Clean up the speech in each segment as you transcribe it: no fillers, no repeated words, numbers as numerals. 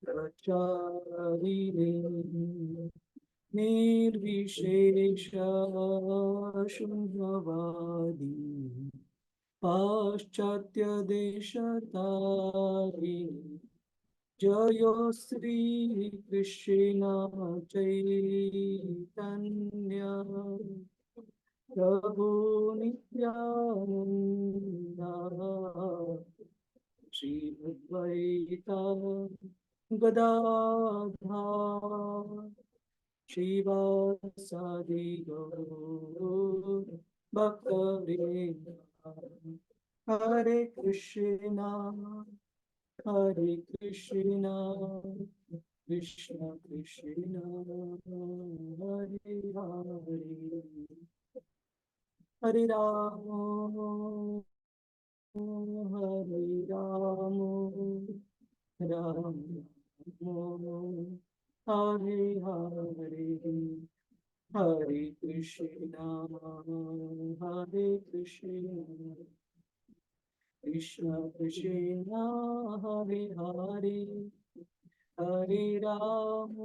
प्रचारिणे निर्विशेष शून्यवादी पाश्चात्य देशतारिणी जय श्री कृष्ण चैतन्य प्रभु नित्यानंद श्री अद्वैता गदाधर श्रीवासादि गौर भक्तवृंद हरे कृष्णा कृष्ण कृष्ण हरे हरे हरे राम हरे राम राम राम हरे हरे हरे कृष्णा कृष्ण कृष्ण हरे हरे हरे राम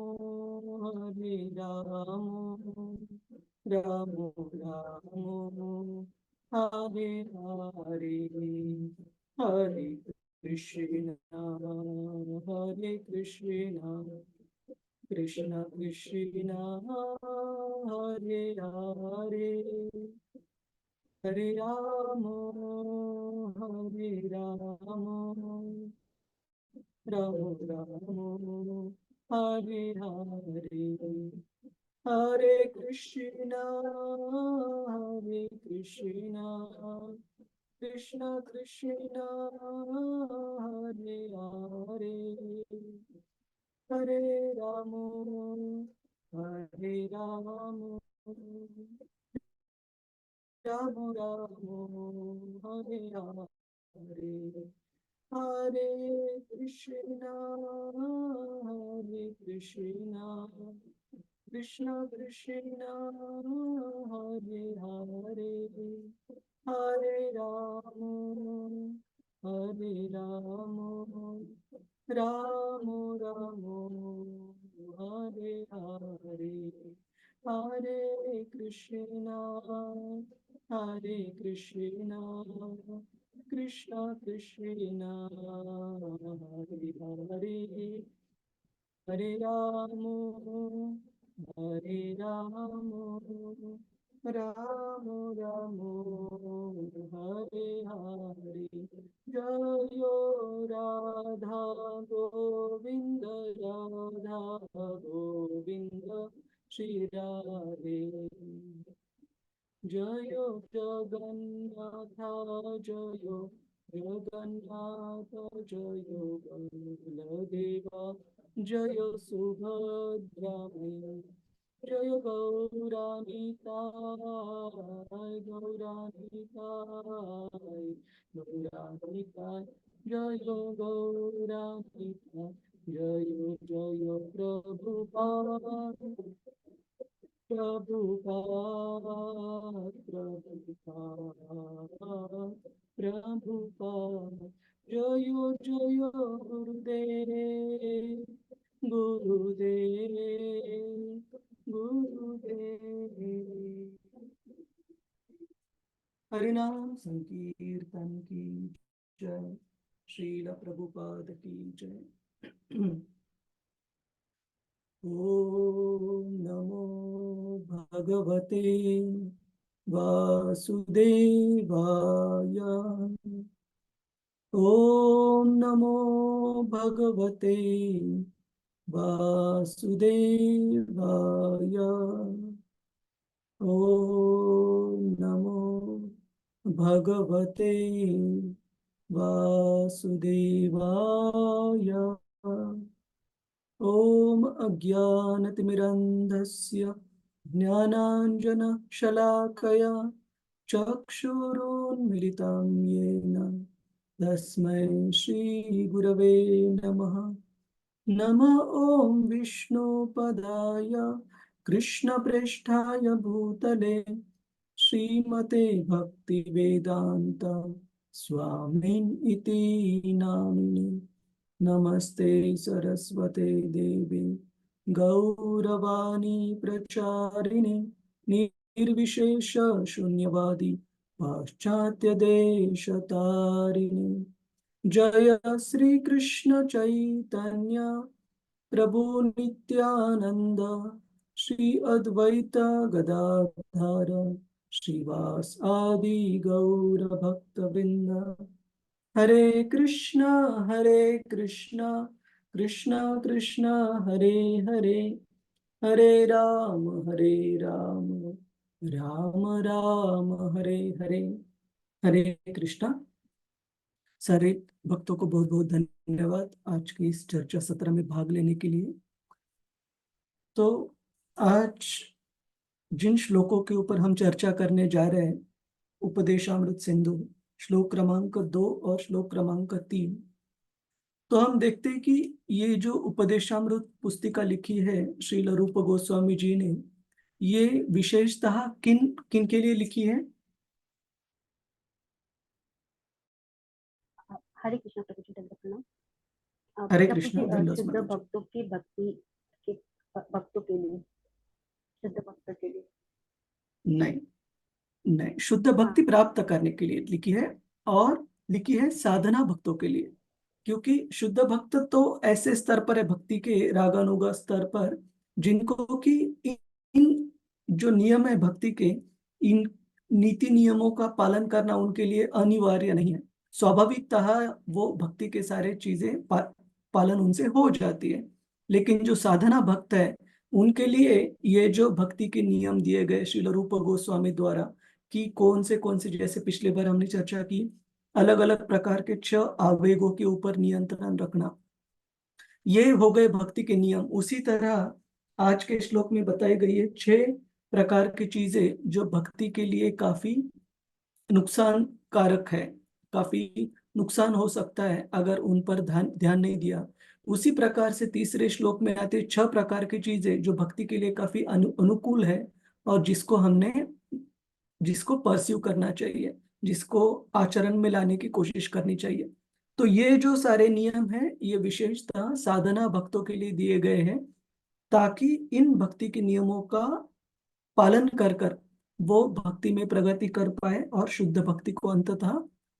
राम राम हरे हरे हरे कृष्ण कृष्ण कृष्ण हरे हरे हरे राम राम राम हरे हरे हरे कृष्ण कृष्ण कृष्ण हरे हरे हरे राम राम राम हरे हरे हरे कृष्ण कृष्ण कृष्ण हरे हरे हरे राम राम राम हरे हरे हरे कृष्ण कृष्ण कृष्ण हरे हरे हरे राम राम राम हरे हरे जय राधा गोविंद राधा गोविंद श्री राधे जय जगन्नाथ जय जगन्नाथ जय बलदेवा जय सुभद्रा जय गौरानिताय जय गौरानिताय जय जय प्रभुपाद प्रभुपाद जय जय गुरुदेव गुरुदेव हरिनाम संकीर्तन की जय श्रील प्रभुपाद की जय ओम नमो भगवते वासुदेवाय ओम नमो भगवते वासुदेवाय ओम नमो भगवते वासुदेवाय ओम अज्ञानतिमिरन्धस्य ज्ञानाञ्जनशलाकया चक्षुरुन्मिलितं येन तस्मै श्रीगुरवे नमः नमः ॐ विष्णुपदाय कृष्णप्रेष्ठाय भूतले श्रीमते भक्तिवेदान्त स्वामिन् इति नामिने नमस्ते सरस्वते देवी गौरवाणी प्रचारिणे निर्विशेष शून्यवादी पाश्चात्य देश तारिणे। जय श्री कृष्ण चैतन्य प्रभु नित्यानंद श्री अद्वैत गदाधर श्रीवास आदि गौर भक्त वृंद। हरे कृष्णा कृष्णा कृष्णा हरे हरे, हरे राम राम राम हरे हरे। हरे कृष्णा। सारे भक्तों को बहुत बहुत धन्यवाद आज की इस चर्चा सत्र में भाग लेने के लिए। तो आज जिन श्लोकों के ऊपर हम चर्चा करने जा रहे हैं, उपदेशामृत सिंधु श्लोक क्रमांक 2 और श्लोक क्रमांक 3। तो हम देखते हैं कि ये जो उपदेशामृत पुस्तिका लिखी है श्रील रूप गोस्वामी जी ने, ये विशेषतः किन किन के लिए लिखी है? हरे कृष्ण प्रभु जी, दंडवत प्रणाम। हरे प्रभु कृष्णा, जी, धन्यवाद शुद्ध माता जी। भक्तों की भक्ति के भक्तों के लिए, शुद्ध भक्तों के लिए। नहीं नहीं, शुद्ध हाँ, भक्ति प्राप्त करने के लिए लिखी है, और लिखी है साधना भक्तों के लिए। क्योंकि शुद्ध भक्त तो ऐसे स्तर पर है भक्ति के, रागानुगा स्तर पर, जिनको कि इन जो नियम है भक्ति के, इन नीति नियमों का पालन करना उनके लिए अनिवार्य नहीं है। स्वाभाविकतः वो भक्ति के सारे चीजें पालन उनसे हो जाती है। लेकिन जो साधना भक्त है, उनके लिए ये जो भक्ति के नियम दिए गए श्रील रूप गोस्वामी द्वारा, कि कौन से, जैसे पिछले बार हमने चर्चा की, अलग अलग प्रकार के 6 आवेगों के ऊपर नियंत्रण रखना, ये हो गए भक्ति के नियम। उसी तरह आज के श्लोक में बताई गई है 6 प्रकार की चीजें जो भक्ति के लिए काफी नुकसान कारक है, काफी नुकसान हो सकता है अगर उन पर ध्यान ध्यान नहीं दिया। उसी प्रकार से तीसरे श्लोक में आते 6 प्रकार की चीजें जो भक्ति के लिए काफी अनुकूल है, और जिसको परस्यू करना चाहिए, जिसको आचरण में लाने की कोशिश करनी चाहिए। तो ये जो सारे नियम हैं, ये विशेषतः साधना भक्तों के लिए दिए गए हैं, ताकि इन भक्ति के नियमों का पालन कर कर वो भक्ति में प्रगति कर पाए और शुद्ध भक्ति को अंततः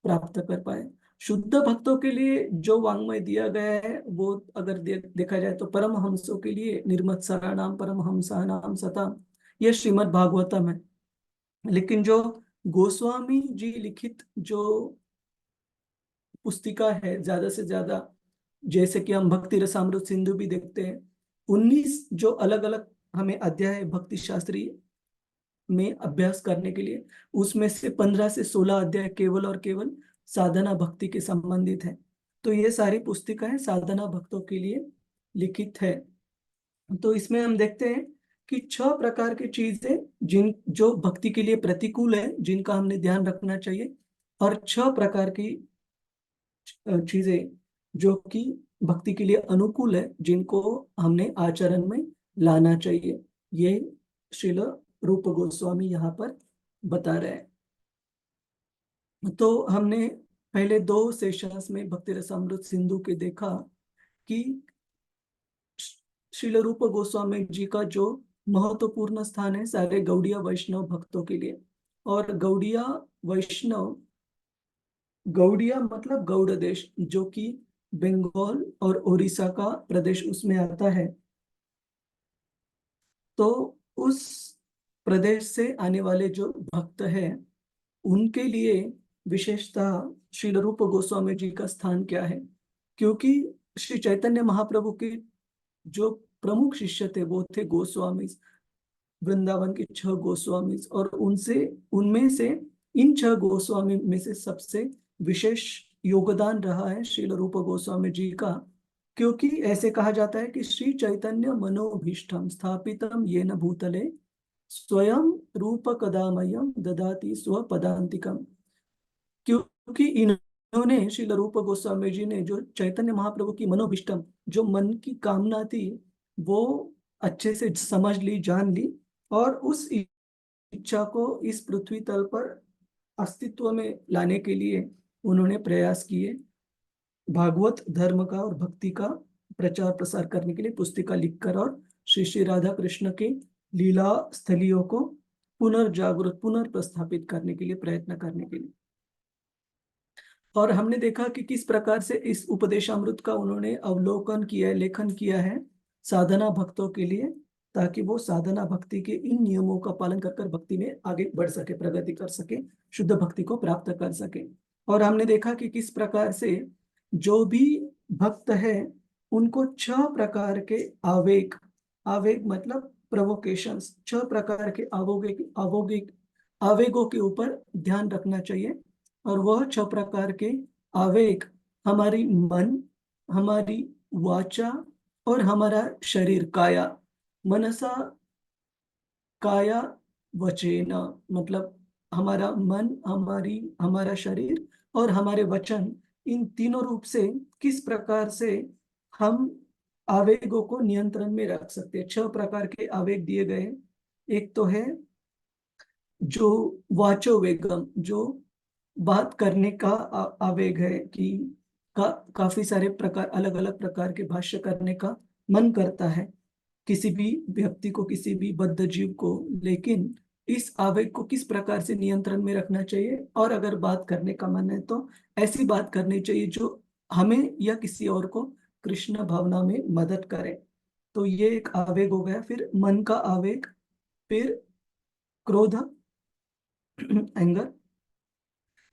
प्राप्त कर पाए। शुद्ध भक्तों के लिए जो वांग्मय दिया गया है, वो अगर देखा जाए तो परमहंसों के लिए निर्मत्सराणाम परमहंसानाम सताम, ये श्रीमद् भागवतम है। लेकिन जो गोस्वामी जी लिखित जो पुस्तिका है, ज्यादा से ज्यादा, जैसे कि हम भक्ति रसामृत सिंधु भी देखते हैं, 19 जो अलग अलग हमें अध्याय भक्ति शास्त्री में अभ्यास करने के लिए, उसमें से 15 से 16 अध्याय केवल और केवल साधना भक्ति के संबंधित है। तो ये सारी पुस्तिकाएं साधना भक्तों के लिए लिखित है। तो इसमें हम देखते हैं कि 6 प्रकार की चीजें जिन जो भक्ति के लिए प्रतिकूल है, जिनका हमने ध्यान रखना चाहिए, और 6 प्रकार की चीजें जो कि भक्ति के लिए अनुकूल है, जिनको हमने आचरण में लाना चाहिए। ये श्रील रूप गोस्वामी यहाँ पर बता रहे हैं। तो हमने पहले 2 सेशंस में भक्ति रसामृत सिंधु के देखा कि श्रील रूप गोस्वामी जी का जो महत्वपूर्ण स्थान है सारे गौड़िया वैष्णव भक्तों के लिए। और गौड़िया वैष्णव, गौड़िया मतलब गौड़ देश, जो कि बंगाल और उड़ीसा का प्रदेश उसमें आता है। तो उस प्रदेश से आने वाले जो भक्त हैं, उनके लिए विशेषतः श्रील रूप गोस्वामी जी का स्थान क्या है? क्योंकि श्री चैतन्य महाप्रभु के जो प्रमुख शिष्य थे वो थे गोस्वामी, वृंदावन के 6 गोस्वामी, और उनसे उनमें से इन 6 गोस्वामी में से सबसे विशेष योगदान रहा है श्रील रूप गोस्वामी जी का। क्योंकि ऐसे कहा जाता है कि श्री चैतन्य मनोभीष्टम स्थापितम येन भूतले स्वयं रूप कदामयम ददाति स्वपदांतिकम। क्योंकि इन्होंने श्रील रूप गोस्वामी जी ने जो चैतन्य महाप्रभु की मनोभीष्टम, जो मन की कामना थी, वो अच्छे से समझ ली, जान ली, और उस इच्छा को इस पृथ्वी तल पर अस्तित्व में लाने के लिए उन्होंने प्रयास किए। भागवत धर्म का और भक्ति का प्रचार प्रसार करने के लिए पुस्तिका लिखकर और श्री श्री राधा कृष्ण के लीला स्थलियों को पुनर्जागृत पुनर्प्रस्थापित करने के लिए प्रयत्न करने के लिए। और हमने देखा कि किस प्रकार से इस उपदेशामृत का उन्होंने अवलोकन किया है, लेखन किया है साधना भक्तों के लिए, ताकि वो साधना भक्ति के इन नियमों का पालन कर कर भक्ति में आगे बढ़ सके, प्रगति कर सके, शुद्ध भक्ति को प्राप्त कर सके। और हमने देखा कि किस प्रकार से जो भी भक्त है उनको 6 प्रकार के आवेग, आवेग मतलब प्रोवोकेशंस, 6 प्रकार के आवेगों के ऊपर ध्यान रखना चाहिए। और वह 6 प्रकार के आवेग हमारी मन, हमारी वाचा और हमारा शरीर, काया, मनसा काया वचेना, मतलब हमारा मन, हमारा शरीर और हमारे वचन, इन तीनों रूप से किस प्रकार से हम आवेगों को नियंत्रण में रख सकते हैं। 6 प्रकार के आवेग दिए गए हैं। एक तो है जो वाचो वेगम, जो बात करने का आवेग है कि काफी सारे प्रकार, अलग अलग प्रकार के भाष्य करने का मन करता है किसी भी व्यक्ति को, किसी भी बद्ध जीव को, लेकिन इस आवेग को किस प्रकार से नियंत्रण में रखना चाहिए। और अगर बात करने का मन है तो ऐसी बात करनी चाहिए जो हमें या किसी और को कृष्ण भावना में मदद करे। तो ये एक आवेग हो गया। फिर मन का आवेग, फिर क्रोध, एंगर,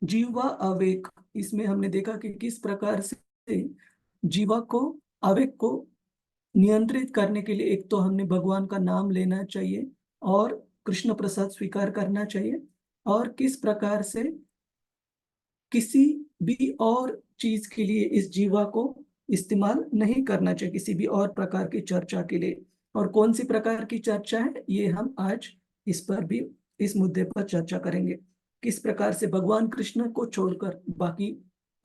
जीवा आवेग। इसमें हमने देखा कि किस प्रकार से जीवा को, आवेग को नियंत्रित करने के लिए एक तो हमने भगवान का नाम लेना चाहिए और कृष्ण प्रसाद स्वीकार करना चाहिए, और किस प्रकार से किसी भी और चीज के लिए इस जीवा को इस्तेमाल नहीं करना चाहिए, किसी भी और प्रकार की चर्चा के लिए। और कौन सी प्रकार की चर्चा है, ये हम आज इस पर भी, इस मुद्दे पर चर्चा करेंगे। किस प्रकार से भगवान कृष्ण को छोड़कर बाकी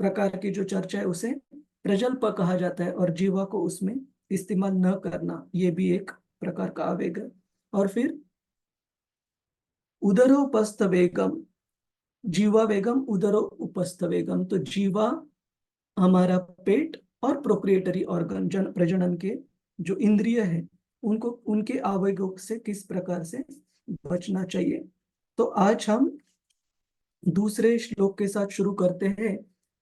प्रकार की जो चर्चा है उसे प्रजल्प कहा जाता है, और जीवा को उसमें इस्तेमाल न करना, ये भी एक प्रकार का आवेग है। और फिर उदरोपस्थ वेगम, जीवा वेगम उदरो उपस्थ वेगम, तो जीवा हमारा पेट और प्रोक्रिएटरी ऑर्गन, जन प्रजनन के जो इंद्रिय है, उनको, उनके आवेगों से किस प्रकार से बचना चाहिए। तो आज हम दूसरे श्लोक के साथ शुरू करते हैं।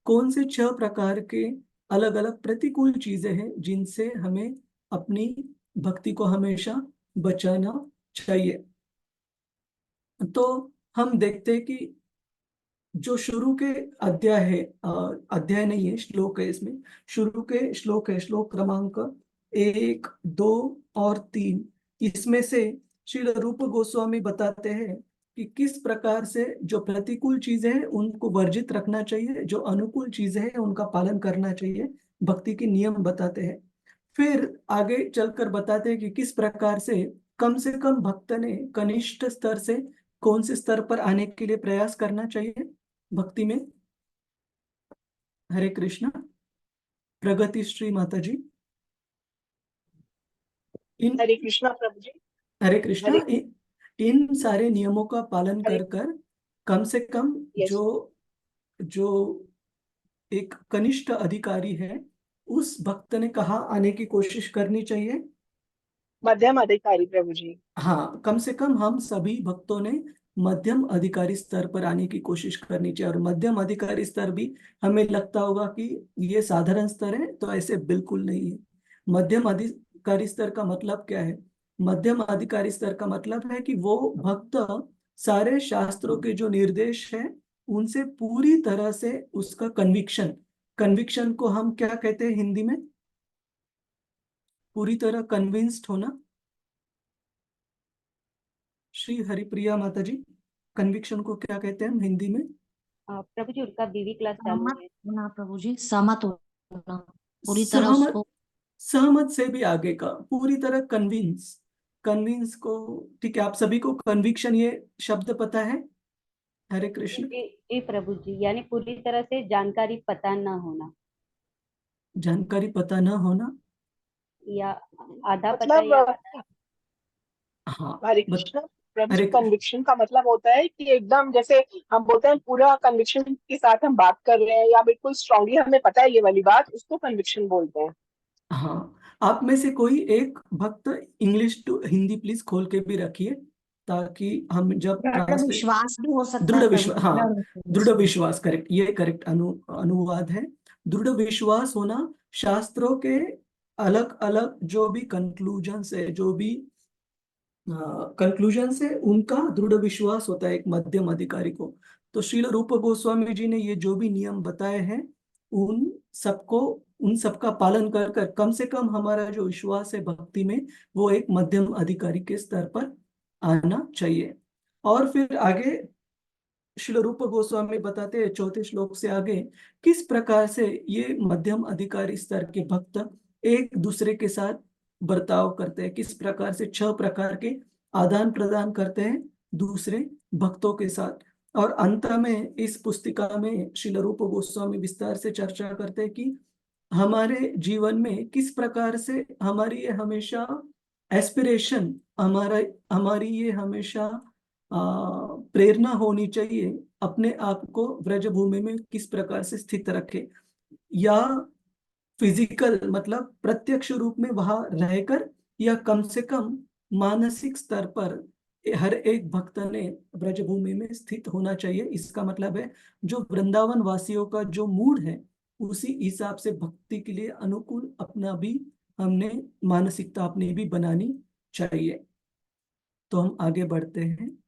कौन से 6 प्रकार के अलग अलग प्रतिकूल चीजें हैं जिनसे हमें अपनी भक्ति को हमेशा बचाना चाहिए। तो हम देखते हैं कि जो शुरू के अध्याय है, अध्याय नहीं है, श्लोक है, इसमें शुरू के श्लोक है, श्लोक क्रमांक 1, 2 और 3। इसमें से श्रील रूप गोस्वामी बताते हैं कि किस प्रकार से जो प्रतिकूल चीजें हैं उनको वर्जित रखना चाहिए, जो अनुकूल चीजें हैं उनका पालन करना चाहिए, भक्ति के नियम बताते हैं। फिर आगे चलकर बताते हैं कि किस प्रकार से कम भक्त ने कनिष्ठ स्तर से कौन से स्तर पर आने के लिए प्रयास करना चाहिए भक्ति में। हरे कृष्णा, प्रगति श्री माता जी। इन हरे कृष्णा प्रभु जी। हरे कृष्णा, हरे इन सारे नियमों का पालन हरे कर कर कम से कम यस। जो जो एक कनिष्ठ अधिकारी है उस भक्त ने कहा आने की कोशिश करनी चाहिए। मध्यम अधिकारी प्रभु जी। हाँ, कम से कम हम सभी भक्तों ने मध्यम अधिकारी स्तर पर आने की कोशिश करनी चाहिए। और मध्यम अधिकारी स्तर भी हमें लगता होगा कि ये साधारण स्तर है, तो ऐसे बिल्कुल नहीं है। मध्यम अधिकारी स्तर का मतलब क्या है? मध्यम अधिकारी स्तर का मतलब है कि वो भक्त सारे शास्त्रों के जो निर्देश है उनसे पूरी तरह से उसका कन्विक्शन, कन्विक्शन को हम क्या कहते हैं हिंदी में? पूरी तरह कन्विंस्ड होना। श्री हरिप्रिया माता जी, कन्विक्शन को क्या कहते हैं हम हिंदी में? प्रभु जी उनका बीवी क्लास चालू सहमत है। होना प्रभु जी, सहमत होना पूरी तरह सहमत, उसको। सहमत से भी आगे का, पूरी तरह कन्विंस, कन्विंस को, ठीक है। आप सभी को कन्विक्शन ये शब्द पता है? हरे कृष्ण। जी प्रभु जी, यानी पूरी तरह से जानकारी पता न होना, जानकारी पता न होना, या आधा पता मतलब या आधा। हाँ। हरे कृष्णा, प्रभु जी, अरे कन्विक्शन का मतलब होता है कि एकदम जैसे हम बोलते हैं पूरा कन्विक्शन के साथ हम बात कर रहे हैं या बिल्कुल स्ट्रांगली हमें पता है ये वाली बात, उसको कन्विक्शन बोलते हैं। हाँ, आप में से कोई एक भक्त इंग्लिश टू हिंदी प्लीज खोल के भी रखिए, ताकि हम जब दृढ़ ट्रांसलेट। विश्वास भी हो सकता दृढ़ है प्रभु विश्वास, जी, हाँ, दृढ़ दृढ़ विश्वास। विश्वास, करेक्ट, ये करेक्ट अनुवाद है। दृढ़ विश्वास होना, शास्त्रों के अलग अलग जो भी कंक्लूजन है, जो भी कंक्लूजन से उनका दृढ़ विश्वास होता है एक मध्यम अधिकारी को। तो श्रील रूप गोस्वामी जी ने ये जो भी नियम बताए हैं, उन सबको, उन सबका पालन कर कर कम से कम हमारा जो विश्वास है भक्ति में, वो एक मध्यम अधिकारी के स्तर पर आना चाहिए। और फिर आगे श्रील रूप गोस्वामी बताते हैं चौथे श्लोक से आगे, किस प्रकार से ये मध्यम अधिकारी स्तर के भक्त एक दूसरे के साथ बर्ताव करते हैं, किस प्रकार से 6 प्रकार के आदान प्रदान करते हैं दूसरे भक्तों के साथ। और अंत में इस पुस्तिका में श्रील रूप गोस्वामी विस्तार से चर्चा करते हैं कि हमारे जीवन में किस प्रकार से हमारी ये हमेशा एस्पिरेशन, हमारा हमारी ये हमेशा प्रेरणा होनी चाहिए, अपने आप को ब्रजभूमि में किस प्रकार से स्थित रखे, या फिजिकल मतलब प्रत्यक्ष रूप में वहां रहकर, या कम से कम मानसिक स्तर पर हर एक भक्त ने ब्रजभूमि में स्थित होना चाहिए। इसका मतलब है जो वृंदावन वासियों का जो मूड है, उसी हिसाब से भक्ति के लिए अनुकूल अपना भी हमने मानसिकता अपनी भी बनानी चाहिए। तो हम आगे बढ़ते हैं।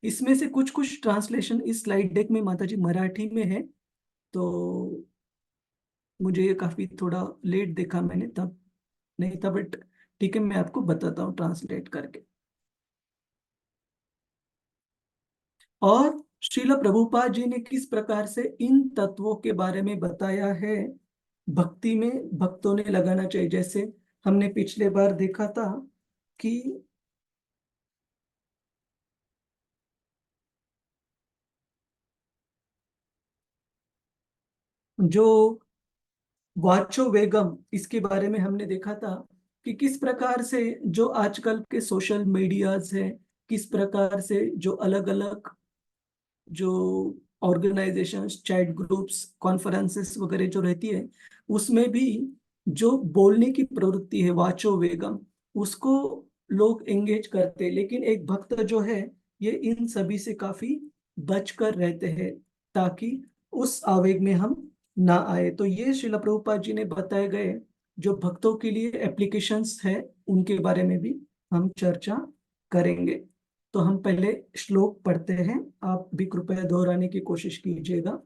इसमें से कुछ कुछ ट्रांसलेशन इस स्लाइड डेक में माता जी मराठी में है, तो मुझे ये काफी थोड़ा लेट देखा मैंने, तब नहीं था, बट ठीक है, मैं आपको बताता हूँ ट्रांसलेट करके। और श्रील प्रभुपाद जी ने किस प्रकार से इन तत्वों के बारे में बताया है, भक्ति में भक्तों ने लगाना चाहिए। जैसे हमने पिछले बार देखा था कि जो वाचो वेगम, इसके बारे में हमने देखा था कि किस प्रकार से जो आजकल के सोशल मीडियाज है, किस प्रकार से जो अलग अलग जो ऑर्गेनाइजेशंस, चैट ग्रुप्स, कॉन्फ्रेंसेस वगैरह जो रहती है, उसमें भी जो बोलने की प्रवृत्ति है वाचो वेगम, उसको लोग एंगेज करते हैं। लेकिन एक भक्त जो है, ये इन सभी से काफी बचकर रहते हैं, ताकि उस आवेग में हम ना आए। तो ये श्रील प्रभुपाद जी ने बताए गए जो भक्तों के लिए एप्लीकेशंस है, उनके बारे में भी हम चर्चा करेंगे। तो हम पहले श्लोक पढ़ते हैं, आप भी कृपया दोहराने की कोशिश कीजिएगा।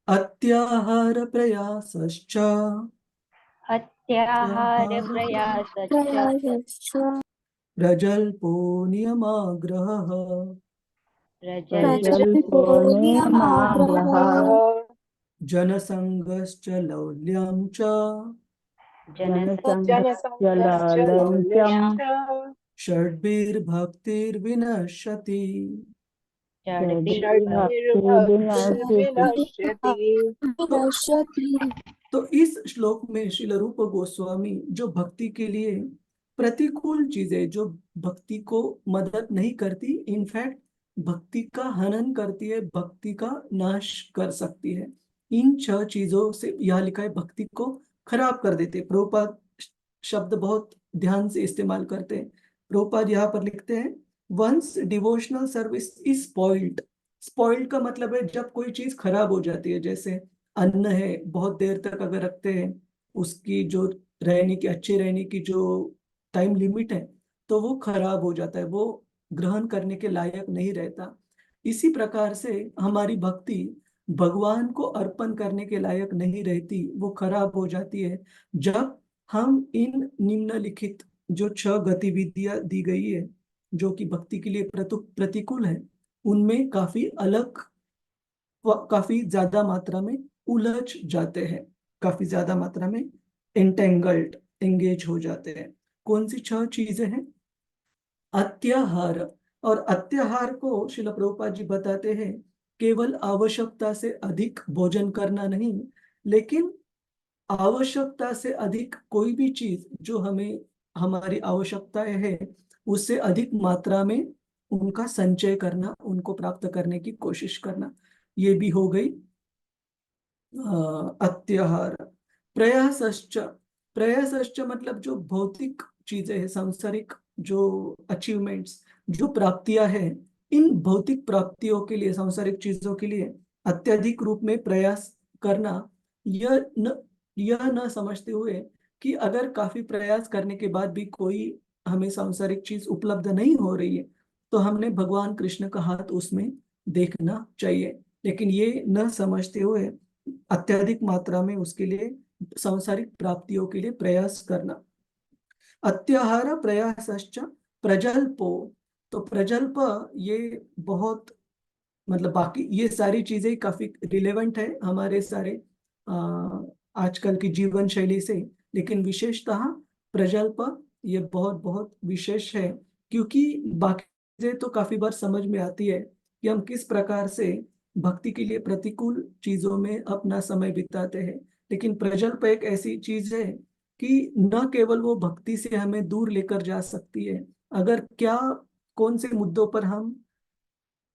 अत्याहार प्रयासश्च अत्याहार प्रयासश्च प्रजल्पो नियमाग्रहः प्रजल्पो नियमाग्रहः जनसंगश्च लौल्यं च जनसंघश्च जनसंघश्च लौल्यं षड्भिर्भक्तिर्विनश्यति। षड्भिर्भक्तिर्विनश्यति। तो इस श्लोक में श्रील रूप गोस्वामी जो भक्ति के लिए प्रतिकूल चीजें, जो भक्ति को मदद नहीं करती, इनफैक्ट भक्ति का हनन करती है, भक्ति का नाश कर सकती है, इन 6 चीजों से, यहाँ लिखा है, भक्ति को खराब कर देते। प्रभुपाद शब्द बहुत ध्यान से इस्तेमाल करते हैं। प्रभुपाद यहाँ पर लिखते हैं, one's devotional service is spoiled. Spoiled का मतलब है जब कोई चीज खराब हो जाती है, जैसे अन्न है, बहुत देर तक अगर रखते हैं, उसकी जो रहने की, अच्छे रहने की जो टाइम लिमिट है, तो वो खराब हो जाता है, वो ग्रहण करने के लायक नहीं रहता। इसी प्रकार से हमारी भक्ति भगवान को अर्पण करने के लायक नहीं रहती, वो खराब हो जाती है जब हम इन निम्नलिखित जो 6 गतिविधियां दी गई है, जो कि भक्ति के लिए प्रतिकूल है, उनमें काफी ज्यादा मात्रा में उलझ जाते हैं, काफी ज्यादा मात्रा में एंटेंगल्ड, एंगेज हो जाते हैं। कौन सी 6 चीजें हैं? अत्याहार। और अत्याहार को श्रील प्रभुपाद जी बताते हैं केवल आवश्यकता से अधिक भोजन करना नहीं, लेकिन आवश्यकता से अधिक कोई भी चीज जो हमें हमारी आवश्यकताएं है उससे अधिक मात्रा में उनका संचय करना, उनको प्राप्त करने की कोशिश करना, ये भी हो गई अत्याहार। प्रयासश्च, प्रयासश्च मतलब जो भौतिक चीजें हैं, सांसारिक जो अचीवमेंट्स, जो प्राप्तियां हैं, इन भौतिक प्राप्तियों के लिए, सांसारिक चीजों के लिए अत्यधिक रूप में प्रयास करना, यह न समझते हुए कि अगर काफी प्रयास करने के बाद भी कोई हमें सांसारिक चीज उपलब्ध नहीं हो रही है तो हमने भगवान कृष्ण का हाथ उसमें देखना चाहिए, लेकिन ये न समझते हुए अत्यधिक मात्रा में उसके लिए, सांसारिक प्राप्तियों के लिए प्रयास करना। अत्याहार प्रयासश्च प्रजल्पो, तो प्रजल्प ये बहुत, मतलब बाकी ये सारी चीजें काफी रिलेवेंट है हमारे सारे आजकल की जीवन शैली से, लेकिन विशेषतः प्रजल्प ये बहुत बहुत विशेष है, क्योंकि बाकी चीजें तो काफी बार समझ में आती है कि हम किस प्रकार से भक्ति के लिए प्रतिकूल चीजों में अपना समय बिताते हैं, लेकिन प्रजल्प एक ऐसी चीज है कि न केवल वो भक्ति से हमें दूर लेकर जा सकती है, अगर क्या कौन से मुद्दों पर हम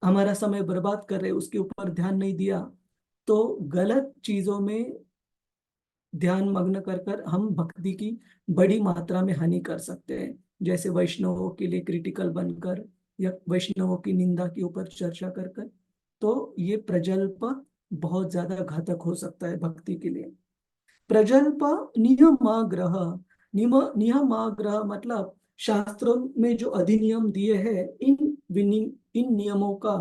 हमारा समय बर्बाद कर रहे हैं उसके ऊपर ध्यान नहीं दिया तो गलत चीजों में ध्यान मग्न कर कर हम भक्ति की बड़ी मात्रा में हानि कर सकते हैं, जैसे वैष्णवों के लिए क्रिटिकल बनकर या वैष्णवों की निंदा के ऊपर चर्चा कर कर, तो ये प्रजल्प बहुत ज्यादा घातक हो सकता है भक्ति के लिए। प्रजल्प नियमाग्रह, नियमाग्रह मतलब शास्त्रों में जो अधिनियम दिए हैं, इन नियमों का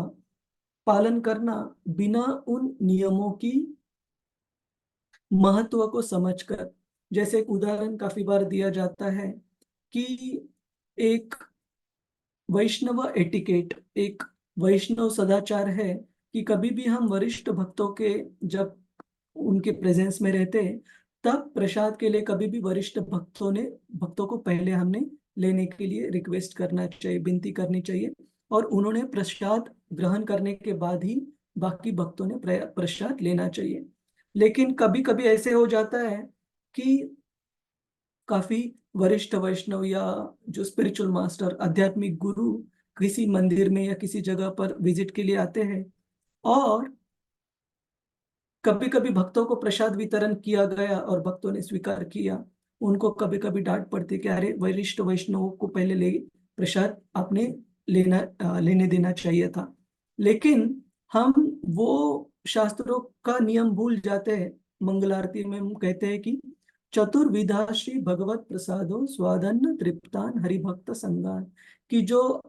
पालन करना बिना उन नियमों की महत्व को समझकर। जैसे एक उदाहरण काफी बार दिया जाता है कि एक वैष्णव एटिकेट, एक वैष्णव सदाचार है कि कभी भी हम वरिष्ठ भक्तों के, जब उनके प्रेजेंस में रहते हैं तब प्रसाद के लिए कभी भी वरिष्ठ भक्तों को पहले हमने लेने के लिए रिक्वेस्ट करना चाहिए, विनती करनी चाहिए, और उन्होंने प्रसाद ग्रहण करने के बाद ही बाकी भक्तों ने प्रसाद लेना चाहिए। लेकिन कभी कभी ऐसे हो जाता है कि काफी वरिष्ठ वैष्णव या जो स्पिरिचुअल मास्टर, आध्यात्मिक गुरु किसी मंदिर में या किसी जगह पर विजिट के लिए आते हैं, और कभी कभी भक्तों को प्रसाद वितरण किया गया और भक्तों ने स्वीकार किया, उनको कभी कभी डांट पड़ती कि अरे वरिष्ठ वैष्णवों को पहले ले प्रसाद आपने लेने देना चाहिए था। लेकिन हम वो शास्त्रों का नियम भूल जाते हैं। मंगल आरती में हम कहते हैं कि चतुर्विधा श्री भगवत प्रसादो स्वादन्न तृप्तान हरिभक्त संगान, कि जो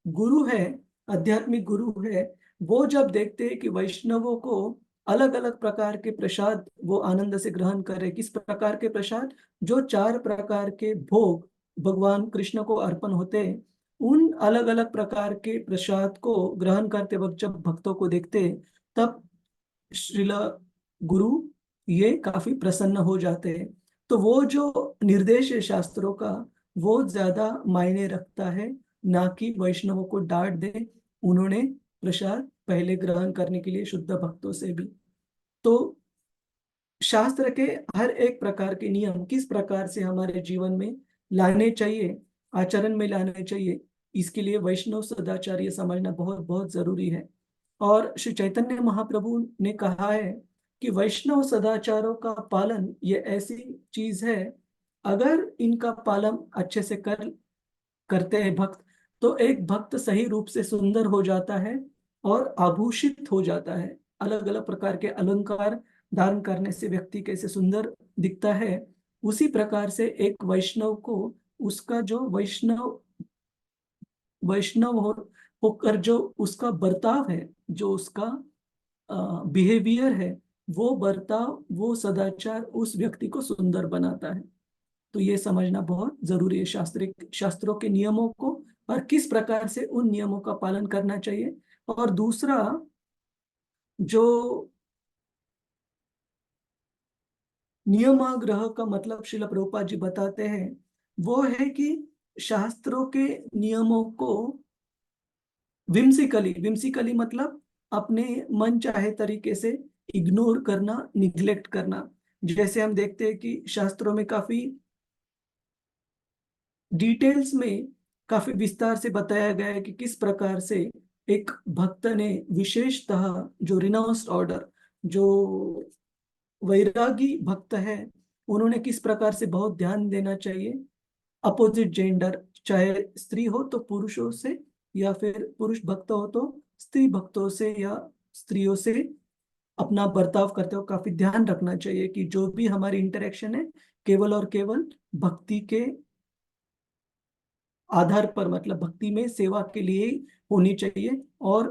गुरु है, आध्यात्मिक गुरु है, वो जब देखते हैं कि वैष्णवों को अलग अलग प्रकार के प्रसाद वो आनंद से ग्रहण करे, किस प्रकार के प्रसाद, जो 4 प्रकार के भोग भगवान कृष्ण को अर्पण होते हैं, उन अलग अलग प्रकार के प्रसाद को ग्रहण करते वक्त जब भक्तों को देखते हैं, तब श्रीला गुरु ये काफी प्रसन्न हो जाते हैं। तो वो जो निर्देश है शास्त्रों का, वो ज्यादा मायने रखता है, ना कि वैष्णवों को डांट दे उन्होंने प्रसाद पहले ग्रहण करने के लिए शुद्ध भक्तों से भी। तो शास्त्र के हर एक प्रकार के नियम किस प्रकार से हमारे जीवन में लाने चाहिए, आचरण में लाने चाहिए, इसके लिए वैष्णव सदाचार ये समझना बहुत बहुत जरूरी है। और श्री चैतन्य महाप्रभु ने कहा है कि वैष्णव सदाचारों का पालन ये ऐसी चीज है, अगर इनका पालन अच्छे से करते हैं भक्त, तो एक भक्त सही रूप से सुंदर हो जाता है और आभूषित हो जाता है। अलग अलग प्रकार के अलंकार धारण करने से व्यक्ति कैसे सुंदर दिखता है, उसी प्रकार से एक वैष्णव को उसका जो वैष्णव वैष्णव होकर जो उसका बर्ताव है, जो उसका बिहेवियर है, वो बर्ताव, वो सदाचार उस व्यक्ति को सुंदर बनाता है। तो ये समझना बहुत जरूरी है शास्त्रों के नियमों को और किस प्रकार से उन नियमों का पालन करना चाहिए। और दूसरा जो नियमाग्रह का मतलब श्रील प्रभुपाद जी बताते हैं, वो है कि शास्त्रों के नियमों को विम्सिकली मतलब अपने मन चाहे तरीके से इग्नोर करना, निग्लेक्ट करना। जैसे हम देखते हैं कि शास्त्रों में काफी डिटेल्स में काफी विस्तार से बताया गया है कि किस प्रकार से एक भक्त ने विशेषतः जो रिनाउंस्ड ऑर्डर, जो वैरागी भक्त है, उन्होंने किस प्रकार से बहुत ध्यान देना चाहिए अपोजिट जेंडर, चाहे स्त्री हो तो पुरुषों से, या फिर पुरुष भक्त हो तो स्त्री भक्तों से या स्त्रियों से अपना बर्ताव करते हो काफी ध्यान रखना चाहिए कि जो भी हमारी इंटरेक्शन है केवल और केवल भक्ति के आधार पर, मतलब भक्ति में सेवा के लिए ही होनी चाहिए, और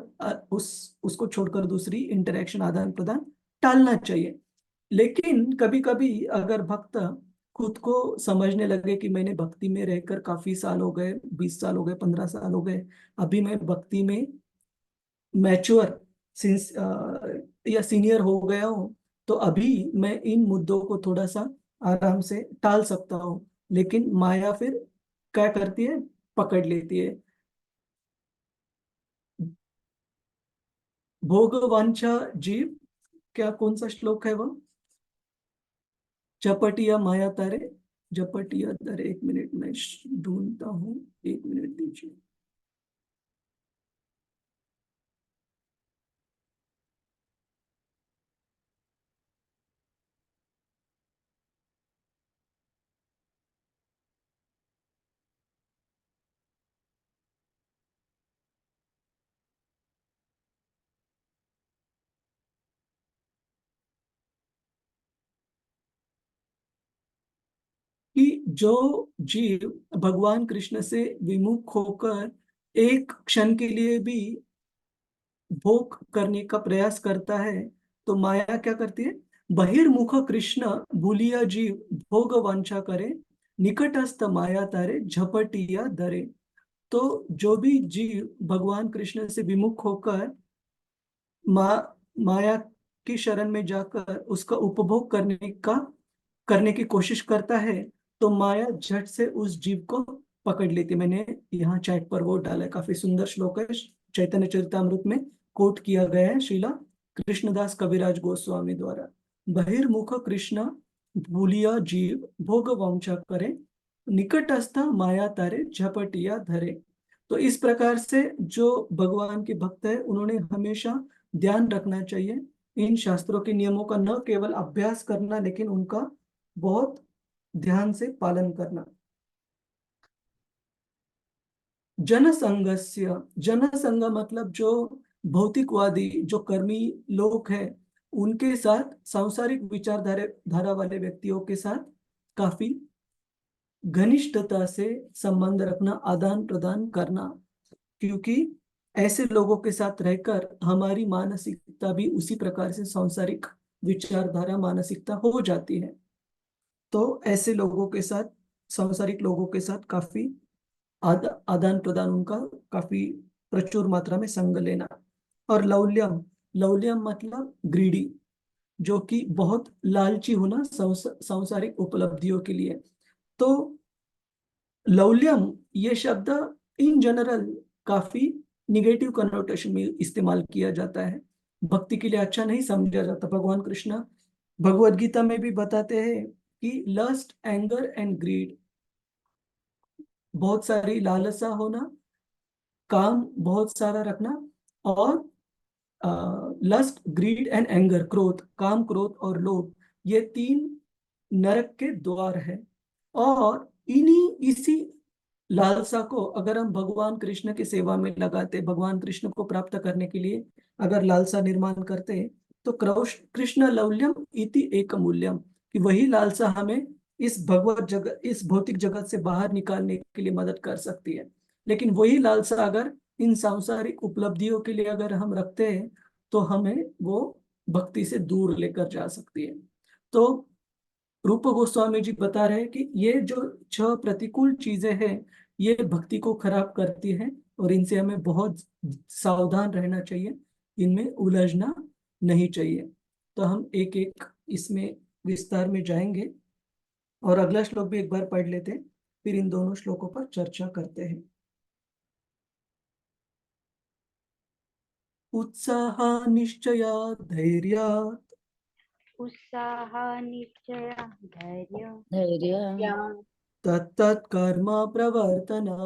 उसको छोड़कर दूसरी इंटरेक्शन आदान प्रदान टालना चाहिए। लेकिन कभी कभी अगर भक्त खुद को समझने लगे कि मैंने भक्ति में रहकर काफी साल हो गए, 20 साल हो गए, 15 साल हो गए, अभी मैं भक्ति में मैच्योर सिंस या सीनियर हो गया हूँ, तो अभी मैं इन मुद्दों को थोड़ा सा आराम से टाल सकता हूँ। लेकिन माया फिर क्या करती है, पकड़ लेती है। भोगवांछा जीव, क्या कौन सा श्लोक है वो? झपटिया माया तारे, झपटिया तारे, 1 मिनट में ढूंढता हूँ, 1 मिनट दीजिए। कि जो जीव भगवान कृष्ण से विमुख होकर एक क्षण के लिए भी भोग करने का प्रयास करता है, तो माया क्या करती है, बहिर्मुख कृष्ण भूलिया जीव भोग वांछा करे, निकटस्थ माया तारे झपटिया धरे। तो जो भी जीव भगवान कृष्ण से विमुख होकर माया की शरण में जाकर उसका उपभोग करने की कोशिश करता है, तो माया झट से उस जीव को पकड़ लेती है। मैंने यहाँ चैट पर वो डाला है, काफी सुंदर श्लोक है, चैतन्य चरितामृत में कोट किया गया है श्रीला कृष्णदास कविराज गोस्वामी द्वारा। बहिर्मुख कृष्ण भूलिया जीव भोग वांछा करे, निकटस्थ माया तारे झपटिया धरे। तो इस प्रकार से जो भगवान के भक्त है, उन्होंने हमेशा ध्यान रखना चाहिए इन शास्त्रों के नियमों का, न केवल अभ्यास करना लेकिन उनका बहुत ध्यान से पालन करना। जनसंगस्य, जनसंग मतलब जो भौतिकवादी, जो कर्मी लोग हैं, उनके साथ, सांसारिक विचारधारा धारा वाले व्यक्तियों के साथ काफी घनिष्ठता से संबंध रखना, आदान प्रदान करना, क्योंकि ऐसे लोगों के साथ रहकर हमारी मानसिकता भी उसी प्रकार से सांसारिक विचारधारा मानसिकता हो जाती है। तो ऐसे लोगों के साथ, सांसारिक लोगों के साथ काफी आदान प्रदान उनका काफी प्रचुर मात्रा में संग लेना। और लौल्यम, लौल्यम मतलब ग्रीडी, जो कि बहुत लालची होना सांसारिक उपलब्धियों के लिए। तो लौल्यम ये शब्द इन जनरल काफी निगेटिव कनोटेशन में इस्तेमाल किया जाता है, भक्ति के लिए अच्छा नहीं समझा जाता। भगवान कृष्ण भगवद गीता में भी बताते हैं कि लस्ट, एंगर एंड ग्रीड, बहुत सारी लालसा होना, काम बहुत सारा रखना, और लस्ट, ग्रीड एंड एंगर, क्रोध, काम, क्रोध और लोभ, ये 3 नरक के द्वार है। और इसी लालसा को अगर हम भगवान कृष्ण की सेवा में लगाते, भगवान कृष्ण को प्राप्त करने के लिए अगर लालसा निर्माण करते, तो कृष्ण लौल्यम इति एक मूल्यम, कि वही लालसा हमें इस भगवत जगत, इस भौतिक जगत से बाहर निकालने के लिए मदद कर सकती है। लेकिन वही लालसा अगर इन सांसारिक उपलब्धियों के लिए अगर हम रखते हैं, तो हमें वो भक्ति से दूर लेकर जा सकती है। तो रूप गोस्वामी जी बता रहे हैं कि ये जो 6 प्रतिकूल चीजें हैं, ये भक्ति को खराब करती हैं, और इनसे हमें बहुत सावधान रहना चाहिए, इनमें उलझना नहीं चाहिए। तो हम एक एक इसमें विस्तार में जाएंगे, और अगला श्लोक भी एक बार पढ़ लेते हैं, फिर इन दोनों श्लोकों पर चर्चा करते हैं। उत्साह निश्चया धैर्य, उत्साह निश्चय धैर्य धैर्य ज्ञान तत्तत् कर्म प्रवर्तना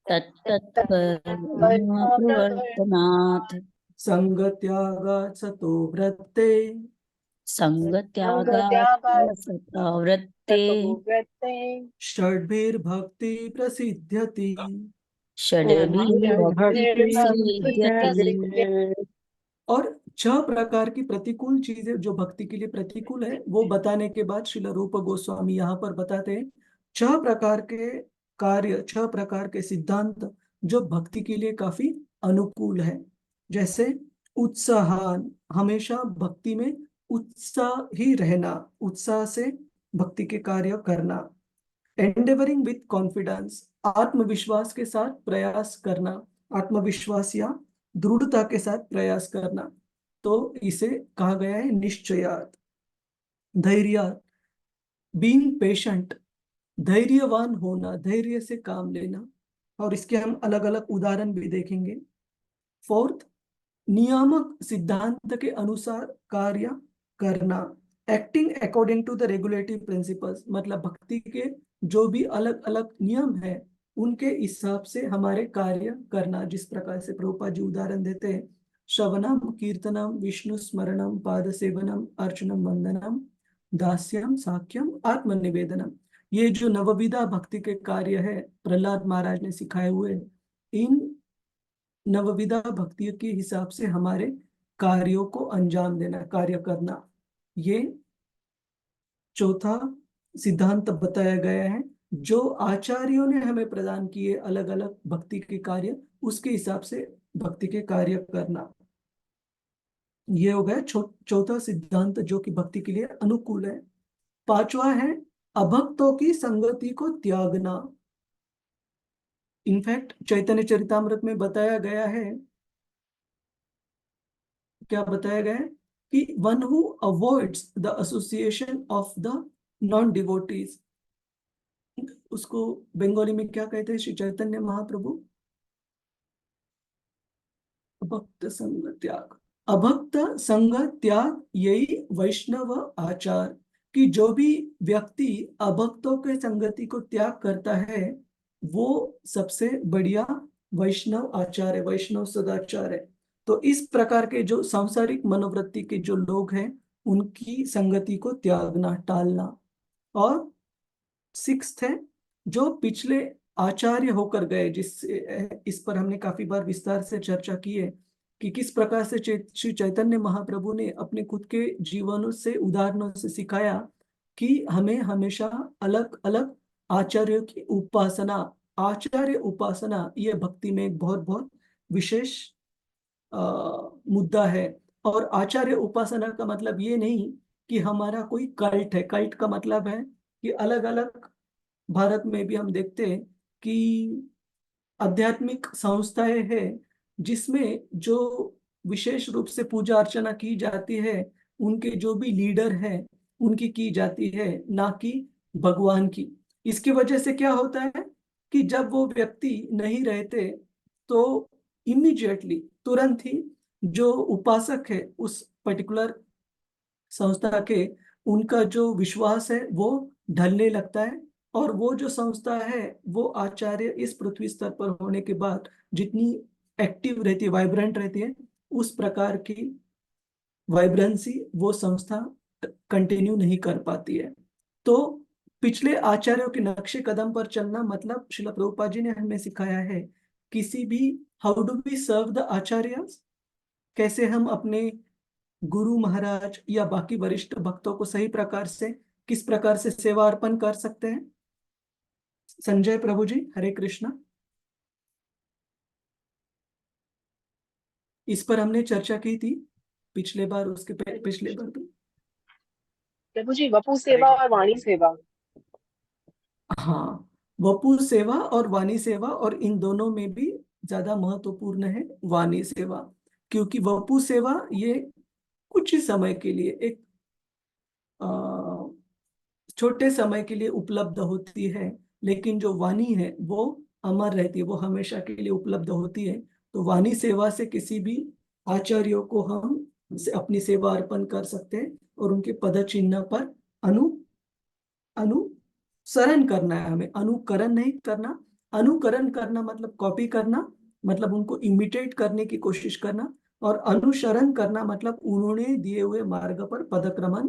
तत्तत्कर्मप्रवर्तनात् संगत्यागात् सतो वृत्ते संगत्यागात् सतवृत्ते षड्भिर्भक्ति प्रसिद्ध्यति। षड्भिर्भक्ति प्रसिद्ध्यति। और 6 प्रकार की प्रतिकूल चीजें जो भक्ति के लिए प्रतिकूल है वो बताने के बाद श्रील रूप गोस्वामी यहाँ पर बताते हैं 6 प्रकार के कार्य, 6 प्रकार के सिद्धांत जो भक्ति के लिए काफी अनुकूल है। जैसे उत्साहान, हमेशा भक्ति में उत्साह ही रहना, उत्साह से भक्ति के कार्य करना। एंडेवरिंग विथ कॉन्फिडेंस, आत्मविश्वास के साथ प्रयास करना, आत्मविश्वास या दृढ़ता के साथ प्रयास करना, तो इसे कहा गया है निश्चयात। धैर्य, बीइंग पेशेंट, धैर्यवान होना, धैर्य से काम लेना, और इसके हम अलग अलग उदाहरण भी देखेंगे। 4th, नियामक सिद्धांत के अनुसार कार्य करना, acting according to the regulative principles, मतलब भक्ति के जो भी अलग अलग नियम है उनके हिसाब से हमारे कार्य करना। जिस प्रकार से प्रभुपाद जी उदाहरण देते हैं, श्रवणम कीर्तनम विष्णु स्मरणम पाद सेवनम अर्चनम वंदनम दास्यम साख्यम आत्मनिवेदनम, ये जो नवविधा भक्ति के कार्य है प्रहलाद महाराज ने सिखाए हुए, इन नवविधा भक्ति के हिसाब से हमारे कार्यों को अंजाम देना, कार्य करना, ये 4था सिद्धांत बताया गया है जो आचार्यों ने हमें प्रदान किए अलग अलग भक्ति के कार्य, उसके हिसाब से भक्ति के कार्य करना। ये हो गया 4था सिद्धांत जो कि भक्ति के लिए अनुकूल है। 5वां है अभक्तों की संगति को त्यागना। इनफैक्ट चैतन्य चरितामृत में बताया गया है, क्या बताया गया है कि one who avoids the association of the non devotees, उसको बंगाली में क्या कहते हैं श्री चैतन्य महाप्रभु? भक्त संग त्याग। अभक्त संग त्याग यही वैष्णव आचार, कि जो भी व्यक्ति अभक्तों के संगति को त्याग करता है वो सबसे बढ़िया वैष्णव आचार है, वैष्णव सदाचार है। तो इस प्रकार के जो सांसारिक मनोवृत्ति के जो लोग हैं उनकी संगति को त्यागना, टालना। और 6th है जो पिछले आचार्य होकर गए, जिससे इस पर हमने काफी बार विस्तार से चर्चा की है कि किस प्रकार से श्री चैतन्य महाप्रभु ने अपने खुद के जीवनों से, उदाहरणों से सिखाया कि हमें हमेशा अलग अलग आचार्यों की उपासना, आचार्य उपासना, ये भक्ति में एक बहुत बहुत विशेष मुद्दा है। और आचार्य उपासना का मतलब ये नहीं कि हमारा कोई कल्ट है, कल्ट का मतलब है कि अलग अलग, भारत में भी हम देखते हैं कि आध्यात्मिक संस्थाएं हैं जिसमें जो विशेष रूप से पूजा अर्चना की जाती है उनके जो भी लीडर हैं उनकी की जाती है, ना कि भगवान की। इसकी वजह से क्या होता है कि जब वो व्यक्ति नहीं रहते तो इमीडिएटली, तुरंत ही जो उपासक है उस पर्टिकुलर संस्था के, उनका जो विश्वास है वो ढलने लगता है, और वो जो संस्था है वो आचार्य इस पृथ्वी स्तर पर होने के बाद जितनी एक्टिव रहती है, वाइब्रेंट रहती है, उस प्रकार की वाइब्रेंसी वो संस्था कंटिन्यू नहीं कर पाती है। तो पिछले आचार्यों के नक्शे कदम पर चलना मतलब श्रील प्रभुपाद जी ने हमें सिखाया है किसी भी, how do we serve the acharya, कैसे हम अपने गुरु महाराज या बाकी वरिष्ठ भक्तों को सही प्रकार से, किस प्रकार से सेवा अर्पण कर सकते हैं। संजय प्रभु जी, हरे कृष्णा। इस पर हमने चर्चा की थी पिछले बार, उसके पिछले बार भी। प्रभु जी, वपु सेवा और वाणी सेवा। हाँ, वपु सेवा और वाणी सेवा, और इन दोनों में भी ज्यादा महत्वपूर्ण है वाणी सेवा, क्योंकि वपु सेवा ये कुछ ही समय के लिए, एक छोटे समय के लिए उपलब्ध होती है, लेकिन जो वाणी है वो अमर रहती है, वो हमेशा के लिए उपलब्ध होती है। तो वाणी सेवा से किसी भी आचार्यों को हम अपनी सेवा अर्पण कर सकते हैं और उनके पद चिन्ह पर अनु शरण करना है हमें, अनुकरण नहीं करना। अनुकरण करना मतलब कॉपी करना, मतलब उनको इमिटेट करने की कोशिश करना। और अनुसरण करना मतलब उन्होंने दिए हुए मार्ग पर पदक्रमण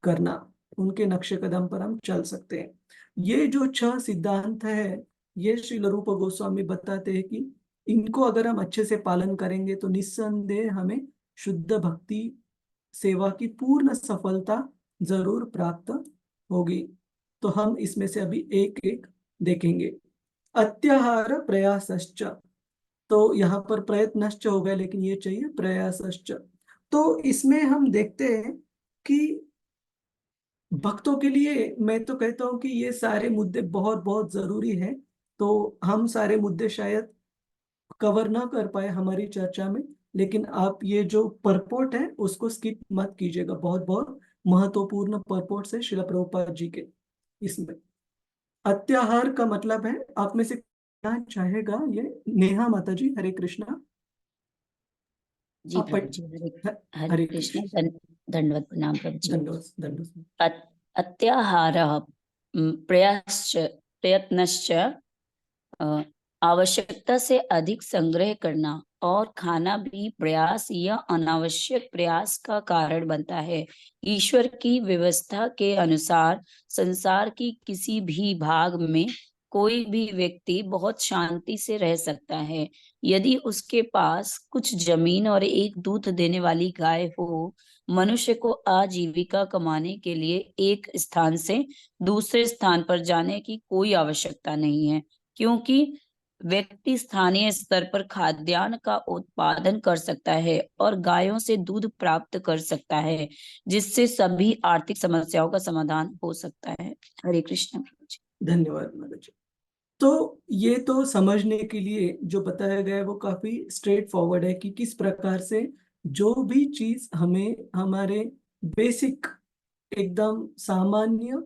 करना, उनके नक्शे कदम पर हम चल सकते हैं। ये जो 6 सिद्धांत है, ये श्रील रूप गोस्वामी बताते हैं कि इनको अगर हम अच्छे से पालन करेंगे तो निस्संदेह हमें शुद्ध भक्ति सेवा की पूर्ण सफलता जरूर प्राप्त होगी। तो हम इसमें से अभी एक एक देखेंगे। अत्याहार प्रयासश्च, तो यहाँ पर प्रयत्नश्च हो गया, लेकिन ये चाहिए प्रयासश्च। तो इसमें हम देखते हैं कि भक्तों के लिए मैं तो कहता हूँ कि ये सारे मुद्दे बहुत बहुत जरूरी है। तो हम सारे मुद्दे शायद कवर ना कर पाए हमारी चर्चा में, लेकिन आप ये जो परपोर्ट है उसको स्किप मत कीजिएगा। बहुत बहुत महत्वपूर्ण परपोर्ट है शिला प्रभुपाद जी के इसमें। अत्याहार का मतलब है, आप में से क्या चाहेगा ये? नेहा माता जी, हरे कृष्णा। जी आप प्रभु जी, हरे हरे कृष्ण, कृष्ण। दंडवत प्रणाम प्रभु जी। दंडोत दंडोत। अत्याहारः प्रयत्नश्च, आवश्यकता से अधिक संग्रह करना और खाना भी प्रयास या अनावश्यक प्रयास का कारण बनता है। ईश्वर की व्यवस्था के अनुसार संसार की किसी भी भाग में कोई भी व्यक्ति बहुत शांति से रह सकता है। यदि उसके पास कुछ जमीन और एक दूध देने वाली गाय हो, मनुष्य को आजीविका कमाने के लिए एक स्थान से दूसरे स्थान पर जाने की कोई आवश्यकता नहीं है, क्योंकि व्यक्ति स्थानीय स्तर पर खाद्यान्न का उत्पादन कर सकता है और गायों से दूध प्राप्त कर सकता है, जिससे सभी आर्थिक समस्याओं का समाधान हो सकता है। हरे कृष्ण। धन्यवाद माता जी। तो ये तो समझने के लिए जो बताया गया है वो काफी स्ट्रेट फॉरवर्ड है कि किस प्रकार से जो भी चीज हमें हमारे बेसिक एकदम सामान्य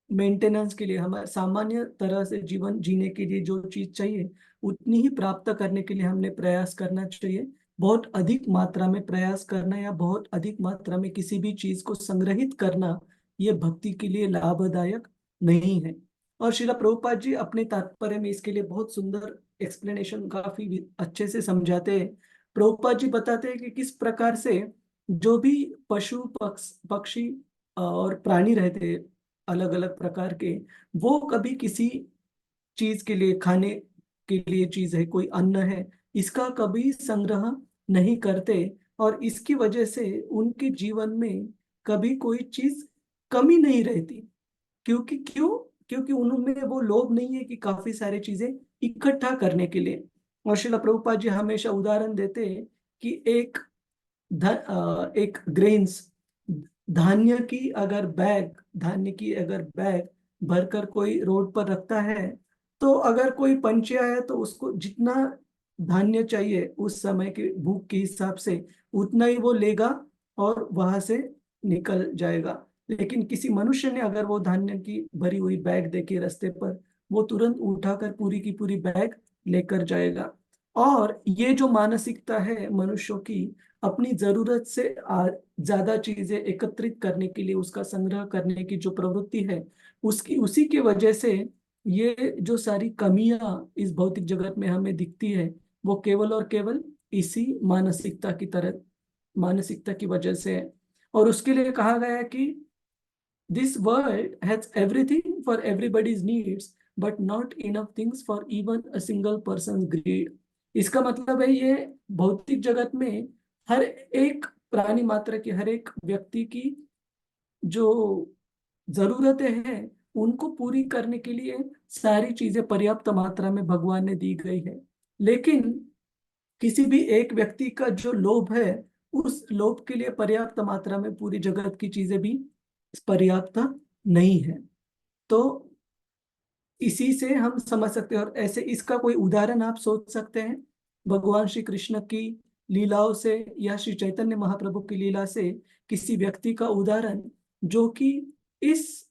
मेंटेनेंस के लिए, हमारे सामान्य तरह से जीवन जीने के लिए जो चीज चाहिए उतनी ही प्राप्त करने के लिए हमने प्रयास करना चाहिए। बहुत अधिक मात्रा में प्रयास करना या बहुत अधिक मात्रा में किसी भी चीज को संग्रहित करना, ये भक्ति के लिए लाभदायक नहीं है। और श्रीला प्रभुपाद जी अपने तात्पर्य में इसके लिए बहुत सुंदर एक्सप्लेनेशन काफी अच्छे से समझाते हैं। प्रभुपाद जी बताते हैं कि किस प्रकार से जो भी पशु पक्षी और प्राणी रहते हैं अलग अलग प्रकार के, वो कभी किसी चीज के लिए, खाने के लिए चीज है, कोई अन्न है, इसका कभी संग्रह नहीं करते। और इसकी वजह से उनके जीवन में कभी कोई चीज कमी नहीं रहती। क्यों? क्योंकि उनमें वो लोभ नहीं है कि काफी सारी चीजें इकट्ठा करने के लिए। और श्रील प्रभुपाद जी हमेशा उदाहरण देते हैं कि एक ग्रेन्स, धान्य की अगर बैग भरकर कोई रोड पर रखता है, तो अगर कोई पंछी आया तो उसको जितना धान्य चाहिए उस समय के भूख के हिसाब से उतना ही वो लेगा और वहां से निकल जाएगा। लेकिन किसी मनुष्य ने अगर वो धान्य की भरी हुई बैग देखे रास्ते पर, वो तुरंत उठाकर पूरी की पूरी बैग लेकर जाएगा। और ये जो मानसिकता है मनुष्यों की, अपनी जरूरत से ज्यादा चीजें एकत्रित करने के लिए उसका संग्रह करने की जो प्रवृत्ति है, उसकी उसी की वजह से ये जो सारी कमियां इस भौतिक जगत में हमें दिखती है, वो केवल और केवल इसी मानसिकता की वजह से है। और उसके लिए कहा गया है कि this world has everything for everybody's needs but not enough things for even a single person greed. इसका मतलब है ये भौतिक जगत में हर एक प्राणी मात्र की, हर एक व्यक्ति की जो जरूरतें हैं उनको पूरी करने के लिए सारी चीजें पर्याप्त मात्रा में भगवान ने दी गई है। लेकिन किसी भी एक व्यक्ति का जो लोभ है, उस लोभ के लिए पर्याप्त मात्रा में पूरी जगत की चीजें भी पर्याप्त नहीं है। तो इसी से हम समझ सकते हैं। और ऐसे इसका कोई उदाहरण आप सोच सकते हैं भगवान श्री कृष्ण की लीलाओं से या श्री चैतन्य महाप्रभु की लीला से, किसी व्यक्ति का उदाहरण जो कि इस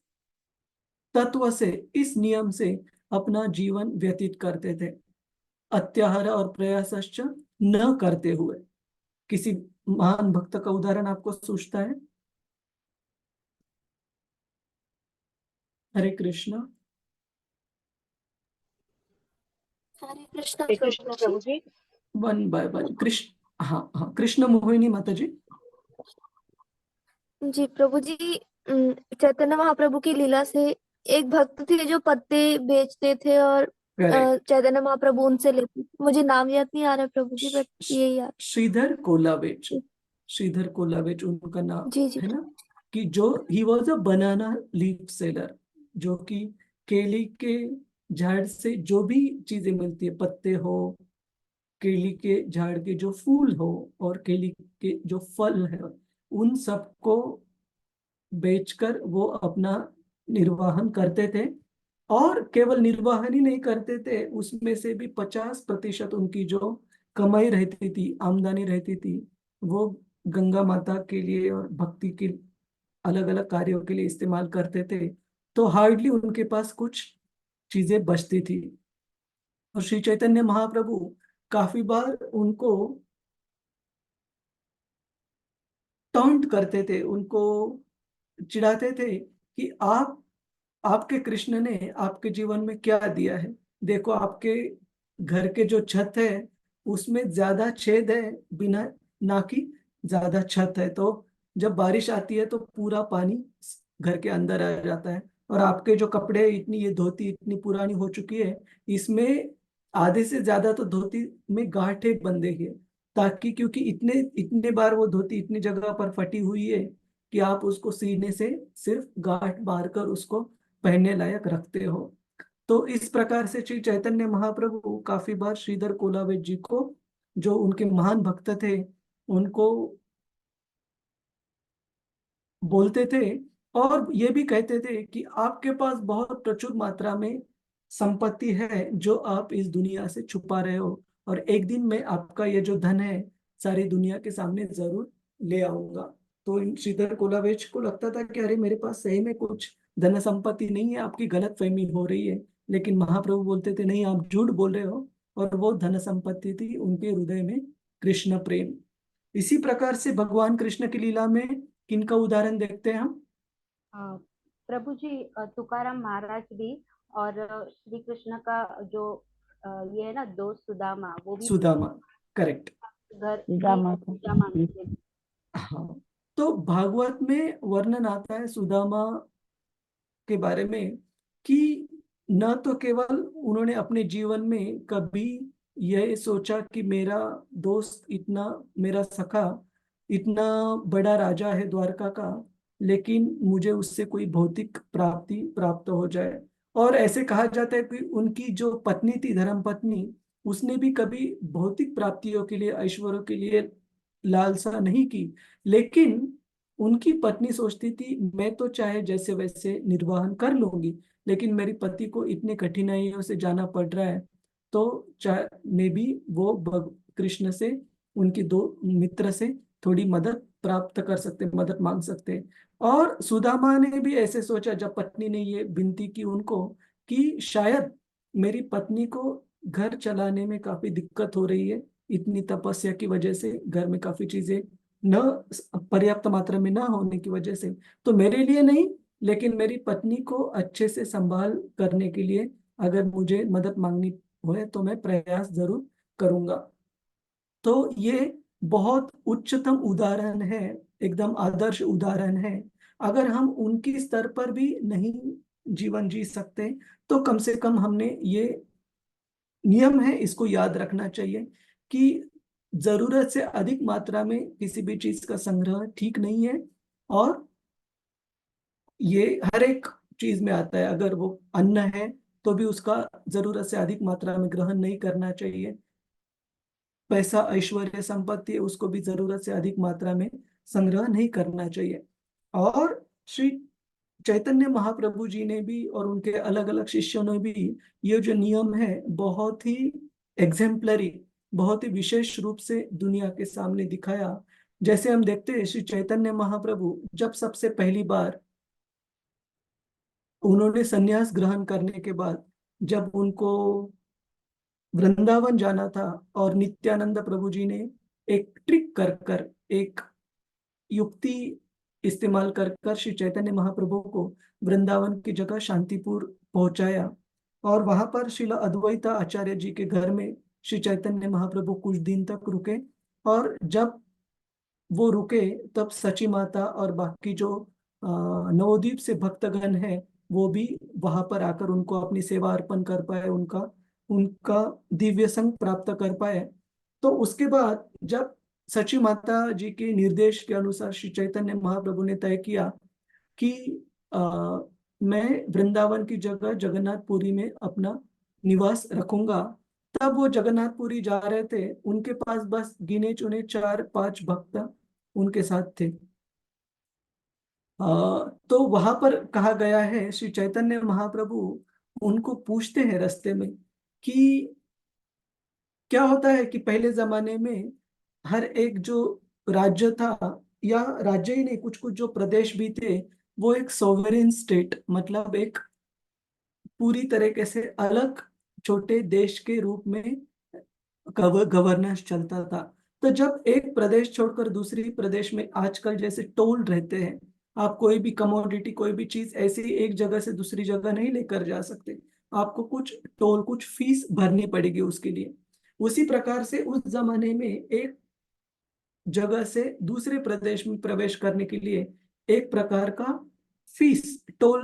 तत्व से, इस नियम से अपना जीवन व्यतीत करते थे, अत्याहार और प्रयासश्च न करते हुए। किसी महान भक्त का उदाहरण आपको सूझता है? हरे कृष्णा। हरे कृष्णा हरे कृष्ण प्रभु प्रभु जी। जी। One by one. कृष्ण, हाँ हाँ, कृष्ण मोहिनी माता जी। जी प्रभु जी, चैतन्य महाप्रभु की लीला से एक भक्त थे जो पत्ते बेचते थे और करेक्ट। चैतन्य महाप्रभु उनसे लेते थे। मुझे नाम याद नहीं आ रहा प्रभु जी, बट यही याद। श्रीधर कोलावेच, श्रीधर कोलावेच उनका नाम जी जी है ना। कि जो he was a banana leaf seller, जो कि केली के झाड़ से जो भी चीजें मिलती है, पत्ते हो, केली के झाड़ के जो फूल हो, और केली के जो फल है, उन सबको बेचकर वो अपना निर्वाहन करते थे। और केवल निर्वाहन ही नहीं करते थे, उसमें से भी 50% उनकी जो कमाई रहती थी, आमदनी रहती थी, वो गंगा माता के लिए और भक्ति के अलग अलग कार्यों के लिए इस्तेमाल करते थे। तो हार्डली उनके पास कुछ चीजें बचती थी। और श्री चैतन्य महाप्रभु काफी बार उनको टॉन्ट करते थे, उनको चिढ़ाते थे कि आपके कृष्ण ने आपके जीवन में क्या दिया है। देखो, आपके घर के जो छत है उसमें ज्यादा छेद है, बिना ना कि ज्यादा छत है। तो जब बारिश आती है तो पूरा पानी घर के अंदर आ जाता है। और आपके जो कपड़े, इतनी ये धोती इतनी पुरानी हो चुकी है, इसमें आधे से ज्यादा तो धोती में गांठें बंध गई है, ताकि क्योंकि इतने इतने बार वो धोती इतनी जगह पर फटी हुई है कि आप उसको सीने से सिर्फ गांठ मारकर उसको पहनने लायक रखते हो। तो इस प्रकार से श्री चैतन्य महाप्रभु काफी बार श्रीधर कोलावेट जी को, जो उनके महान भक्त थे, उनको बोलते थे। और ये भी कहते थे कि आपके पास बहुत प्रचुर मात्रा में संपत्ति है जो आप इस दुनिया से छुपा रहे हो, और एक दिन मैं आपका ये जो धन है सारी दुनिया के सामने जरूर ले आऊंगा। तो इन श्रीधर कोलावेच को लगता था कि अरे, मेरे पास सही में कुछ धन संपत्ति नहीं है, आपकी गलत फहमी हो रही है। लेकिन महाप्रभु बोलते थे, नहीं, आप झूठ बोल रहे हो। और वो धन संपत्ति थी उनके हृदय में कृष्ण प्रेम। इसी प्रकार से भगवान कृष्ण की लीला में किनका उदाहरण देखते हैं हम? प्रभु जी, तुकाराम महाराज भी, और श्री कृष्ण का जो ये है ना दोस्त सुदामा, वो भी सुदामा, करेक्ट। घर सुदामा की को। पूजा मांगते थे। हाँ, तो भागवत में वर्णन आता है सुदामा के बारे में कि न तो केवल उन्होंने अपने जीवन में कभी यह सोचा कि मेरा दोस्त इतना, मेरा सखा इतना बड़ा राजा है द्वारका का, लेकिन मुझे उससे कोई भौतिक प्राप्ति प्राप्त हो जाए। और ऐसे कहा जाता है कि उनकी जो पत्नी थी, धर्म पत्नी, उसने भी कभी भौतिक प्राप्तियों के लिए, ऐश्वर्य के लिए लालसा नहीं की। लेकिन उनकी पत्नी सोचती थी, मैं तो चाहे जैसे वैसे निर्वाहन कर लूंगी, लेकिन मेरी पति को इतने कठिनाइयों से जाना पड़ रहा है, तो चाहे मे भी वो कृष्ण से, उनकी दो मित्र से थोड़ी मदद प्राप्त कर सकते, मदद मांग सकते। और सुदामा ने भी ऐसे सोचा, जब पत्नी ने ये विनती की उनको कि शायद मेरी पत्नी को घर चलाने में काफी दिक्कत हो रही है, इतनी तपस्या की वजह से घर में काफी चीजें न पर्याप्त मात्रा में ना होने की वजह से, तो मेरे लिए नहीं, लेकिन मेरी पत्नी को अच्छे से संभाल करने के लिए अगर मुझे मदद मांगनी होए तो मैं प्रयास जरूर करूंगा। तो ये बहुत उच्चतम उदाहरण है, एकदम आदर्श उदाहरण है। अगर हम उनकी स्तर पर भी नहीं जीवन जी सकते, तो कम से कम हमने ये नियम है, इसको याद रखना चाहिए कि जरूरत से अधिक मात्रा में किसी भी चीज का संग्रह ठीक नहीं है। और ये हर एक चीज में आता है, अगर वो अन्न है तो भी उसका जरूरत से अधिक मात्रा में ग्रहण नहीं करना चाहिए। पैसा, ऐश्वर्य, संपत्ति है, उसको भी जरूरत से अधिक मात्रा में संग्रह नहीं करना चाहिए। और श्री चैतन्य महाप्रभु जी ने भी और उनके अलग अलग शिष्यों ने भी ये जो नियम है बहुत ही एग्जेम्पलरी, बहुत ही विशेष रूप से दुनिया के सामने दिखाया। जैसे हम देखते हैं, श्री चैतन्य महाप्रभु जब सबसे पहली बार उन्होंने संन्यास ग्रहण करने के बाद, जब उनको वृंदावन जाना था, और नित्यानंद प्रभु जी ने एक ट्रिक कर कर, एक युक्ति इस्तेमाल कर कर श्री चैतन्य महाप्रभु को वृंदावन की जगह शांतिपुर पहुंचाया। और वहां पर श्रील अद्वैता आचार्य जी के घर में श्री चैतन्य महाप्रभु कुछ दिन तक रुके। और जब वो रुके तब सची माता और बाकी जो नवद्वीप से भक्तगण है वो भी वहां पर आकर उनको अपनी सेवा अर्पण कर पाए, उनका उनका दिव्य संग प्राप्त कर पाए। तो उसके बाद जब सची माता जी के निर्देश के अनुसार श्री चैतन्य महाप्रभु ने तय किया कि आ, मैं वृंदावन की जगह जगन्नाथपुरी में अपना निवास रखूंगा, तब वो जगन्नाथपुरी जा रहे थे। उनके पास बस गिने चुने 4-5 भक्त उनके साथ थे। तो वहां पर कहा गया है श्री चैतन्य महाप्रभु उनको पूछते हैं रास्ते में कि क्या होता है कि पहले जमाने में हर एक जो राज्य था, या राज्य ही नहीं, कुछ कुछ जो प्रदेश भी थे, वो एक सोवरेन स्टेट मतलब एक पूरी तरीके से अलग छोटे देश के रूप में गवर्नेंस चलता था। तो जब एक प्रदेश छोड़कर दूसरी प्रदेश में आजकल जैसे टोल रहते हैं, आप कोई भी कमोडिटी कोई भी चीज ऐसे ही एक जगह से दूसरी जगह नहीं लेकर जा सकते, आपको कुछ टोल कुछ फीस भरनी पड़ेगी उसके लिए। उसी प्रकार से उस जमाने में एक जगह से दूसरे प्रदेश में प्रवेश करने के लिए एक प्रकार का फीस टोल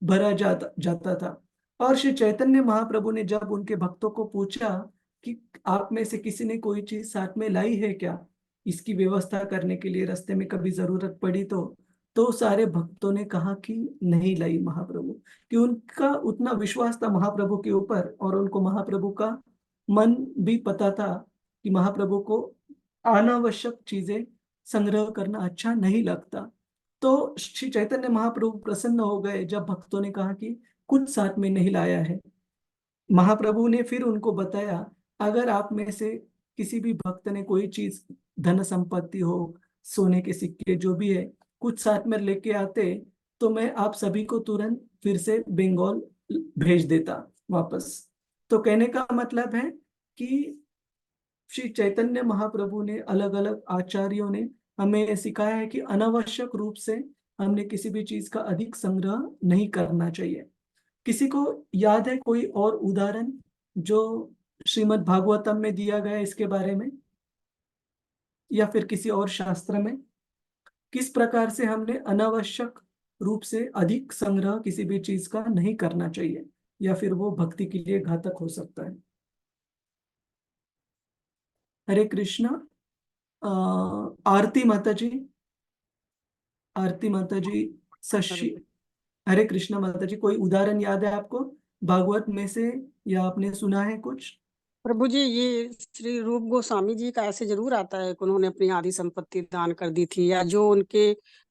भरा जाता था। और श्री चैतन्य महाप्रभु ने जब उनके भक्तों को पूछा कि आप में से किसी ने कोई चीज साथ में लाई है क्या, इसकी व्यवस्था करने के लिए रास्ते में कभी जरूरत पड़ी तो सारे भक्तों ने कहा कि नहीं लाई महाप्रभु, कि उनका उतना विश्वास था महाप्रभु के ऊपर और उनको महाप्रभु का मन भी पता था कि महाप्रभु को अनावश्यक चीजें संग्रह करना अच्छा नहीं लगता। तो श्री चैतन्य महाप्रभु प्रसन्न हो गए जब भक्तों ने कहा कि कुछ साथ में नहीं लाया है। महाप्रभु ने फिर उनको बताया, अगर आप में से किसी भी भक्त ने कोई चीज धन संपत्ति हो, सोने के सिक्के जो भी है, कुछ साथ में लेके आते तो मैं आप सभी को तुरंत फिर से बंगाल भेज देता वापस। तो कहने का मतलब है कि श्री चैतन्य महाप्रभु ने अलग अलग आचार्यों ने हमें सिखाया है कि अनावश्यक रूप से हमने किसी भी चीज का अधिक संग्रह नहीं करना चाहिए। किसी को याद है कोई और उदाहरण जो श्रीमद् भागवतम में दिया गया है इसके बारे में, या फिर किसी और शास्त्र में, किस प्रकार से हमने अनावश्यक रूप से अधिक संग्रह किसी भी चीज का नहीं करना चाहिए, या फिर वो भक्ति के लिए घातक हो सकता है। हरे कृष्णा। आरती माता जी, आरती माता जी, शशि। हरे कृष्णा माता जी, कोई उदाहरण याद है आपको भागवत में से, या आपने सुना है कुछ? प्रभु जी, ये श्री रूप गोस्वामी जी का ऐसे जरूर आता है कि उन्होंने अपनी आधी संपत्ति दान कर दी थी, या जो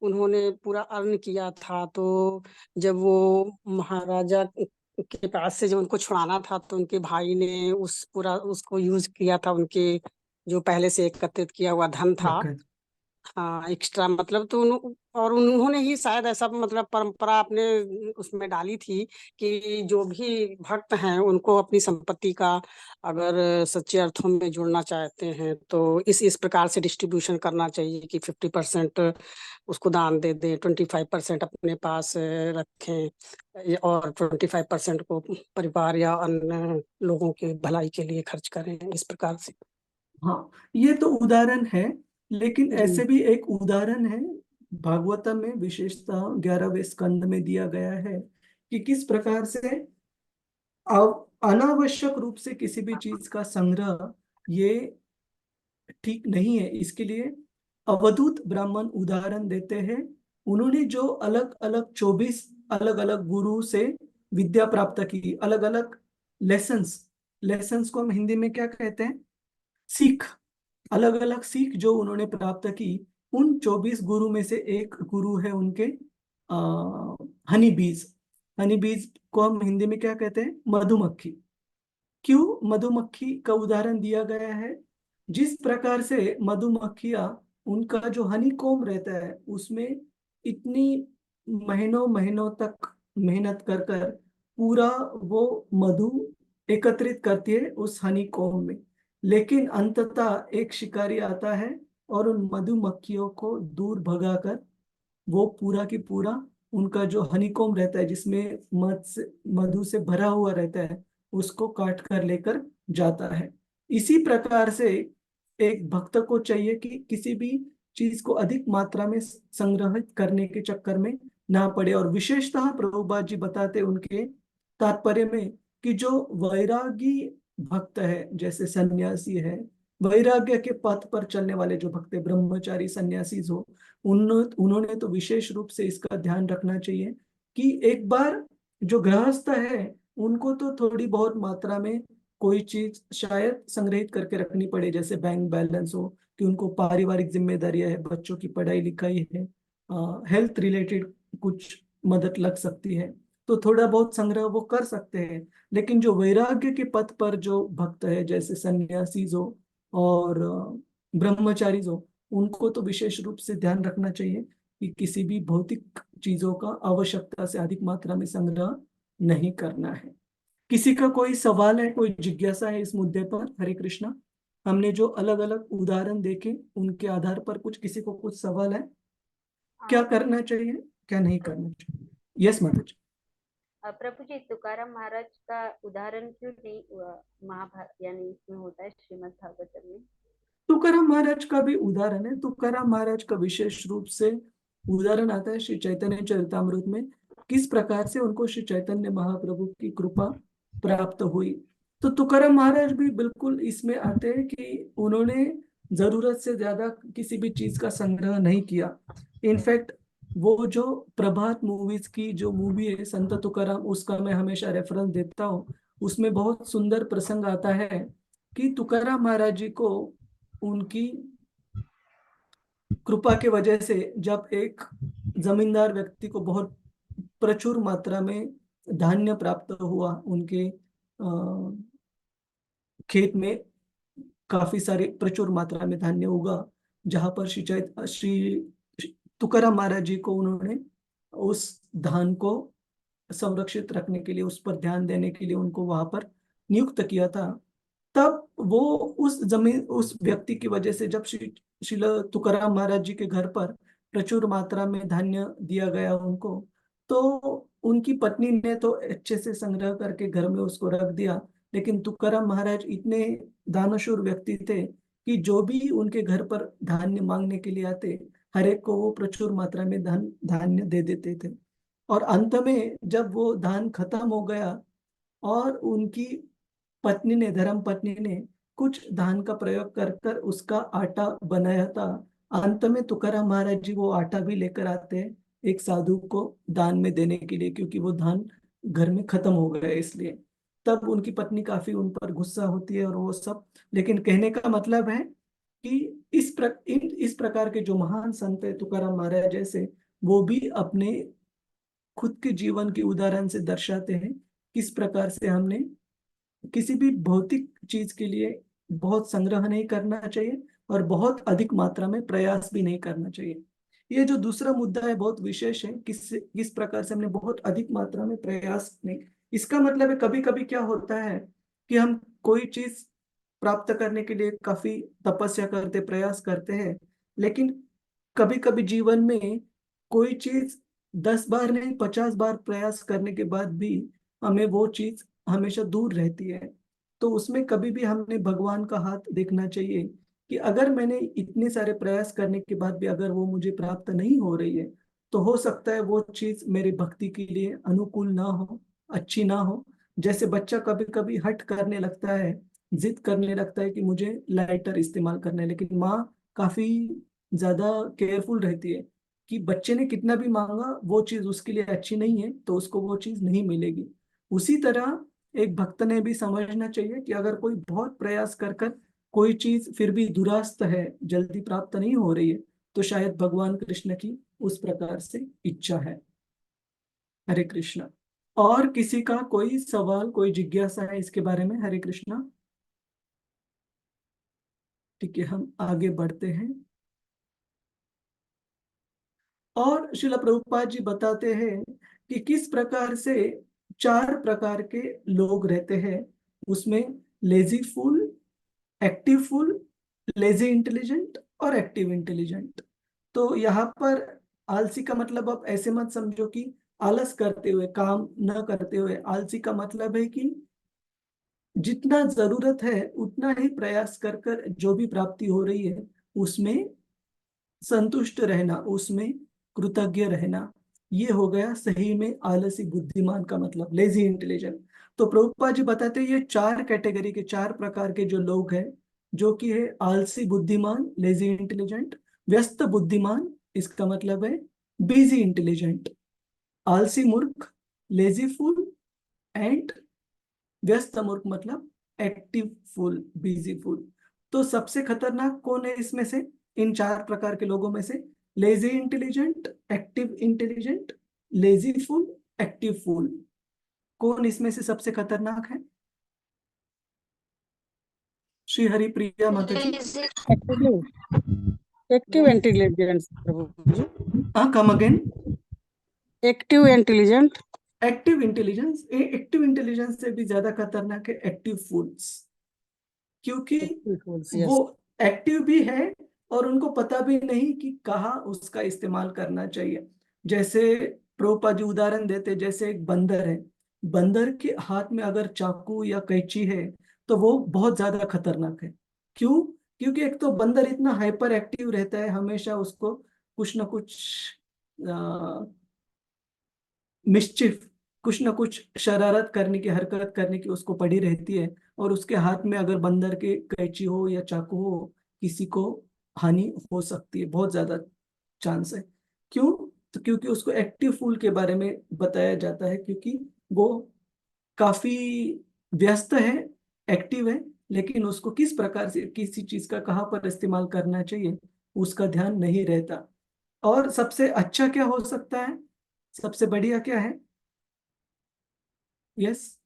उन्होंने पूरा अर्न किया था, तो जब वो महाराजा के पास से जब उनको छुड़ाना था तो उनके भाई ने उसको यूज किया था, उनके जो पहले से एकत्रित किया हुआ धन था, हाँ एक्स्ट्रा मतलब। तो उन्होंने ही शायद ऐसा मतलब परंपरा अपने उसमें डाली थी कि जो भी भक्त हैं उनको अपनी संपत्ति का अगर सच्चे अर्थों में जुड़ना चाहते हैं तो इस प्रकार से डिस्ट्रीब्यूशन करना चाहिए कि 50% उसको दान दे दें, 25% अपने पास रखें और 25% को परिवार या अन्य लोगों के भलाई के लिए खर्च करें, इस प्रकार से। हाँ, ये तो उदाहरण है, लेकिन ऐसे भी एक उदाहरण है भागवतम में, विशेषतः 11वें स्कंद में दिया गया है कि किस प्रकार से अनावश्यक रूप से किसी भी चीज का संग्रह ये ठीक नहीं है। इसके लिए अवधूत ब्राह्मण उदाहरण देते हैं। उन्होंने जो अलग अलग 24 अलग अलग गुरु से विद्या प्राप्त की, अलग अलग लेसन्स को हम हिंदी में क्या कहते हैं, सीख, अलग अलग सीख जो उन्होंने प्राप्त की, उन 24 गुरु में से एक गुरु है उनके हनी बीज। हनी बीज को हम हिंदी में क्या कहते हैं, मधुमक्खी। क्यों मधुमक्खी का उदाहरण दिया गया है? जिस प्रकार से मधुमक्खियां, उनका जो हनी कोम रहता है उसमें इतनी महीनों महीनों तक मेहनत कर कर पूरा वो मधु एकत्रित करती है उस हनी कोम में, लेकिन अंततः एक शिकारी आता है और उन मधुमक्खियों को दूर भगाकर वो पूरा की पूरा उनका जो हनीकॉम्ब रहता है जिसमें मधु से भरा हुआ रहता है, उसको काट कर लेकर जाता है। इसी प्रकार से एक भक्त को चाहिए कि किसी भी चीज को अधिक मात्रा में संग्रहित करने के चक्कर में ना पड़े। और विशेषतः प्रभुपाद जी बताते उनके तात्पर्य में कि जो वैरागी भक्त है, जैसे सन्यासी है, वैराग्य के पथ पर चलने वाले जो भक्त है, ब्रह्मचारी सन्यासी हो, उन्होंने तो विशेष रूप से इसका ध्यान रखना चाहिए कि एक बार जो गृहस्थ है उनको तो थोड़ी बहुत मात्रा में कोई चीज शायद संग्रहित करके रखनी पड़े, जैसे बैंक बैलेंस हो, कि उनको पारिवारिक जिम्मेदारियां है, बच्चों की पढ़ाई लिखाई है, हेल्थ रिलेटेड कुछ मदद लग सकती है, तो थोड़ा बहुत संग्रह वो कर सकते हैं। लेकिन जो वैराग्य के पथ पर जो भक्त है, जैसे सन्यासी हो और ब्रह्मचारी हो, उनको तो विशेष रूप से ध्यान रखना चाहिए कि किसी भी भौतिक चीजों का आवश्यकता से अधिक मात्रा में संग्रह नहीं करना है। किसी का कोई सवाल है, कोई जिज्ञासा है इस मुद्दे पर? हरे कृष्णा। हमने जो अलग अलग उदाहरण देखे उनके आधार पर कुछ किसी को कुछ सवाल है? क्या करना चाहिए, क्या नहीं करना चाहिए? यस माता जी। प्रभु जी, तुकाराम महाराज का उदाहरण क्यों नहीं महाभारत यानी इसमें होता है, श्रीमद् भागवतम में? तुकाराम महाराज का भी उदाहरण है। तुकाराम महाराज का विशेष रूप से उदाहरण आता है श्री चैतन्य चरितामृत में, किस प्रकार से उनको श्री चैतन्य महाप्रभु की कृपा प्राप्त हुई। तो तुकाराम महाराज भी बिल्कुल इसमें आते हैं कि उन्होंने जरूरत से ज्यादा किसी भी चीज का संग्रह नहीं किया। इनफैक्ट वो जो प्रभात मूवीज की जो मूवी है संत तुकाराम, उसका मैं हमेशा रेफरेंस देता हूँ। उसमें बहुत सुंदर प्रसंग आता है कि तुकाराम महाराज जी को उनकी कृपा के वजह से जब एक जमींदार व्यक्ति को बहुत प्रचुर मात्रा में धान्य प्राप्त हुआ, उनके खेत में काफी सारे प्रचुर मात्रा में धान्य उगा, जहां पर श्री तुकाराम महाराज जी को उन्होंने उस धान को संरक्षित रखने के लिए, उस पर ध्यान देने के लिए उनको वहां पर नियुक्त किया था। तब वो उस व्यक्ति की वजह से जब श्रील तुकाराम महाराज जी के घर पर प्रचुर मात्रा में धान्य दिया गया उनको, तो उनकी पत्नी ने तो अच्छे से संग्रह करके घर में उसको रख दिया। लेकिन तुकाराम महाराज इतने दानशूर व्यक्ति थे कि जो भी उनके घर पर धान्य मांगने के लिए आते, हर एक को वो प्रचुर मात्रा में धान्य दे देते थे। और अंत में जब वो धान खत्म हो गया और उनकी पत्नी ने, धर्म पत्नी ने कुछ धान का प्रयोग कर कर उसका आटा बनाया था, अंत में तुकाराम महाराज जी वो आटा भी लेकर आते हैं एक साधु को दान में देने के लिए, क्योंकि वो धान घर में खत्म हो गया इसलिए। तब उनकी पत्नी काफी उन पर गुस्सा होती है और वो सब। लेकिन कहने का मतलब है कि इस प्रकार के जो महान संत है तुकाराम महाराज जैसे, वो भी अपने खुद के जीवन के उदाहरण से दर्शाते हैं किस प्रकार से हमने किसी भी भौतिक चीज के लिए बहुत संग्रह नहीं करना चाहिए और बहुत अधिक मात्रा में प्रयास भी नहीं करना चाहिए। ये जो दूसरा मुद्दा है बहुत विशेष है, किस प्रकार से हमने बहुत अधिक मात्रा में प्रयास नहीं। इसका मतलब है कभी कभी क्या होता है कि हम कोई चीज प्राप्त करने के लिए काफी तपस्या करते, प्रयास करते हैं, लेकिन कभी कभी जीवन में कोई चीज 10 बार नहीं 50 बार प्रयास करने के बाद भी हमें वो चीज हमेशा दूर रहती है। तो उसमें कभी भी हमने भगवान का हाथ देखना चाहिए कि अगर मैंने इतने सारे प्रयास करने के बाद भी अगर वो मुझे प्राप्त नहीं हो रही है, तो हो सकता है वो चीज मेरे भक्ति के लिए अनुकूल ना हो, अच्छी ना हो। जैसे बच्चा कभी कभी हट करने लगता है, जिद करने लगता है कि मुझे लाइटर इस्तेमाल करना है, लेकिन माँ काफी ज्यादा केयरफुल रहती है कि बच्चे ने कितना भी मांगा वो चीज उसके लिए अच्छी नहीं है तो उसको वो चीज नहीं मिलेगी। उसी तरह एक भक्त ने भी समझना चाहिए कि अगर कोई बहुत प्रयास कर कर कोई चीज फिर भी दुरास्त है, जल्दी प्राप्त नहीं हो रही है, तो शायद भगवान कृष्ण की उस प्रकार से इच्छा है। हरे कृष्णा। और किसी का कोई सवाल, कोई जिज्ञासा है इसके बारे में? हरे कृष्णा। ठीक है, हम आगे बढ़ते हैं। और श्रील प्रभुपाद जी बताते हैं कि किस प्रकार से 4 प्रकार के लोग रहते हैं उसमें, lazy fool, active fool, lazy intelligent और एक्टिव इंटेलिजेंट। तो यहाँ पर आलसी का मतलब आप ऐसे मत समझो कि आलस करते हुए, काम न करते हुए। आलसी का मतलब है कि जितना जरूरत है उतना ही प्रयास कर कर जो भी प्राप्ति हो रही है उसमें संतुष्ट रहना, उसमें कृतज्ञ रहना। ये हो गया सही में आलसी बुद्धिमान का मतलब, लेजी इंटेलिजेंट। तो प्रभुपाद जी बताते हैं ये चार कैटेगरी के, चार प्रकार के जो लोग हैं, जो कि है आलसी बुद्धिमान, लेजी इंटेलिजेंट, व्यस्त बुद्धिमान, इसका मतलब है बिजी इंटेलिजेंट, आलसी मूर्ख, लेजी फूल, एंड व्यस्त मूर्ख मतलब एक्टिव फुल, बिजी फुल। तो सबसे खतरनाक कौन है इसमें से, इन चार प्रकार के लोगों में से? Lazy intelligent, active intelligent, lazy full, active full. कौन इसमें से सबसे खतरनाक है? श्री हरिप्रिया माता जी। एक्टिव इंटेलिजेंस प्रभु जी। हाँ, come again. Active intelligent. Active intelligence, active intelligence से भी ज्यादा खतरनाक है एक्टिव फूल्स, क्योंकि वो एक्टिव भी है और उनको पता भी नहीं कि कहाँ उसका इस्तेमाल करना चाहिए। जैसे प्रभुपाद जी उदाहरण देते, जैसे एक बंदर है, बंदर के हाथ में अगर चाकू या कैंची है तो वो बहुत ज्यादा खतरनाक है। क्यों? क्योंकि एक तो बंदर इतना हाइपर एक्टिव रहता है, हमेशा उसको कुछ ना कुछ मिस्चिफ, कुछ ना कुछ शरारत करने की, हरकत करने की उसको पड़ी रहती है। और उसके हाथ में अगर बंदर के कैंची हो या चाकू हो, किसी को हानि हो सकती है, बहुत ज्यादा चांस है। क्यों? तो क्योंकि उसको एक्टिव फूल के बारे में बताया जाता है, क्योंकि वो काफी व्यस्त है, एक्टिव है, लेकिन उसको किस प्रकार से किसी चीज का कहाँ पर इस्तेमाल करना चाहिए उसका ध्यान नहीं रहता। और सबसे अच्छा क्या हो सकता है, सबसे बढ़िया क्या है? यस,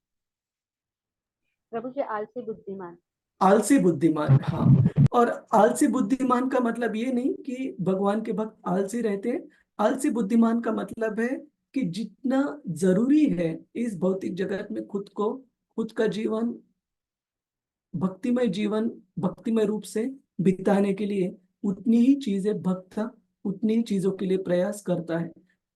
प्रभु जी आलसी बुद्धिमान। आलसी बुद्धिमान, हाँ। और आलसी बुद्धिमान का मतलब ये नहीं कि भगवान के भक्त आलसी रहते हैं। आलसी बुद्धिमान का मतलब है कि जितना जरूरी है इस भौतिक जगत में खुद को, खुद का जीवन भक्तिमय जीवन, भक्तिमय रूप से बिताने के लिए, उतनी ही चीजें भक्त उतनी ही चीजों के लिए प्रयास करता है।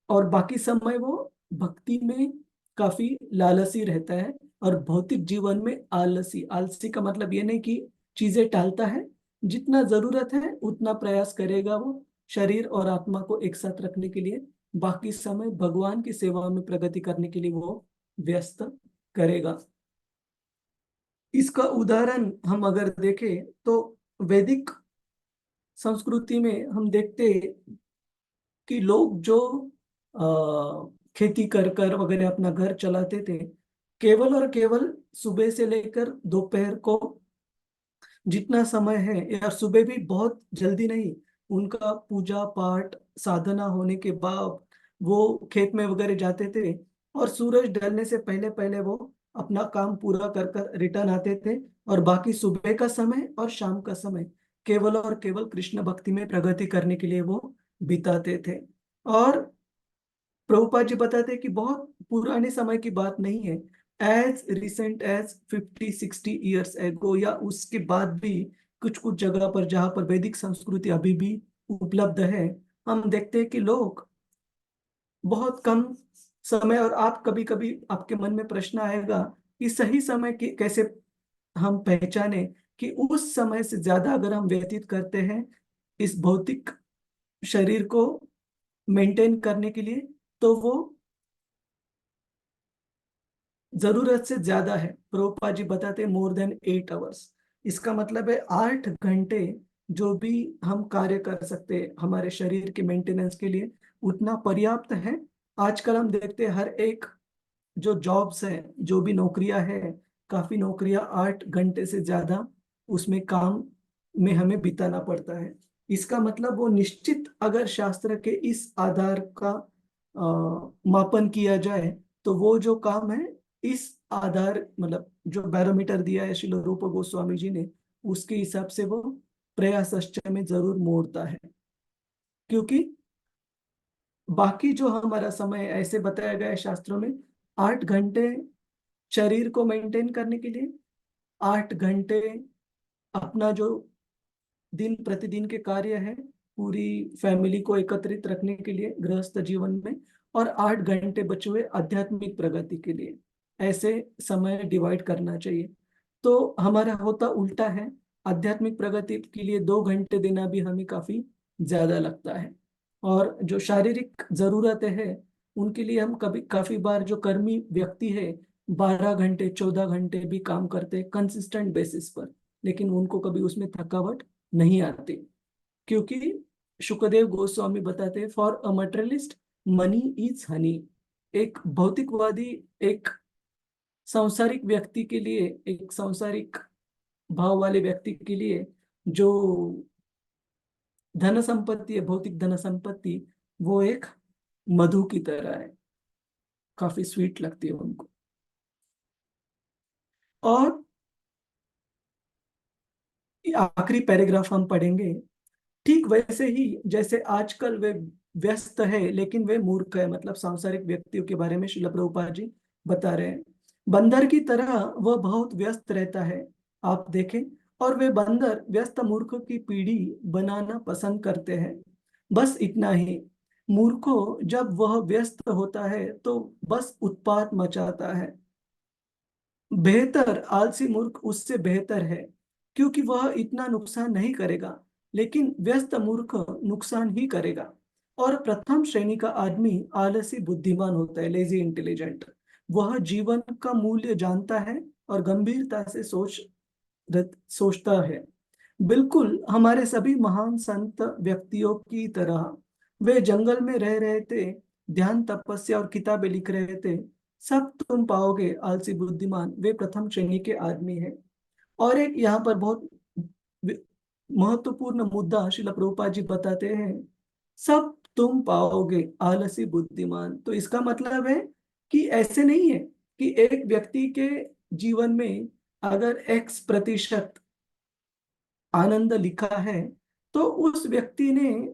और बाकी समय वो भक्ति में काफी लालसी रहता है, और भौतिक जीवन में आलसी। आलसी का मतलब ये नहीं कि चीजें टालता है, जितना जरूरत है उतना प्रयास करेगा वो शरीर और आत्मा को एक साथ रखने के लिए। बाकी समय भगवान की सेवा में प्रगति करने के लिए वो व्यस्त करेगा। इसका उदाहरण हम अगर देखें तो वैदिक संस्कृति में हम देखते हैं कि लोग जो खेती कर कर वगैरह अपना घर चलाते थे, केवल और केवल सुबह से लेकर दोपहर को जितना समय है, या सुबह भी बहुत जल्दी नहीं, उनका पूजा पाठ साधना होने के बाद वो खेत में वगैरह जाते थे, और सूरज ढलने से पहले पहले वो अपना काम पूरा कर कर रिटर्न आते थे। और बाकी सुबह का समय और शाम का समय केवल और केवल कृष्ण भक्ति में प्रगति करने के लिए वो बिताते थे। और प्रभुपाद जी बताते हैं कि बहुत पुराने समय की बात नहीं है, as recent as 50-60 years ago, या उसके बाद भी कुछ कुछ जगह पर जहाँ पर वैदिक संस्कृति अभी भी उपलब्ध है, हम देखते हैं कि लोग बहुत कम समय, और आप कभी कभी आपके मन में प्रश्न आएगा कि सही समय की कैसे हम पहचाने, कि उस समय से ज्यादा अगर हम व्यतीत करते हैं इस भौतिक शरीर को मेंटेन करने के लिए, तो वो जरूरत से ज्यादा है। प्रभुपाद जी बताते हैं more than 8 hours। इसका मतलब है 8 घंटे जो भी हम कार्य कर सकते हैं हमारे शरीर के मेंटेनेंस के लिए, उतना पर्याप्त है। आजकल हम देखते हैं हर एक जो जॉब्स है, जो भी नौकरियां है, काफी नौकरियां 8 घंटे से ज्यादा उसमें काम में हमें बिताना पड़ता है। इसका मतलब वो निश्चित, अगर शास्त्र के इस आधार का मापन किया जाए, तो वो जो काम है इस आधार, मतलब जो बैरोमीटर दिया है श्रील रूप गोस्वामी जी ने, उसके हिसाब से वो प्रयास में जरूर मोड़ता है। क्योंकि बाकी जो हमारा समय ऐसे बताया गया है शास्त्रों में, 8 घंटे शरीर को मेंटेन करने के लिए, 8 घंटे अपना जो दिन प्रतिदिन के कार्य है पूरी फैमिली को एकत्रित रखने के लिए गृहस्थ जीवन में, और 8 घंटे बचे हुए आध्यात्मिक प्रगति के लिए। ऐसे समय डिवाइड करना चाहिए। तो हमारा होता उल्टा है, आध्यात्मिक प्रगति के लिए 2 घंटे देना भी हमें काफी ज्यादा लगता है। और जो शारीरिक जरूरतें हैं उनके लिए हम कभी काफी बार, जो कर्मी व्यक्ति है 12 घंटे 14 घंटे भी काम करते कंसिस्टेंट बेसिस पर, लेकिन उनको कभी उसमें थकावट नहीं आती, क्योंकि शुकदेव गोस्वामी बताते हैं, for a materialist money is Honey. एक भौतिकवादी, एक सांसारिक व्यक्ति के लिए, एक सांसारिक भाव वाले व्यक्ति के लिए जो धन संपत्ति है, भौतिक धन संपत्ति, वो एक मधु की तरह है, काफी स्वीट लगती है उनको। और आखिरी पैराग्राफ हम पढ़ेंगे। ठीक वैसे ही जैसे आजकल वे व्यस्त है लेकिन वे मूर्ख है, मतलब सांसारिक व्यक्तियों के बारे में श्रील प्रभुपाद जी बता रहे हैं। बंदर की तरह वह बहुत व्यस्त रहता है, आप देखें, और वे बंदर व्यस्त मूर्ख की पीढ़ी बनाना पसंद करते हैं। बस इतना ही। मूर्खों जब वह व्यस्त होता है तो बस उत्पात मचाता है। बेहतर आलसी मूर्ख उससे बेहतर है, क्योंकि वह इतना नुकसान नहीं करेगा, लेकिन व्यस्त मूर्ख नुकसान ही करेगा। और प्रथम श्रेणी का आदमी आलसी बुद्धिमान होता है, लेजी इंटेलिजेंट। वह जीवन का मूल्य जानता है और गंभीरता से सोचता है। बिल्कुल हमारे सभी महान संत व्यक्तियों की तरह वे जंगल में रह रहे थे, ध्यान तपस्या और किताबें लिख रहे थे। सब तुम पाओगे आलसी बुद्धिमान, वे प्रथम श्रेणी के आदमी हैं। और एक यहाँ पर बहुत महत्वपूर्ण मुद्दा श्रील प्रभुपाद जी बताते हैं, सब तुम पाओगे आलसी बुद्धिमान। तो इसका मतलब है कि ऐसे नहीं है कि एक व्यक्ति के जीवन में अगर X% आनंद लिखा है तो उस व्यक्ति ने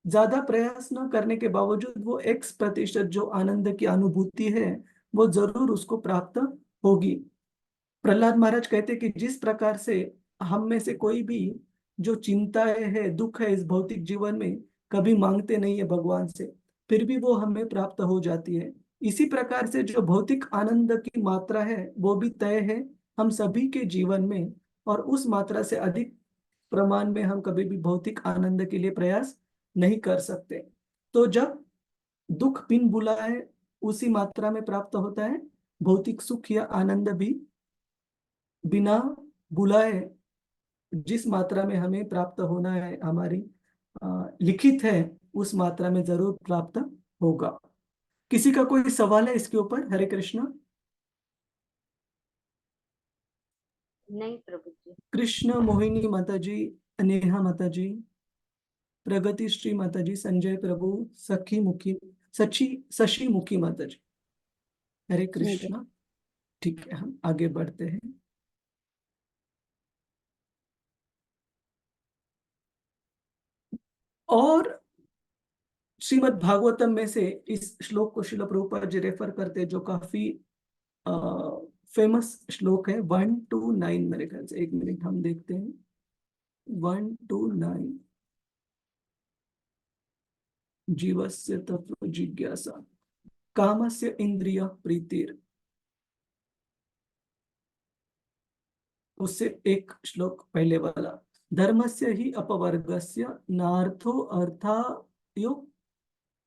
ज्यादा प्रयास न करने के बावजूद वो X% जो आनंद की अनुभूति है वो जरूर उसको प्राप्त होगी। प्रहलाद महाराज कहते कि जिस प्रकार से हम में से कोई भी जो चिंताएं है, दुख है इस भौतिक जीवन में, कभी मांगते नहीं है भगवान से, फिर भी वो हमें प्राप्त हो जाती है। इसी प्रकार से जो भौतिक आनंद की मात्रा है वो भी तय है हम सभी के जीवन में, और उस मात्रा से अधिक प्रमाण में हम कभी भी भौतिक आनंद के लिए प्रयास नहीं कर सकते। तो जब दुख बिन बुलाए उसी मात्रा में प्राप्त होता है, भौतिक सुख या आनंद भी बिना बुलाए जिस मात्रा में हमें प्राप्त होना है, हमारी लिखित है, उस मात्रा में जरूर प्राप्त होगा। किसी का कोई सवाल है इसके ऊपर? हरे कृष्णा। नहीं प्रभु जी। कृष्ण मोहिनी माता जी, नेहा माता जी, प्रगति श्री माता जी, संजय प्रभु, सखी मुखी, शशि मुखी माता जी। हरे कृष्णा। ठीक है, हम आगे बढ़ते हैं। और श्रीमद् भागवतम में से इस श्लोक को श्रील प्रभुपाद जी रेफर करते हैं, जो काफी फेमस श्लोक है, 1-9 मेरे ख्याल से। एक मिनट हम देखते हैं, 1-9। जीवस्य तत्व जिज्ञासा, कामस्य इंद्रिय प्रीतिर। उससे एक श्लोक पहले वाला, धर्मस्य ही अपवर्गस्य नार्थो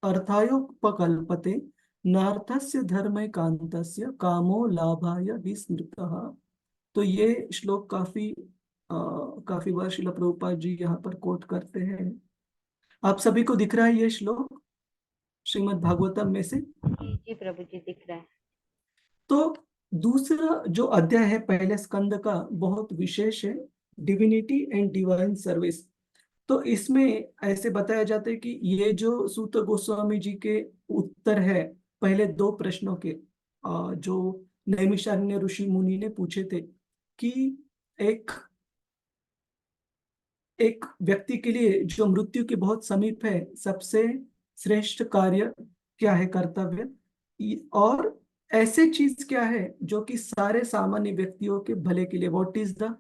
अर्थायोपकल्पते, नार्थस्य धर्मैकान्तस्य कामो लाभाय विस्मृतः। तो ये श्लोक काफी बार श्रील प्रभुपाद जी यहाँ पर कोट करते हैं। आप सभी को दिख रहा है ये श्लोक श्रीमद् भागवतम में से? जी प्रभु जी दिख रहा है। तो दूसरा जो अध्याय है पहले स्कंद का, बहुत विशेष है, डिविनिटी एंड डिवाइन सर्विस। तो इसमें ऐसे बताया जाता है कि ये जो सूत गोस्वामी जी के उत्तर है पहले 2 प्रश्नों के, जो नैमिषारण्य ऋषि मुनि ने पूछे थे, कि एक व्यक्ति के लिए जो मृत्यु के बहुत समीप है, सबसे श्रेष्ठ कार्य क्या है, कर्तव्य, और ऐसे चीज क्या है जो कि सारे सामान्य व्यक्तियों के भले के लिए, what is the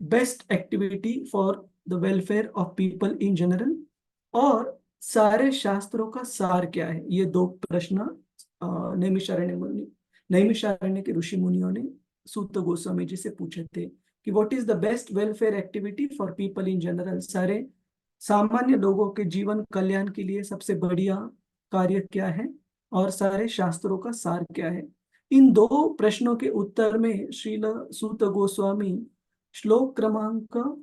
best activity for the welfare of people in general. और सारे शास्त्रों का सार क्या है? ये दो प्रश्न नैमिषारण्य के ऋषि मुनियों ने सूत गोस्वामी जी से पूछे थे कि what is the best welfare activity for people in general. सारे सामान्य लोगों के जीवन कल्याण के लिए सबसे बढ़िया कार्य क्या है और सारे शास्त्रों का सार क्या है? इन दो प्रश्नों के उत्तर में श्रील सूत गोस्वामी श्लोक क्रमांक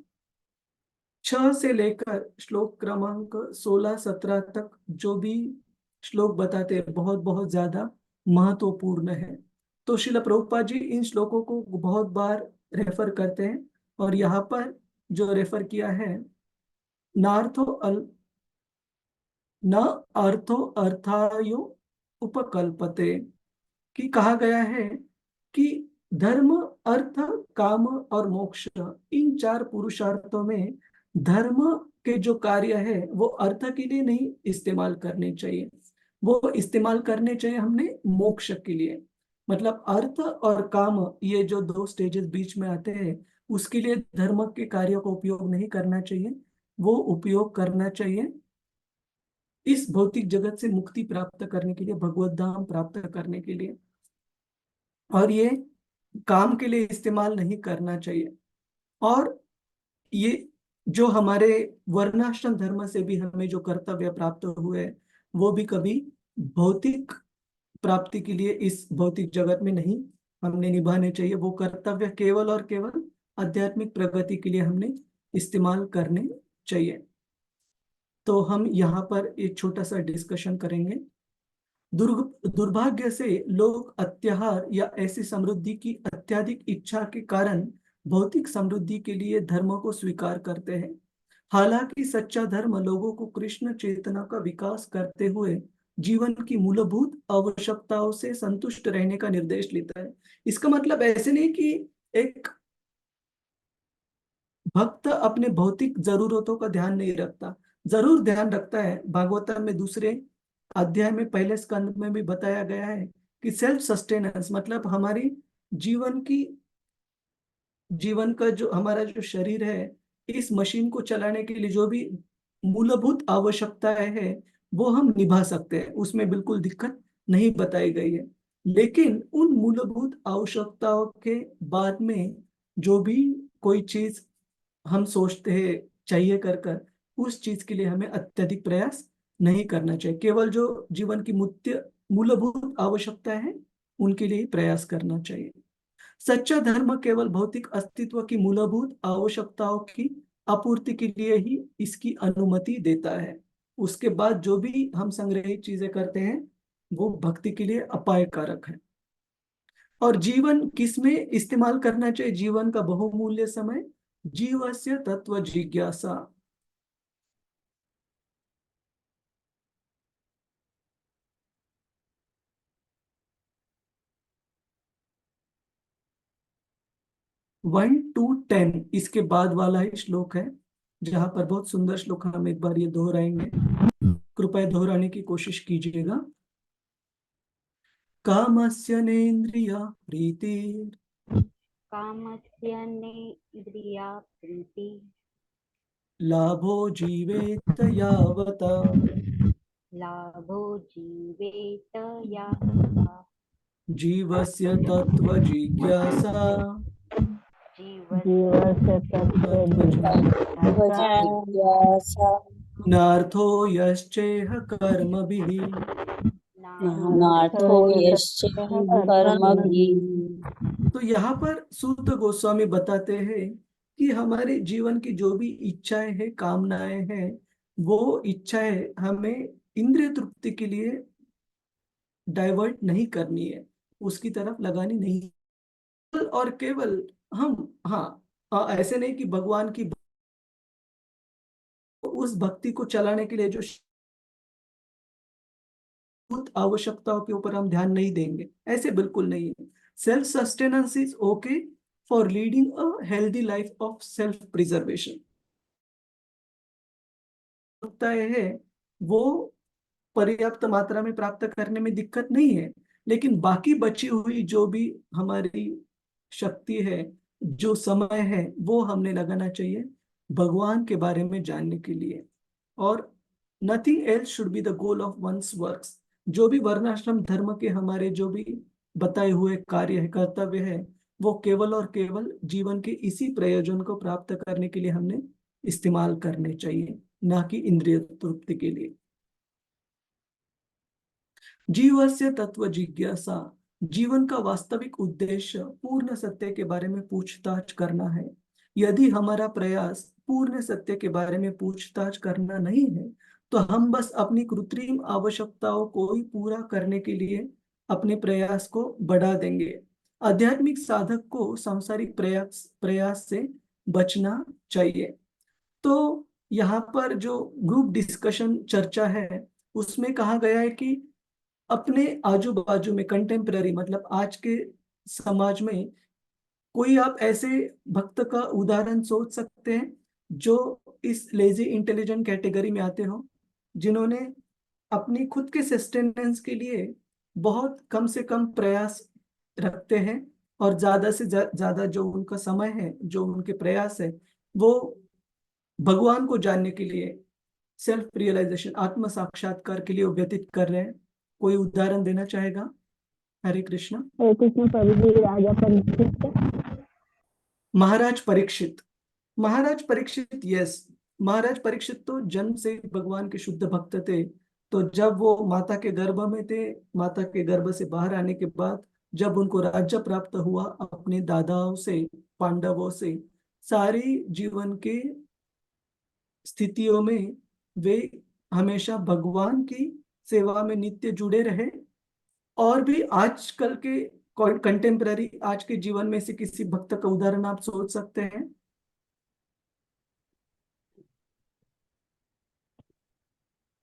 6 से लेकर श्लोक क्रमांक 16-17 तक जो भी श्लोक बताते हैं बहुत बहुत ज्यादा महत्वपूर्ण है। तो श्रील प्रभुपाद जी इन श्लोकों को बहुत बार रेफर करते हैं और यहाँ पर जो रेफर किया है, नार्थो न अर्थो अर्थायो उपकल्पते, कि कहा गया है कि धर्म, अर्थ, काम और मोक्ष, इन चार पुरुषार्थों में धर्म के जो कार्य है वो अर्थ के लिए नहीं इस्तेमाल करने चाहिए, वो इस्तेमाल करने चाहिए हमने मोक्ष के लिए। मतलब अर्थ और काम, ये जो दो स्टेजेस बीच में आते हैं, उसके लिए धर्म के कार्यों का उपयोग नहीं करना चाहिए, वो उपयोग करना चाहिए इस भौतिक जगत से मुक्ति प्राप्त करने के लिए, भगवत धाम प्राप्त करने के लिए, और ये काम के लिए इस्तेमाल नहीं करना चाहिए। और ये जो हमारे वर्णाश्रम धर्म से भी हमें जो कर्तव्य प्राप्त हुए वो भी कभी भौतिक प्राप्ति के लिए इस भौतिक जगत में नहीं हमने निभाने चाहिए, वो कर्तव्य केवल और केवल आध्यात्मिक प्रगति के लिए हमने इस्तेमाल करने चाहिए। तो हम यहाँ पर एक छोटा सा डिस्कशन करेंगे। दुर्भाग्य से लोग अत्याहार या ऐसी समृद्धि की अत्यधिक इच्छा के कारण भौतिक समृद्धि के लिए धर्म को स्वीकार करते हैं। हालांकि सच्चा धर्म लोगों को कृष्ण चेतना का विकास करते हुए जीवन की मूलभूत आवश्यकताओं से संतुष्ट रहने का निर्देश लेता है। इसका मतलब ऐसे नहीं कि एक भक्त अपने भौतिक जरूरतों का ध्यान नहीं रखता, जरूर ध्यान रखता है। भागवतम में दूसरे अध्याय में पहले स्कंद में भी बताया गया है कि सेल्फ सस्टेनेंस, मतलब हमारी जीवन का जो हमारा जो शरीर है, इस मशीन को चलाने के लिए जो भी मूलभूत आवश्यकताएं है वो हम निभा सकते हैं, उसमें बिल्कुल दिक्कत नहीं बताई गई है। लेकिन उन मूलभूत आवश्यकताओं के बाद में जो भी कोई चीज हम सोचते हैं चाहिए कर उस चीज के लिए हमें अत्यधिक प्रयास नहीं करना चाहिए। केवल जो जीवन की मूलभूत आवश्यकता है उनके लिए ही प्रयास करना चाहिए। सच्चा धर्म केवल भौतिक अस्तित्व की मूलभूत आवश्यकताओं की आपूर्ति के लिए ही इसकी अनुमति देता है। उसके बाद जो भी हम संग्रहित चीजें करते हैं वो भक्ति के लिए अपायकारक है। और जीवन किस में इस्तेमाल करना चाहिए? जीवन का बहुमूल्य समय जीवस्य तत्व जिज्ञासा। वन टू 10 इसके बाद वाला ही श्लोक है, जहां पर बहुत सुंदर श्लोक हम एक बार ये दोहराएंगे, कृपया दोहराने की कोशिश कीजिएगा। कामस्य नेन्द्रिया प्रीतिर्, कामस्य नेन्द्रिया प्रीति, लाभो जीवेत यावता, लाभो जीवेत यावता, जीवस्य तत्व जिज्ञासा, जीवस्य नार्थो यश्चेह कर्मभिः, नार्थो यश्च कर्मभिः। तो यहाँ पर सूत गोस्वामी बताते हैं कि हमारे जीवन की जो भी इच्छाएं हैं, कामनाएं हैं, वो इच्छाएं हमें इंद्रिय तृप्ति के लिए डाइवर्ट नहीं करनी है, उसकी तरफ लगानी नहीं। और केवल हम ऐसे नहीं कि भगवान की उस भक्ति को चलाने के लिए जो आवश्यकताओं के ऊपर हम ध्यान नहीं देंगे, ऐसे बिल्कुल नहीं है। Self sustenance is okay for leading a healthy life of self preservation. है वो पर्याप्त मात्रा में प्राप्त करने में दिक्कत नहीं है, लेकिन बाकी बची हुई जो भी हमारी शक्ति है, जो समय है, वो हमने लगाना चाहिए भगवान के बारे में जानने के लिए। और nothing else should be the goal of one's works. जो भी वर्णाश्रम धर्म के हमारे जो भी बताए हुए कार्य है, कर्तव्य है, वो केवल और केवल जीवन के इसी प्रयोजन को प्राप्त करने के लिए हमने इस्तेमाल करने चाहिए, ना कि इंद्रिय तृप्ति के लिए। जीवस्य तत्व जिज्ञासा, जीवन का वास्तविक उद्देश्य पूर्ण सत्य के बारे में पूछताछ करना है। यदि हमारा प्रयास पूर्ण सत्य के बारे में पूछताछ करना नहीं है, तो हम बस अपनी कृत्रिम आवश्यकताओं को ही पूरा करने के लिए अपने प्रयास को बढ़ा देंगे। आध्यात्मिक साधक को सांसारिक प्रयास प्रयास से बचना चाहिए। तो यहाँ पर जो ग्रुप डिस्कशन चर्चा है, उसमें कहा गया है कि अपने आजू बाजू में कंटेम्पररी, मतलब आज के समाज में कोई आप ऐसे भक्त का उदाहरण सोच सकते हैं जो इस लेजी इंटेलिजेंट कैटेगरी में आते हो, जिन्होंने अपनी खुद के सस्टेनेंस के लिए बहुत कम से कम प्रयास रखते हैं और ज्यादा से ज्यादा जो उनका समय है, जो उनके प्रयास है, वो भगवान को जानने के लिए, सेल्फ रियलाइजेशन, आत्म साक्षात्कार के लिए वो व्यतीत कर रहे हैं। कोई उदाहरण देना चाहेगा? हरे कृष्णा। कृष्ण प्रभु जी, राजा परीक्षित। महाराज परीक्षित, महाराज परीक्षित, यस। महाराज परीक्षित तो जन्म से भगवान के शुद्ध भक्त थे। तो जब वो माता के गर्भ में थे, माता के गर्भ से बाहर आने के बाद जब उनको राज्य प्राप्त हुआ अपने दादाओं से, पांडवों से, सारी जीवन के स्थितियों में वे हमेशा भगवान की सेवा में नित्य जुड़े रहे। और भी आजकल के कंटेम्पररी, आज के जीवन में से किसी भक्त का उदाहरण आप सोच सकते हैं?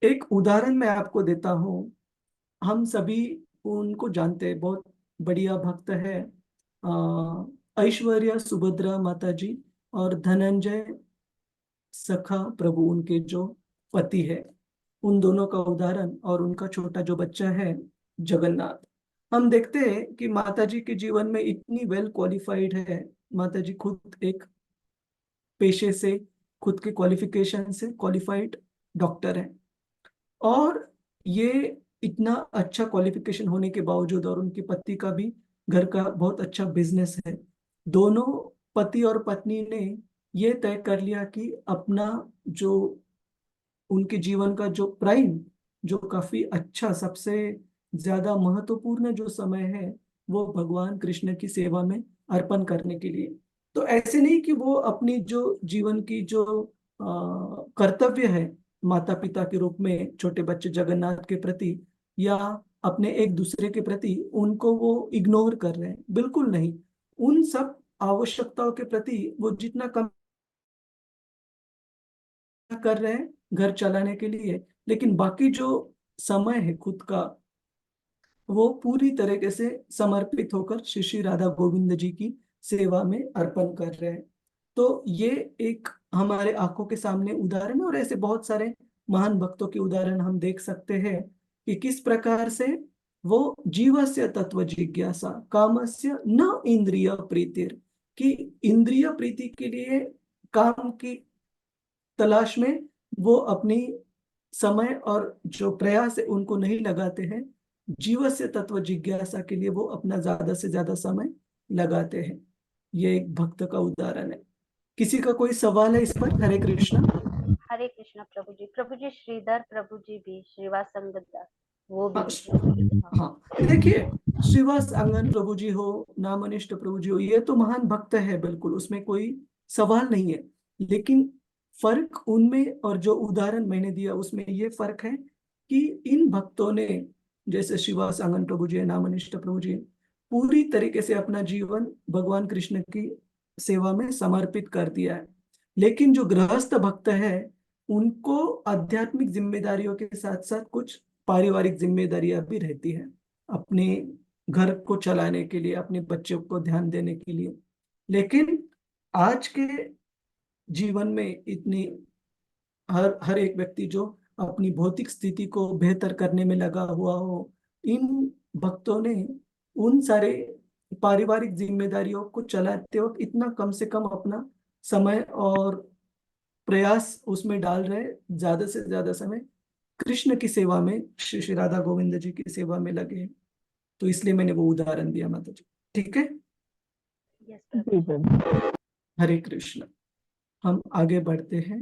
एक उदाहरण मैं आपको देता हूं। हम सभी उनको जानते हैं, बहुत बढ़िया भक्त है, ऐश्वर्या सुभद्रा माता जी और धनंजय सखा प्रभु, उनके जो पति है, उन दोनों का उदाहरण, और उनका छोटा जो बच्चा है जगन्नाथ। हम देखते हैं कि माता जी के जीवन में इतनी वेल क्वालिफाइड है। माता जी खुद एक पेशे से, खुद के क्वालिफिकेशन से क्वालिफाइड डॉक्टर है, और ये इतना अच्छा क्वालिफिकेशन होने के बावजूद, और उनके पति का भी घर का बहुत अच्छा बिजनेस है, दोनों पति और पत्नी ने ये तय कर लिया कि अपना जो उनके जीवन का जो प्राइम, जो काफी अच्छा, सबसे ज्यादा महत्वपूर्ण जो समय है, वो भगवान कृष्ण की सेवा में अर्पण करने के लिए। तो ऐसे नहीं कि वो अपनी जो जीवन की जो कर्तव्य है माता पिता के रूप में छोटे बच्चे जगन्नाथ के प्रति, या अपने एक दूसरे के प्रति, उनको वो इग्नोर कर रहे हैं, बिल्कुल नहीं। उन सब आवश्यकताओं के प्रति वो जितना कम कर रहे हैं घर चलाने के लिए, लेकिन बाकी जो समय है खुद का, वो पूरी तरीके से समर्पित होकर श्री श्री राधा गोविंद जी की सेवा में अर्पण कर रहे हैं। तो ये एक हमारे आंखों के सामने उदाहरण है, और ऐसे बहुत सारे महान भक्तों के उदाहरण हम देख सकते हैं कि किस प्रकार से वो जीवस्य तत्व जिज्ञासा कामस्य न इंद्रिय प्रीतिर, कि इंद्रिय प्रीति के लिए, काम की तलाश में वो अपनी समय और जो प्रयास है उनको नहीं लगाते हैं, जीवस्य तत्व जिज्ञासा के लिए वो अपना ज्यादा से ज्यादा समय लगाते हैं। ये एक भक्त का उदाहरण है। किसी का कोई सवाल है इस पर? हरे कृष्णा। हरे कृष्णा प्रभु जी श्रीधर प्रभु जी भी, श्रीवास अंगद वो हाँ, भी। हाँ, देखिए, श्रीवास अंगन प्रभु जी हो, नामनिष्ठ प्रभु जी हो, ये तो महान भक्त है, बिल्कुल उसमें कोई सवाल नहीं है। लेकिन फर्क उनमें और जो उदाहरण मैंने दिया उसमें ये फर्क है कि इन भक्तों ने, जैसे श्रीवास अंगन प्रभु जी, नामनिष्ठ प्रभु जी, पूरी तरीके से अपना जीवन भगवान कृष्ण की सेवा में समर्पित कर दिया है। लेकिन जो गृहस्थ भक्त है, उनको आध्यात्मिक जिम्मेदारियों के साथ साथ कुछ पारिवारिक जिम्मेदारियां भी रहती हैं, अपने घर को चलाने के लिए, अपने बच्चों को ध्यान देने के लिए। लेकिन आज के जीवन में इतनी हर एक व्यक्ति जो अपनी भौतिक स्थिति को बेहतर करने में लगा हुआ हो, इन भक्तों ने उन सारे पारिवारिक जिम्मेदारियों को चलाते वक्त इतना कम से कम अपना समय और प्रयास उसमें डाल रहे, ज्यादा से ज्यादा समय कृष्ण की सेवा में, श्री श्री राधा गोविंद जी की सेवा में लगे हैं। तो इसलिए मैंने वो उदाहरण दिया माता जी। ठीक है, यस प्रभु जी प्रभु। हरे कृष्ण। हम आगे बढ़ते हैं।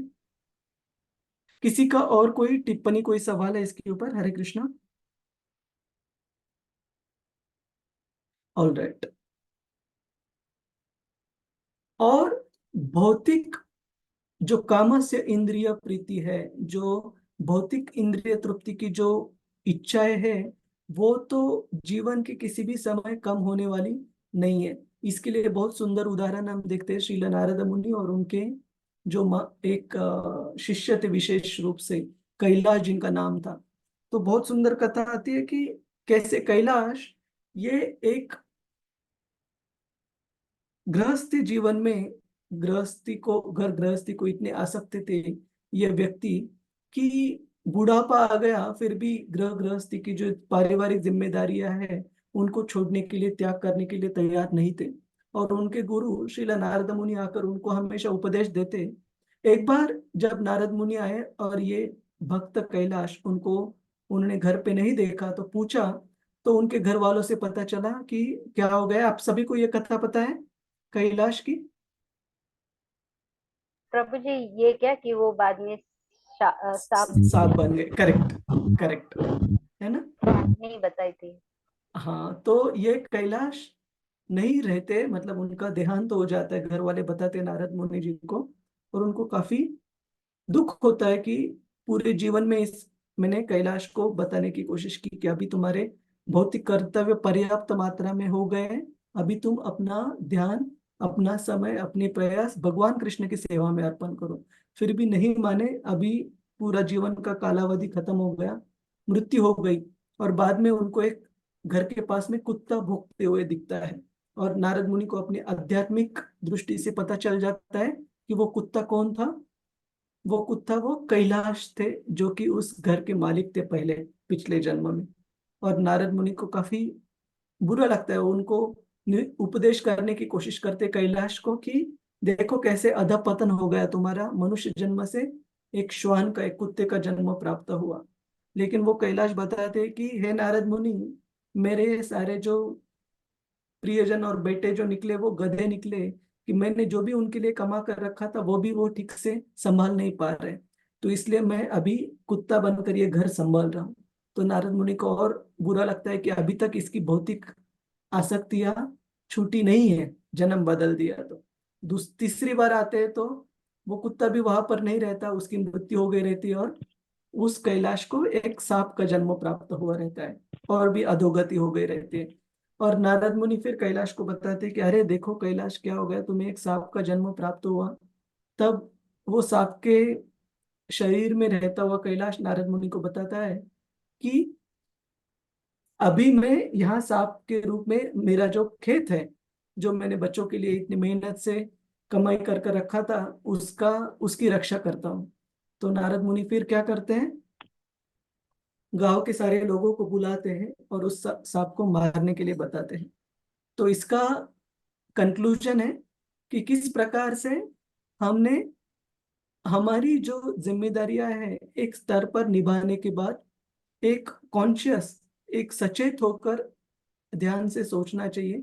किसी का और कोई टिप्पणी, कोई सवाल है इसके ऊपर? हरे कृष्ण। All right. और भौतिक जो कामस्य इंद्रिय प्रीति है, जो भौतिक इंद्रिय तृप्ति की जो इच्छाएं है, वो तो जीवन के किसी भी समय कम होने वाली नहीं है। इसके लिए बहुत सुंदर उदाहरण हम देखते हैं श्रील नारद मुनि और उनके जो एक शिष्य थे, विशेष रूप से कैलाश जिनका नाम था। तो बहुत सुंदर कथा आती है कि कैसे कैलाश ये एक गृहस्थी जीवन में, गृहस्थी को इतने आसक्त थे ये व्यक्ति कि बुढ़ापा आ गया फिर भी गृहस्थी की जो पारिवारिक जिम्मेदारियां हैं उनको छोड़ने के लिए, त्याग करने के लिए तैयार नहीं थे। और उनके गुरु श्रील नारद मुनि आकर उनको हमेशा उपदेश देते। एक बार जब नारद मुनि आए और ये भक्त कैलाश उनको, उन्होंने घर पे नहीं देखा तो पूछा, तो उनके घर वालों से पता चला कि क्या हो गया। आप सभी को ये कथा पता है कैलाश की? प्रभु जी, ये क्या कि वो बाद में सांप सांप बन गए। करेक्ट, करेक्ट, है ना? नहीं बताई थी। हाँ, तो ये कैलाश नहीं रहते, मतलब उनका देहांत हो जाता है। घर वाले बताते नारद मुनि जी को, और उनको काफी दुख होता है कि पूरे जीवन में इस, मैंने कैलाश को बताने की कोशिश की कि अभी तुम्हारे भौतिक कर्तव्य पर्याप्त मात्रा में हो गए हैं, अभी तुम अपना ध्यान, अपना समय, अपने प्रयास भगवान कृष्ण की सेवा में अर्पण करो। फिर भी नहीं माने। अभी पूरा जीवन का कालावधि खत्म हो गया, मृत्यु हो गई, और बाद में उनको एक घर के पास में कुत्ता भौंकते हुए दिखता है। और नारद मुनि को अपनी आध्यात्मिक दृष्टि से पता चल जाता है कि वो कुत्ता कौन था। वो कुत्ता वो कैलाश थे, जो कि उस घर के मालिक थे पहले, पिछले जन्म में। और नारद मुनि को काफी बुरा लगता है। उनको उपदेश करने की कोशिश करते कैलाश को कि देखो कैसे अधपतन हो गया तुम्हारा, मनुष्य जन्म से एक श्वान का, एक कुत्ते का जन्म प्राप्त हुआ। लेकिन वो कैलाश बताते कि हे नारद मुनि, मेरे सारे जो प्रियजन और बेटे जो निकले वो गधे निकले, कि मैंने जो भी उनके लिए कमा कर रखा था वो भी वो ठीक से संभाल नहीं पा रहे। तो इसलिए मैं अभी कुत्ता बनकर ये घर संभाल रहा हूँ। तो नारद मुनि को और बुरा लगता है कि अभी तक इसकी भौतिक आसक्तियां छूटी नहीं है, जन्म बदल दिया। तो तीसरी बार आते हैं तो वो कुत्ता भी वहां पर नहीं रहता, उसकी मृत्यु हो गई रहती है, और उस कैलाश को एक सांप का जन्म प्राप्त हुआ रहता है, और भी अधोगति हो गई रहती है। और नारद मुनि फिर कैलाश को बताते हैं कि अरे देखो कैलाश, क्या हो गया तुम्हें, एक सांप का जन्म प्राप्त हुआ। तब वो सांप के शरीर में रहता हुआ कैलाश नारद मुनि को बताता है कि अभी मैं यहाँ सांप के रूप में, मेरा जो खेत है, जो मैंने बच्चों के लिए इतनी मेहनत से कमाई कर कर रखा था, उसका, उसकी रक्षा करता हूँ। तो नारद मुनि फिर क्या करते हैं, गांव के सारे लोगों को बुलाते हैं और उस सांप को मारने के लिए बताते हैं। तो इसका कंक्लूजन है कि किस प्रकार से हमने हमारी जो जिम्मेदारियां हैं एक स्तर पर निभाने के बाद एक कॉन्शियस, एक सचेत होकर ध्यान से सोचना चाहिए,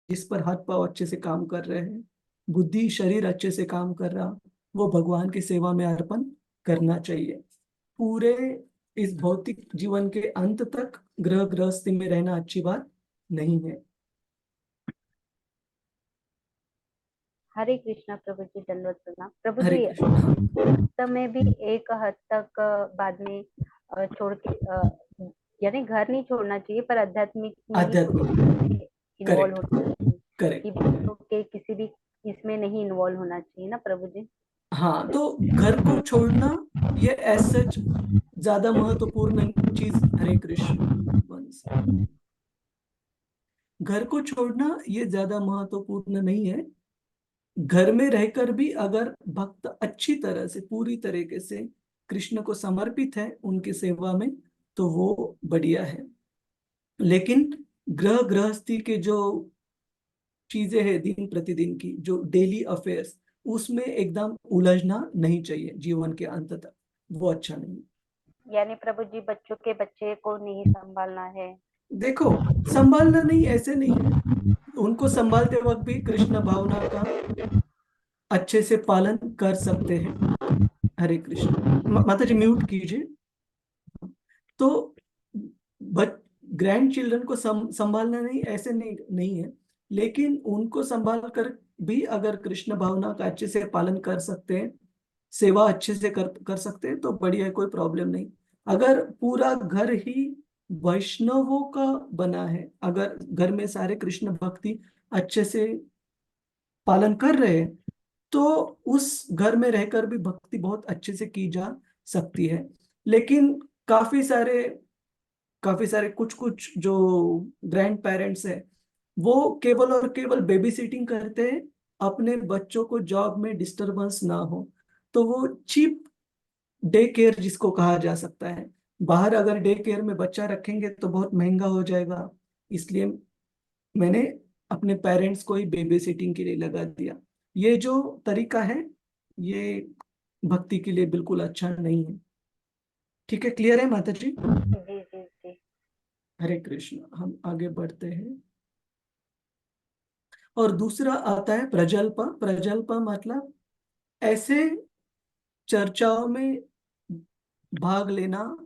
जिस पर हाथ पांव अच्छे से काम कर रहे हैं, बुद्धि शरीर अच्छे से काम कर रहा, वो भगवान की सेवा में अर्पण करना चाहिए। पूरे इस भौतिक जीवन के अंत तक गृहस्थी में रहना अच्छी बात नहीं है। हरे कृष्णा प्रभु जी, दंडवत प्रणाम प्रभु हरे जी। कृष्ण। तब में भी एक हद तक बाद में छोड़ के यानी घर नहीं छोड़ना चाहिए, पर आध्यात्मिक में ही आध्यात्मिक, इन्वॉल्व करेक्ट, होना चाहिए, करेक्ट। कि बच्चों के किसी भी इसमें नहीं इन्वॉल्व होना चाहिए ना प्रभु जी। हाँ, तो घर को छोड़ना ये एज सच ज्यादा महत्वपूर्ण चीज, हरे कृष्ण, घर को छोड़ना ये ज्यादा महत्वपूर्ण नहीं है। घर में रहकर भी अगर भक्त अच्छी तरह से, पूरी तरीके से कृष्ण को समर्पित है उनकी सेवा में, तो वो बढ़िया है। लेकिन गृहस्थी के जो चीजें हैं, दिन प्रतिदिन की जो डेली अफेयर्स, उसमें एकदम उलझना नहीं चाहिए जीवन के अंत तक। वो अच्छा नहीं है। यानी प्रभु जी बच्चों के बच्चे को नहीं संभालना है। देखो, संभालना नहीं ऐसे नहीं है, उनको संभालते वक्त भी कृष्ण भावना का अच्छे से पालन कर सकते हैं। हरे कृष्ण। माता जी म्यूट कीजिए। तो बट ग्रैंड चिल्ड्रन को संभालना नहीं ऐसे नहीं है, लेकिन उनको संभाल कर भी अगर कृष्ण भावना का अच्छे से पालन कर सकते हैं, सेवा अच्छे से कर सकते हैं तो बढ़िया है, कोई प्रॉब्लम नहीं। अगर पूरा घर ही वैष्णवों का बना है, अगर घर में सारे कृष्ण भक्ति अच्छे से पालन कर रहे हैं, तो उस घर में रहकर भी भक्ति बहुत अच्छे से की जा सकती है। लेकिन काफी सारे कुछ कुछ जो ग्रैंड पेरेंट्स है, वो केवल और केवल बेबी सिटिंग करते हैं, अपने बच्चों को जॉब में डिस्टरबेंस ना हो। तो वो चीप डे केयर जिसको कहा जा सकता है, बाहर अगर डे केयर में बच्चा रखेंगे तो बहुत महंगा हो जाएगा, इसलिए मैंने अपने पेरेंट्स को ही बेबी सिटिंग के लिए लगा दिया। ये जो तरीका है, ये भक्ति के लिए बिल्कुल अच्छा नहीं है। ठीक है, क्लियर है माता जी? जी जी जी। हरे कृष्ण। हम आगे बढ़ते हैं। और दूसरा आता है प्रजल्प। प्रजल्प मतलब ऐसे चर्चाओं में भाग लेना,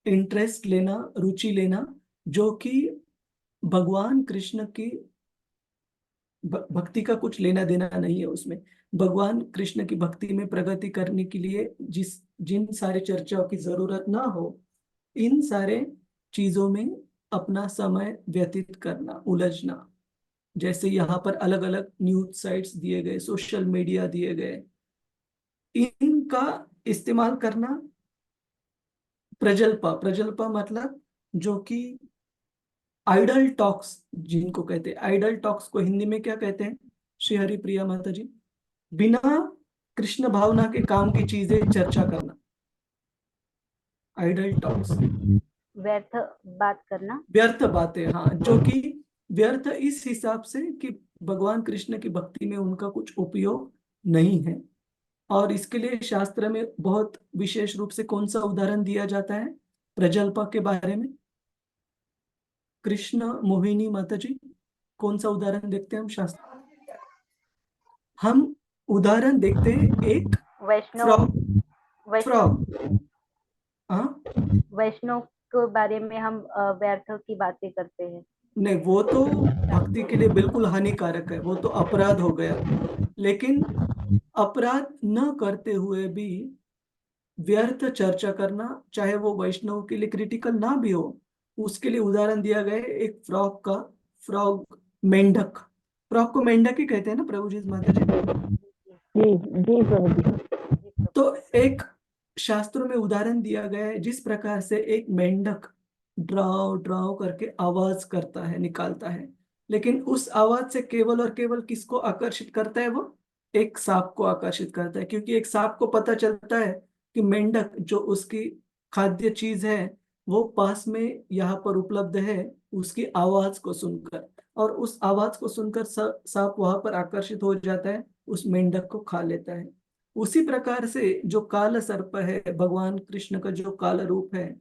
इंटरेस्ट लेना, रुचि लेना, जो कि भगवान कृष्ण की भक्ति का कुछ लेना देना नहीं है उसमें। भगवान कृष्ण की भक्ति में प्रगति करने के लिए जिन सारे चर्चाओं की जरूरत ना हो, इन सारे चीजों में अपना समय व्यतीत करना, उलझना। जैसे यहाँ पर अलग अलग न्यूज साइट्स दिए गए, सोशल मीडिया दिए गए, इनका इस्तेमाल करना प्रजल्पा। प्रजल्पा मतलब जो कि आइडल टॉक्स जिनको कहते हैं, आइडल टॉक्स को हिंदी में क्या कहते हैं श्री हरिप्रिया माता जी? बिना कृष्ण भावना के काम की चीजें चर्चा करना, आइडल टॉक्स। व्यर्थ बात करना। व्यर्थ बातें, हाँ, जो कि व्यर्थ इस हिसाब से कि भगवान कृष्ण की भक्ति में उनका कुछ उपयोग नहीं है। और इसके लिए शास्त्र में बहुत विशेष रूप से कौन सा उदाहरण दिया जाता है प्रजल्पा के बारे में? कृष्ण मोहिनी माता जी, कौन सा उदाहरण देखते हैं हम शास्त्र? हम उदाहरण देखते हैं एक वैष्णव फ्रॉग। वैष्णव फ्रॉग, हाँ, वैष्णव के बारे में हम व्यर्थ की बातें करते हैं। नहीं, वो तो भक्ति के लिए बिल्कुल हानिकारक है, वो तो अपराध हो गया। लेकिन अपराध न करते हुए भी व्यर्थ चर्चा करना, चाहे वो वैष्णव के लिए क्रिटिकल ना भी हो, उसके लिए उदाहरण दिया गया है एक फ्रॉग का। फ्रॉग, मेंढक। फ्रॉग को मेंढक ही कहते हैं ना प्रभु जी, माता जी? जी जी प्रभु जी। तो एक शास्त्रों में उदाहरण दिया गया है, जिस प्रकार से एक मेंढक ड्राव ड्राव करके आवाज करता है, निकालता है, लेकिन उस आवाज से केवल और केवल किसको आकर्षित करता है? वो एक सांप को आकर्षित करता है, क्योंकि एक सांप को पता चलता है कि मेंढक जो उसकी खाद्य चीज है वो पास में यहाँ पर उपलब्ध है, उसकी आवाज को सुनकर। और उस आवाज को सुनकर सांप वहां पर आकर्षित हो जाता है, उस मेंढक को खा लेता है। उसी प्रकार से जो काल सर्प है, भगवान कृष्ण का जो काल रूप है,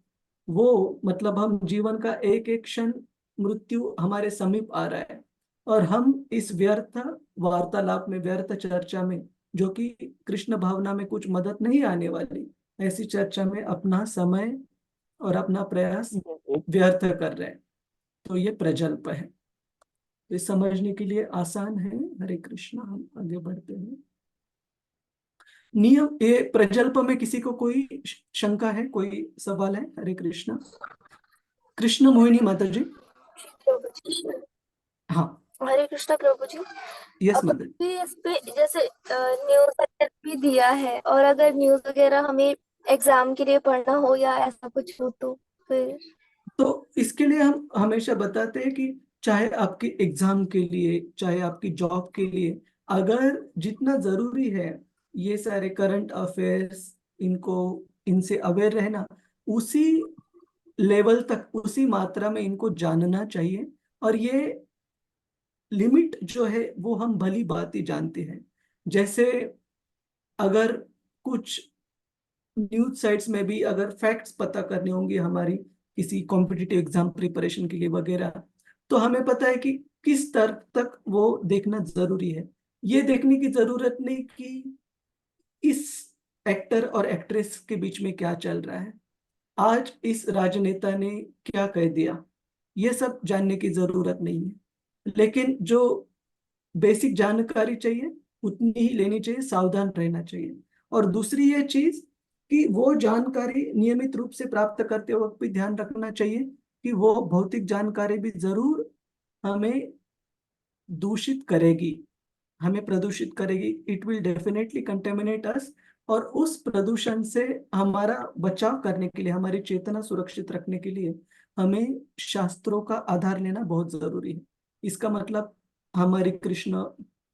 वो मतलब हम जीवन का एक एक क्षण मृत्यु हमारे समीप आ रहा है, और हम इस व्यर्थ वार्तालाप में, व्यर्थ चर्चा में, जो कि कृष्ण भावना में कुछ मदद नहीं आने वाली, ऐसी चर्चा में अपना समय और अपना प्रयास व्यर्थ कर रहे हैं। तो ये प्रजल्प है। ये समझने के लिए आसान है। हरे कृष्णा। हम आगे बढ़ते हैं। नियम, ये प्रजल्प में किसी को कोई शंका है, कोई सवाल है? हरे कृष्णा। कृष्ण मोहिनी माता जी। हाँ, हरे कृष्णा प्रभु जी। यस अब माता जी। भी इस पे जैसे न्यूज वगैरह भी दिया है, और अगर न्यूज वगैरह हमें एग्जाम के लिए पढ़ना हो या ऐसा कुछ हो तो फिर? तो इसके लिए हम हमेशा बताते हैं कि चाहे आपकी एग्जाम के लिए, चाहे आपकी जॉब के लिए, अगर जितना जरूरी है ये सारे करंट अफेयर्स, इनको, इनसे अवेयर रहना, उसी लेवल तक, उसी मात्रा में इनको जानना चाहिए। और ये लिमिट जो है वो हम भली बात ही जानते हैं। जैसे अगर कुछ न्यूज साइट्स में भी अगर फैक्ट्स पता करने होंगे हमारी किसी कॉम्पिटिटिव एग्जाम प्रिपरेशन के लिए वगैरह, तो हमें पता है कि किस स्तर तक वो देखना जरूरी है। ये देखने की जरूरत नहीं कि इस एक्टर और एक्ट्रेस के बीच में क्या चल रहा है, आज इस राजनेता ने क्या कह दिया, ये सब जानने की जरूरत नहीं है। लेकिन जो बेसिक जानकारी चाहिए उतनी ही लेनी चाहिए, सावधान रहना चाहिए। और दूसरी ये चीज कि वो जानकारी नियमित रूप से प्राप्त करते वक्त भी ध्यान रखना चाहिए कि वो भौतिक जानकारी भी जरूर हमें दूषित करेगी, हमें प्रदूषित करेगी। इट विल डेफिनेटली कंटेमिनेट अस। और उस प्रदूषण से हमारा बचाव करने के लिए, हमारी चेतना सुरक्षित रखने के लिए हमें शास्त्रों का आधार लेना बहुत जरूरी है। इसका मतलब हमारे कृष्ण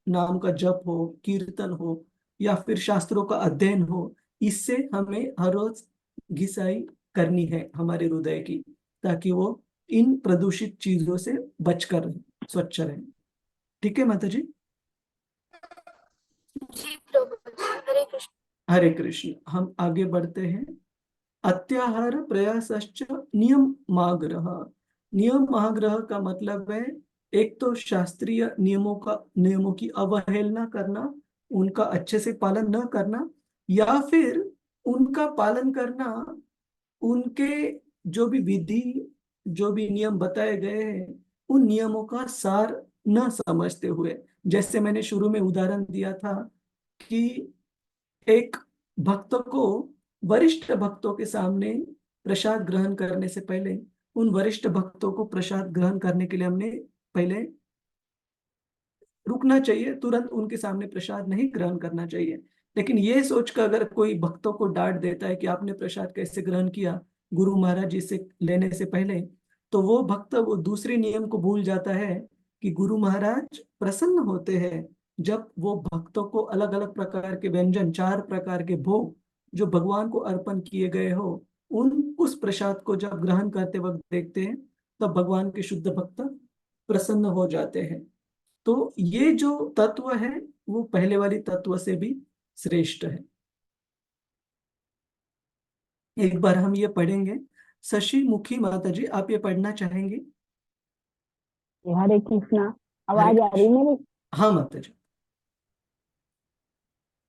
नाम का जप हो, कीर्तन हो, या फिर शास्त्रों का अध्ययन हो, इससे हमें हर रोज घिसाई करनी है हमारे हृदय की, ताकि वो इन प्रदूषित चीजों से बचकर रहे, स्वच्छ रहे। ठीक है माता जी? जी प्रभु जी, हरे कृष्ण। हरे कृष्ण। हम आगे बढ़ते हैं। अत्याहार प्रयासश्च नियमाग्रह। नियमाग्रह का मतलब है एक तो शास्त्रीय नियमों की अवहेलना करना, उनका अच्छे से पालन न करना, या फिर उनका पालन करना, उनके जो भी विधि, जो भी नियम बताए गए हैं, उन नियमों का सार न समझते हुए। जैसे मैंने शुरू में उदाहरण दिया था कि एक भक्त को वरिष्ठ भक्तों के सामने प्रसाद ग्रहण करने से पहले उन वरिष्ठ भक्तों को प्रसाद ग्रहण करने के लिए हमने पहले रुकना चाहिए, तुरंत उनके सामने प्रसाद नहीं ग्रहण करना चाहिए। लेकिन ये सोचकर अगर कोई भक्तों को डांट देता है कि आपने प्रसाद कैसे ग्रहण किया गुरु महाराज जी से लेने से पहले, तो वो भक्त वो दूसरे नियम को भूल जाता है कि गुरु महाराज प्रसन्न होते हैं जब वो भक्तों को अलग अलग प्रकार के व्यंजन, 4 प्रकार के भोग जो भगवान को अर्पण किए गए हो, उस प्रसाद को जब ग्रहण करते वक्त देखते हैं, तब भगवान के शुद्ध भक्त प्रसन्न हो जाते हैं। तो ये जो तत्व है वो पहले वाली तत्व से भी श्रेष्ठ है। एक बार हम ये पढ़ेंगे। शशि मुखी माता जी, आप ये पढ़ना चाहेंगे? हरे कृष्णा। हरे आवाज आ रही कृष्ण। मेरी? हाँ माता जी।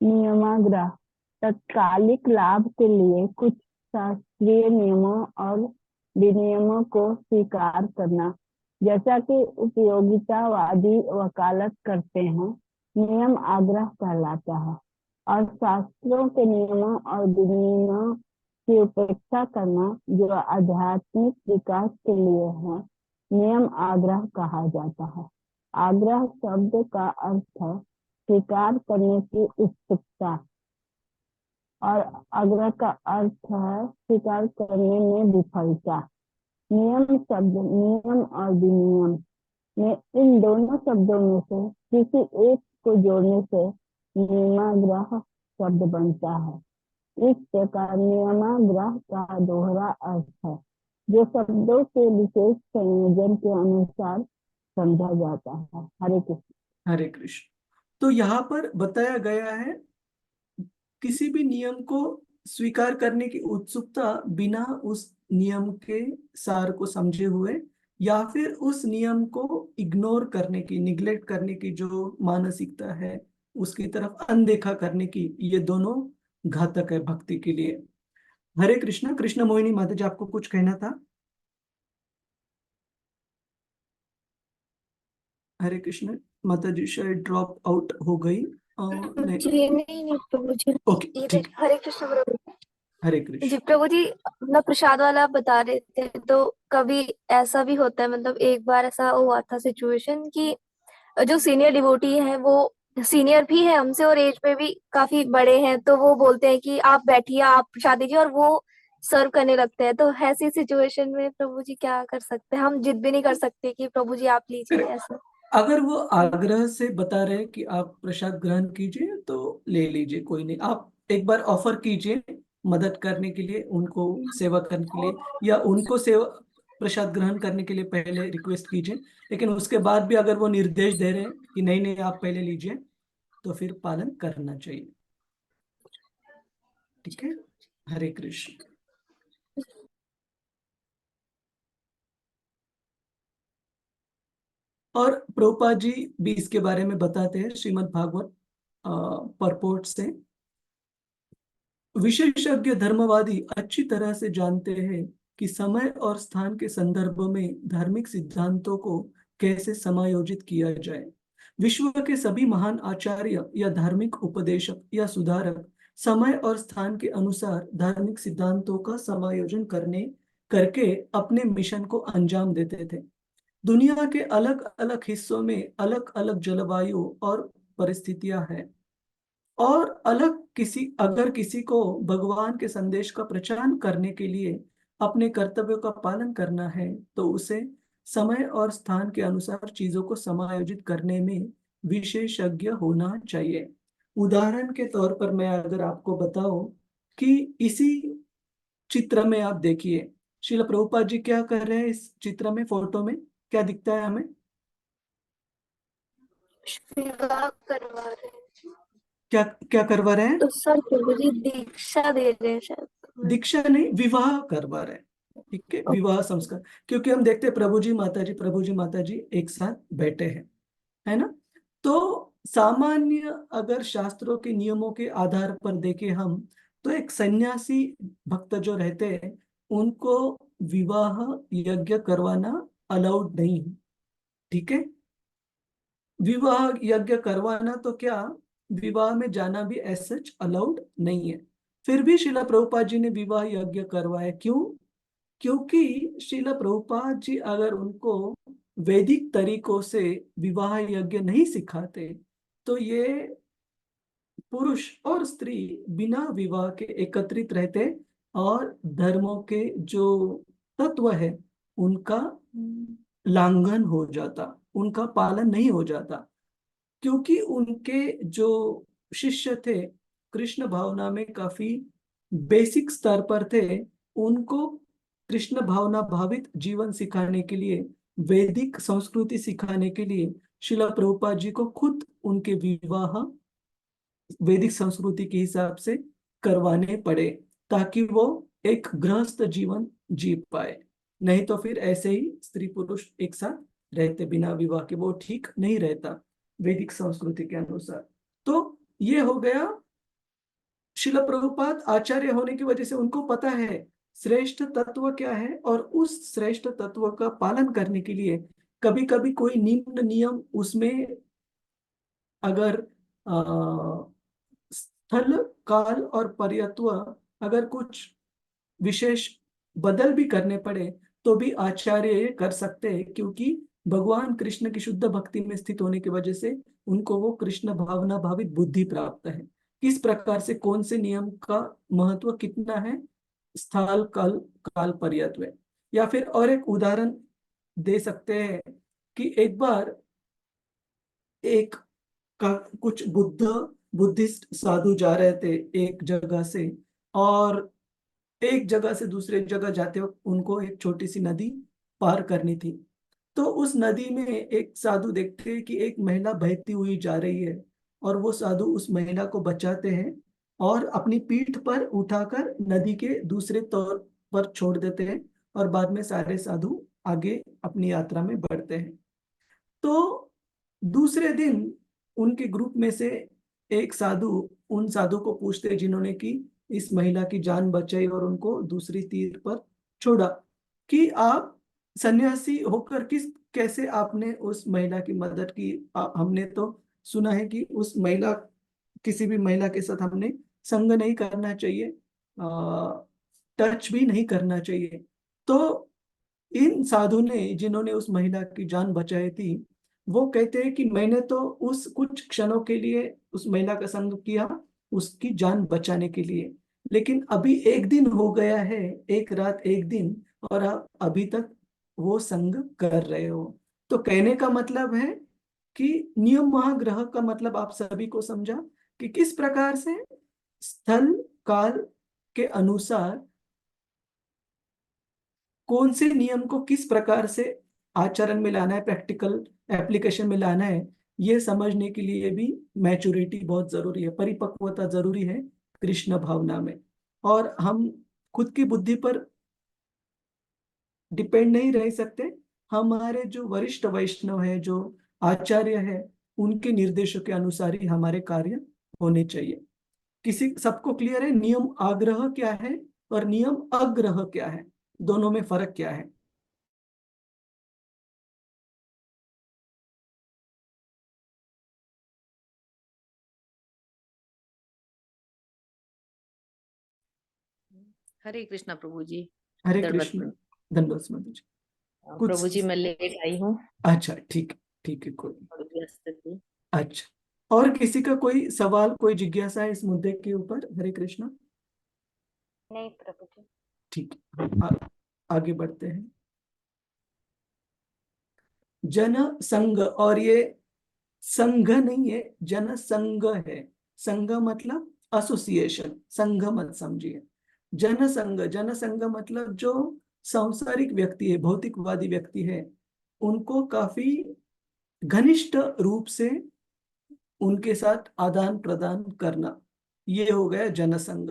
नियमाग्रह तत्कालिक लाभ के लिए कुछ शास्त्रीय नियमों और विनियमों को स्वीकार करना, जैसा कि उपयोगितावादी वकालत करते हैं, नियम आग्रह कहलाता है। और शास्त्रों के नियमों और विनियमों की उपेक्षा करना जो आध्यात्मिक विकास के लिए है, नियम आग्रह कहा जाता है। आग्रह शब्द का अर्थ है स्वीकार करने की उत्सुकता, और आग्रह का अर्थ है स्वीकार करने में विफलता। नियम शब्द नियम और विनियम में, इन दोनों शब्दों में से किसी एक को जोड़ने से नियमाग्रह शब्द बनता है। इस प्रकार नियमाग्रह का दोहरा अर्थ है जो शब्दों के विशेष संयोजन के अनुसार समझा जाता है। हरे कृष्ण। हरे कृष्ण। तो यहाँ पर बताया गया है किसी भी नियम को स्वीकार करने की उत्सुकता बिना उस नियम के सार को समझे हुए, या फिर उस नियम को इग्नोर करने की, निग्लेक्ट करने की जो मानसिकता है, उसकी तरफ अनदेखा करने की, ये दोनों घातक है भक्ति के लिए। हरे कृष्णा। कृष्ण मोहिनी माता जी, आपको कुछ कहना था? हरे कृष्ण। माता जी शायद ड्रॉप आउट हो गई। नहीं, जी नहीं प्रभु जी, ओके इधर ठीक। हरे कृष्ण प्रभु हरे जी। कृष्ण। प्रभु जी, अपना प्रसाद वाला आप बता रहे थे, तो कभी ऐसा भी होता है, मतलब एक बार ऐसा हुआ था सिचुएशन कि जो सीनियर डिवोटी है वो सीनियर भी है हमसे और एज में भी काफी बड़े हैं, तो वो बोलते हैं कि आप बैठिए, आप प्रसाद दीजिए, और वो सर्व करने लगते हैं। तो ऐसी सिचुएशन में प्रभु जी क्या कर सकते हैं? हम जिद भी नहीं कर सकते कि प्रभु जी आप लीजिए ऐसा। अगर वो आग्रह से बता रहे कि आप प्रसाद ग्रहण कीजिए तो ले लीजिए, कोई नहीं। आप एक बार ऑफर कीजिए मदद करने के लिए, उनको सेवा करने के लिए, या उनको सेवा प्रसाद ग्रहण करने के लिए पहले रिक्वेस्ट कीजिए। लेकिन उसके बाद भी अगर वो निर्देश दे रहे हैं कि नहीं नहीं आप पहले लीजिए, तो फिर पालन करना चाहिए। ठीक है। हरे कृष्ण। और प्रभुपाद जी भी इसके बारे में बताते हैं श्रीमद् भागवत परपोर्ट से। विशेषज्ञ धर्मवादी अच्छी तरह से जानते हैं कि समय और स्थान के संदर्भ में धार्मिक सिद्धांतों को कैसे समायोजित किया जाए। विश्व के सभी महान आचार्य या धार्मिक उपदेशक या सुधारक समय और स्थान के अनुसार धार्मिक सिद्धांतों का समायोजन करके अपने मिशन को अंजाम देते थे। दुनिया के अलग अलग हिस्सों में अलग अलग जलवायु और परिस्थितियां हैं, और अगर किसी को भगवान के संदेश का प्रचार करने के लिए अपने कर्तव्यों का पालन करना है तो उसे समय और स्थान के अनुसार चीजों को समायोजित करने में विशेषज्ञ होना चाहिए। उदाहरण के तौर पर मैं अगर आपको बताऊं कि इसी चित्र में आप देखिए श्रील प्रभुपाद जी क्या कर रहे हैं। इस चित्र में, फोटो में क्या दिखता है हमें? विवाह करवा रहे हैं क्या क्या करवा रहे हैं? तो सर प्रभु जी दीक्षा दे रहे हैं शायद। दीक्षा नहीं, विवाह करवा रहे हैं। ठीक है, विवाह संस्कार। क्योंकि हम देखते हैं प्रभु जी माता जी एक साथ बैठे हैं, है ना। तो सामान्य अगर शास्त्रों के नियमों के आधार पर देखें हम, तो एक सन्यासी भक्त जो रहते हैं उनको विवाह यज्ञ करवाना अलाउड नहीं है। ठीक है, विवाह यज्ञ करवाना तो क्या, विवाह में जाना भी एज सच अलाउड नहीं है। फिर भी श्रीला प्रभुपाद जी ने विवाह यज्ञ करवाया। क्यों? क्योंकि श्रीला प्रभुपाद जी अगर उनको वैदिक तरीकों से विवाह यज्ञ नहीं सिखाते तो ये पुरुष और स्त्री बिना विवाह के एकत्रित रहते और धर्मों के जो तत्व है उनका लांघन हो जाता, उनका पालन नहीं हो जाता। क्योंकि उनके जो शिष्य थे कृष्ण भावना में काफी बेसिक स्तर पर थे, उनको कृष्ण भावना भावित जीवन सिखाने के लिए, वैदिक संस्कृति सिखाने के लिए श्रीला प्रभुपाद जी को खुद उनके विवाह वैदिक संस्कृति के हिसाब से करवाने पड़े, ताकि वो एक गृहस्थ जीवन जी पाए। नहीं तो फिर ऐसे ही स्त्री पुरुष एक साथ रहते बिना विवाह के, वो ठीक नहीं रहता वैदिक संस्कृति के अनुसार। तो ये हो गया, शिला प्रभुपाद आचार्य होने की वजह से उनको पता है श्रेष्ठ तत्व क्या है, और उस श्रेष्ठ तत्व का पालन करने के लिए कभी कभी कोई निम्न नियम उसमें अगर स्थल काल और पर्यत्व अगर कुछ विशेष बदल भी करने पड़े तो भी आचार्य ये कर सकते हैं, क्योंकि भगवान कृष्ण की शुद्ध भक्ति में स्थित होने की वजह से उनको वो कृष्ण भावना भावित बुद्धि प्राप्त है। किस प्रकार से कौन से नियम का महत्व कितना है, स्थल काल काल पर्यत्व। या फिर और एक उदाहरण दे सकते हैं कि एक बार एक का कुछ बुद्धिस्ट साधु जा रहे थे एक जगह से, और एक जगह से दूसरे जगह जाते वक्त उनको एक छोटी सी नदी पार करनी थी। तो उस नदी में एक साधु देखते हैं कि एक महिला बहती हुई जा रही है, और वो साधु उस महिला को बचाते हैं और अपनी पीठ पर उठाकर नदी के दूसरे तौर पर छोड़ देते हैं, और बाद में सारे साधु आगे अपनी यात्रा में बढ़ते हैं। तो दूसरे दिन उनके ग्रुप में से एक साधु उन साधु को पूछते हैं जिन्होंने कि इस महिला की जान बचाई और उनको दूसरी तीर पर छोड़ा, कि आप सन्यासी होकर कैसे आपने उस महिला की मदद की। हमने तो सुना है कि किसी भी महिला के साथ हमने संग नहीं करना चाहिए, टच भी नहीं करना चाहिए। तो इन साधु ने जिन्होंने उस महिला की जान बचाई थी, वो कहते हैं कि मैंने तो उस कुछ क्षणों के लिए उस महिला का संग किया उसकी जान बचाने के लिए, लेकिन अभी एक दिन हो गया है, एक रात एक दिन, और आप अभी तक वो संग कर रहे हो। तो कहने का मतलब है कि नियम महाग्रह का मतलब आप सभी को समझा कि किस प्रकार से स्थल काल के अनुसार कौन से नियम को किस प्रकार से आचरण में लाना है, प्रैक्टिकल एप्लीकेशन में लाना है। ये समझने के लिए भी मैच्योरिटी बहुत जरूरी है, परिपक्वता जरूरी है कृष्ण भावना में। और हम खुद की बुद्धि पर डिपेंड नहीं रह सकते। हमारे जो वरिष्ठ वैष्णव है, जो आचार्य है, उनके निर्देशों के अनुसार ही हमारे कार्य होने चाहिए। किसी सबको क्लियर है नियम आग्रह क्या है और नियम अग्रह क्या है, दोनों में फर्क क्या है? हरे कृष्णा प्रभु जी। हरे दंडवत कृष्ण, प्रणाम। दंडवत प्रणाम जी। कुछ प्रभु जी मैं लेट आई हूँ, अच्छा, ठीक है, कोई नहीं। थोड़ी व्यस्त थी। अच्छा, और किसी का कोई सवाल, कोई जिज्ञासा है इस मुद्दे के ऊपर? हरे कृष्णा। नहीं प्रभु जी। ठीक है, आगे बढ़ते हैं। जन संघ, और ये संघ नहीं है, जन संघ है। संघ मतलब एसोसिएशन, संघ मत समझिए। जन संघ, जन संघ मतलब जो सांसारिक व्यक्ति है, भौतिकवादी व्यक्ति है, उनको काफी घनिष्ठ रूप से उनके साथ आदान प्रदान करना, ये हो गया जनसंघ।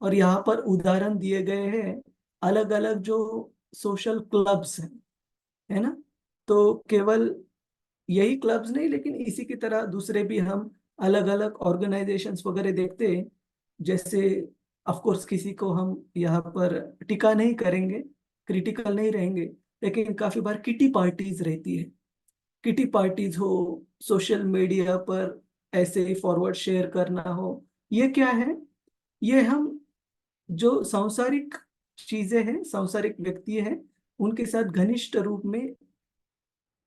और यहाँ पर उदाहरण दिए गए हैं अलग अलग जो सोशल क्लब्स हैं, है ना। तो केवल यही क्लब्स नहीं, लेकिन इसी की तरह दूसरे भी हम अलग अलग ऑर्गेनाइजेशंस वगैरह देखते हैं। जैसे ऑफ कोर्स किसी को हम यहाँ पर टिका नहीं करेंगे, क्रिटिकल नहीं रहेंगे, लेकिन काफी बार किटी पार्टीज रहती है। किटी पार्टीज हो, सोशल मीडिया पर ऐसे ही फॉरवर्ड शेयर करना हो, ये क्या है? ये हम जो सांसारिक चीजें हैं, सांसारिक व्यक्ति हैं, उनके साथ घनिष्ठ रूप में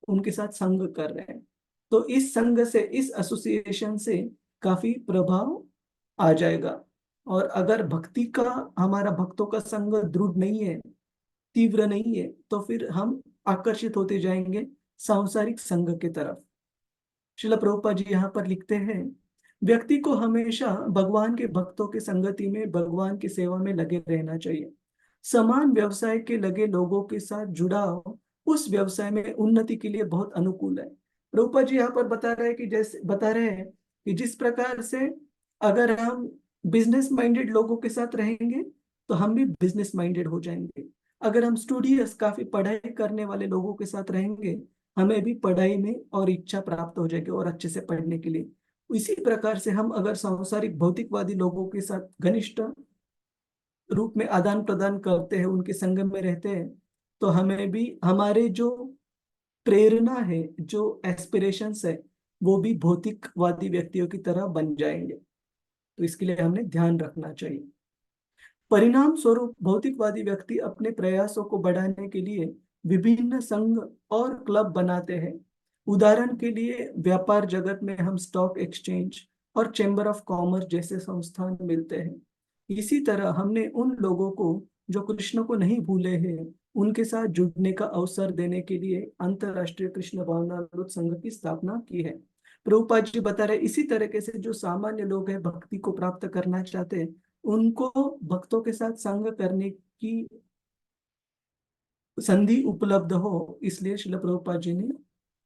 उनके साथ संग कर रहे हैं। तो इस संघ से, इस एसोसिएशन से काफी प्रभाव आ जाएगा। और अगर भक्ति का, हमारा भक्तों का संग दृढ़ नहीं है, तीव्र नहीं है, तो फिर हम आकर्षित होते जाएंगे सांसारिक संघ की तरफ। श्रील प्रभुपाद जी यहाँ पर लिखते हैं, व्यक्ति को हमेशा भगवान के भक्तों की संगति में, भगवान की सेवा में लगे रहना चाहिए। समान व्यवसाय के लगे लोगों के साथ जुड़ाव उस व्यवसाय में उन्नति के लिए बहुत अनुकूल है। प्रभुपाद जी यहाँ पर बता रहे हैं कि जिस प्रकार से अगर हम बिजनेस माइंडेड लोगों के साथ रहेंगे तो हम भी बिजनेस माइंडेड हो जाएंगे। अगर हम स्टूडियस, काफी पढ़ाई करने वाले लोगों के साथ रहेंगे, हमें भी पढ़ाई में और इच्छा प्राप्त हो जाएगी और अच्छे से पढ़ने के लिए। इसी प्रकार से हम अगर सांसारिक भौतिकवादी लोगों के साथ घनिष्ठ रूप में आदान प्रदान करते हैं, उनके संग में रहते हैं, तो हमें भी, हमारे जो प्रेरणा है, जो एस्पिरेशंस है, वो भी भौतिकवादी व्यक्तियों की तरह बन जाएंगे। तो इसके लिए हमें ध्यान रखना चाहिए। परिणाम स्वरूप भौतिकवादी व्यक्ति अपने प्रयासों को बढ़ाने के लिए विभिन्न संघ और क्लब बनाते हैं। उदाहरण के लिए व्यापार जगत में हम स्टॉक एक्सचेंज और चैम्बर ऑफ कॉमर्स जैसे संस्थान मिलते हैं। इसी तरह हमने उन लोगों को जो कृष्ण को नहीं भूले हैं, उनके साथ जुड़ने का अवसर देने के लिए अंतरराष्ट्रीय कृष्ण भावनामृत संघ की स्थापना की है। प्रभुपाद जी बता रहे, इसी तरीके से जो सामान्य लोग हैं, भक्ति को प्राप्त करना चाहते हैं, उनको भक्तों के साथ संग करने की संधि उपलब्ध हो, इसलिए श्रील प्रभुपाद जी ने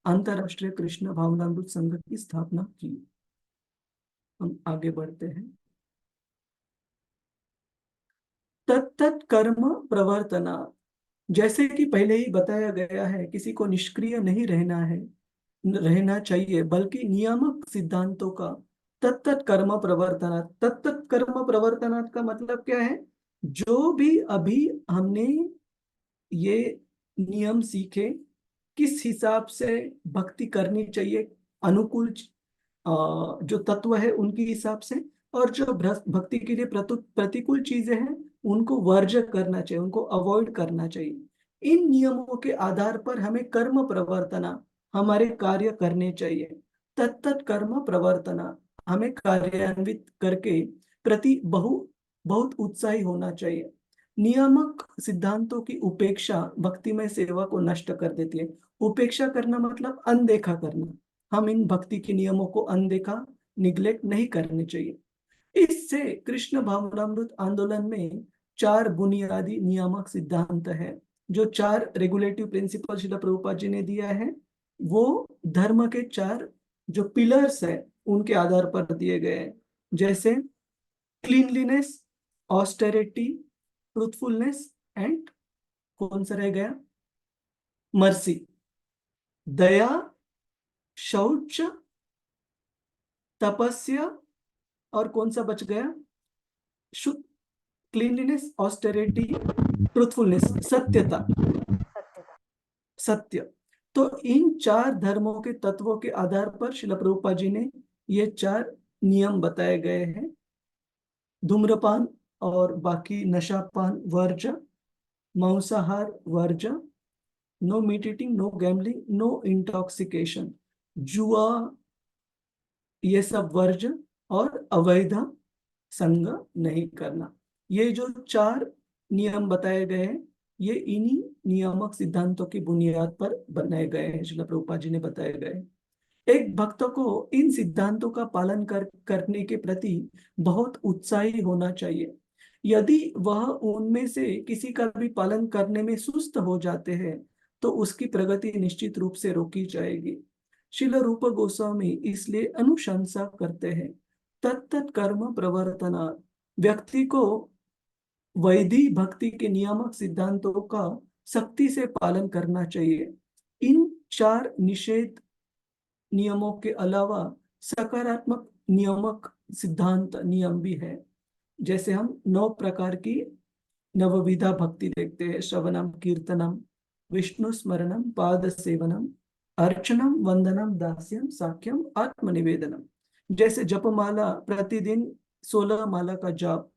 अंतरराष्ट्रीय कृष्ण भावनामृत संघ की स्थापना की। हम आगे बढ़ते हैं। तत्त कर्म प्रवर्तना, जैसे कि पहले ही बताया गया है, किसी को निष्क्रिय नहीं रहना चाहिए, बल्कि नियामक सिद्धांतों का तत्त कर्म प्रवर्तनात्। तत्त कर्म प्रवर्तनात् का मतलब क्या है? जो भी अभी हमने ये नियम सीखे, किस हिसाब से भक्ति करनी चाहिए, अनुकूल जो तत्व है उनके हिसाब से, और जो भक्ति के लिए प्रतिकूल चीजें हैं उनको वर्ज्य करना चाहिए, उनको अवॉइड करना चाहिए। इन नियमों के आधार पर हमें कर्म प्रवर्तना, हमारे कार्य करने चाहिए। तत्त कर्म प्रवर्तना, हमें कार्यान्वित करके प्रति बहुत उत्साही होना चाहिए। नियामक सिद्धांतों की उपेक्षा भक्तिमय सेवा को नष्ट कर देती है। उपेक्षा करना मतलब अनदेखा करना। हम इन भक्ति के नियमों को अनदेखा, निग्लेक्ट नहीं करने चाहिए। इससे कृष्ण भावनामृत आंदोलन में 4 बुनियादी नियामक सिद्धांत है। जो 4 रेगुलेटिव प्रिंसिपल श्रील प्रभुपाद जी ने दिया है, वो धर्म के 4 जो पिलर्स है उनके आधार पर दिए गए हैं। जैसे क्लीनलीनेस, ऑस्टेरिटी, ट्रूथफुलनेस एंड कौन सा रह गया, मर्सी, दया, शौच, तपस्या, और कौन सा बच गया, शुद्ध, क्लीनलीनेस, ऑस्टेरिटी, ट्रूथफुलनेस, सत्यता, सत्यता। सत्य। तो इन 4 धर्मों के तत्वों के आधार पर श्रील प्रभुपाद जी ने ये 4 नियम बताए गए हैं। धूम्रपान और बाकी नशापान वर्ज्य, मांसाहार वर्ज्य, no meat eating, no gambling, no intoxication, जुआ, ये सब वर्ज्य, और अवैध संग नहीं करना। ये जो 4 नियम बताए गए हैं, ये इन्हीं नियामक सिद्धांतों की बुनियाद पर बनाए गए हैं, श्रील प्रभुपाद जी ने बताए गए हैं। एक भक्त को इन सिद्धांतों का पालन करने के प्रति बहुत उत्साही होना चाहिए। यदि वह उनमें से किसी का भी पालन करने में सुस्त हो जाते हैं तो उसकी प्रगति निश्चित रूप से रोकी जाएगी। श्रील रूप गोस्वामी इसलिए अनुशंसा करते हैं, तत्त कर्म प्रवर्तना, व्यक्ति को वैदिक भक्ति के नियामक सिद्धांतों का सख्ती से पालन करना चाहिए। इन 4 निषेध नियमों के अलावा सकारात्मक नियामक सिद्धांत नियम भी है। जैसे हम 9 प्रकार की नवविधा भक्ति देखते हैं, श्रवणम, कीर्तनम, विष्णु स्मरणम, पाद सेवनम, अर्चनम, वंदनम, दास्यम, साख्यम, आत्मनिवेदनम। जैसे जपमाला, प्रतिदिन 16 माला का जाप,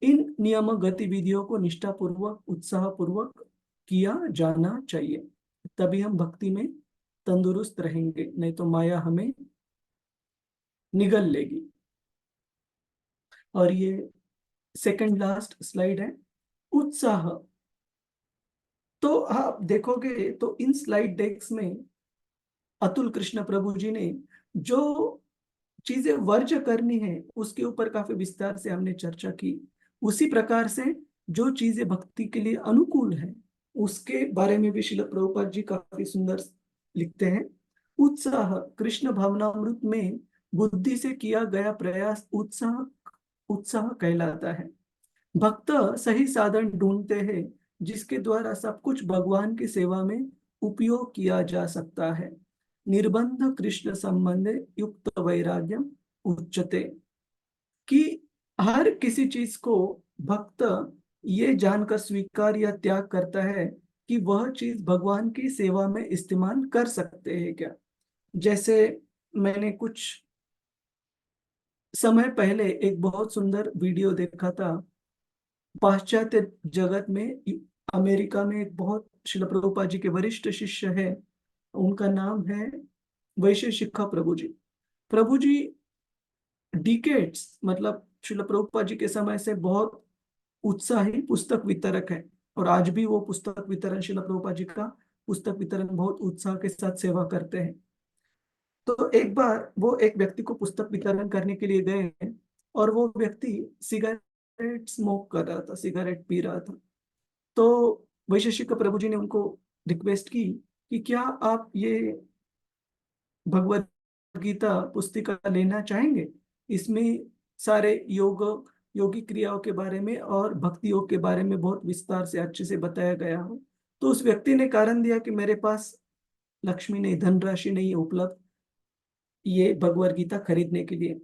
इन नियमक गतिविधियों को निष्ठापूर्वक, उत्साहपूर्वक किया जाना चाहिए, तभी हम भक्ति में तंदुरुस्त रहेंगे, नहीं तो माया हमें निगल लेगी। और ये सेकंड लास्ट स्लाइड है, उत्साह। तो आप देखोगे तो इन स्लाइड डेक्स में अतुल कृष्ण प्रभु जी ने जो चीजें वर्ज्य करनी है उसके ऊपर काफी विस्तार से हमने चर्चा की। उसी प्रकार से जो चीजें भक्ति के लिए अनुकूल है उसके बारे में भी श्रील प्रभुपाद जी काफी सुंदर लिखते हैं। उत्साह, कृष्ण भावनामृत में बुद्धि से किया गया प्रयास उत्साह कहलाता है। भक्त सही साधन ढूंढते हैं जिसके द्वारा सब कुछ भगवान की सेवा में उपयोग किया जा सकता है। निर्बंध कृष्ण संबंधे युक्त वैराग्यम उच्यते, कि हर किसी चीज को भक्त ये जानकर स्वीकार या त्याग करता है कि वह चीज भगवान की सेवा में इस्तेमाल कर सकते हैं क्या। जैसे मैंने कुछ समय पहले एक बहुत सुंदर वीडियो देखा था। पाश्चात्य जगत में अमेरिका में एक बहुत श्रील प्रभुपाद जी के वरिष्ठ शिष्य है, उनका नाम है वैशेषिक प्रभु जी। प्रभु जी डिकेड्स, मतलब श्रील प्रभुपाद जी के समय से बहुत उत्साही पुस्तक वितरक है, और आज भी वो पुस्तक वितरण, श्रील प्रभुपाद जी का पुस्तक वितरण बहुत उत्साह के साथ सेवा करते हैं। तो एक बार वो एक व्यक्ति को पुस्तक वितरण करने के लिए गए और वो व्यक्ति सिगरेट स्मोक कर रहा था, सिगरेट पी रहा था। तो वैशेषिक प्रभु जी ने उनको रिक्वेस्ट की कि क्या आप ये भगवत गीता पुस्तिका लेना चाहेंगे, इसमें सारे योगी क्रियाओं के बारे में और भक्ति योग के बारे में बहुत विस्तार से अच्छे से बताया गया हो। तो उस व्यक्ति ने कारण दिया कि मेरे पास लक्ष्मी नहीं, धनराशि नहीं उपलब्ध ये भगवत गीता खरीदने के लिए।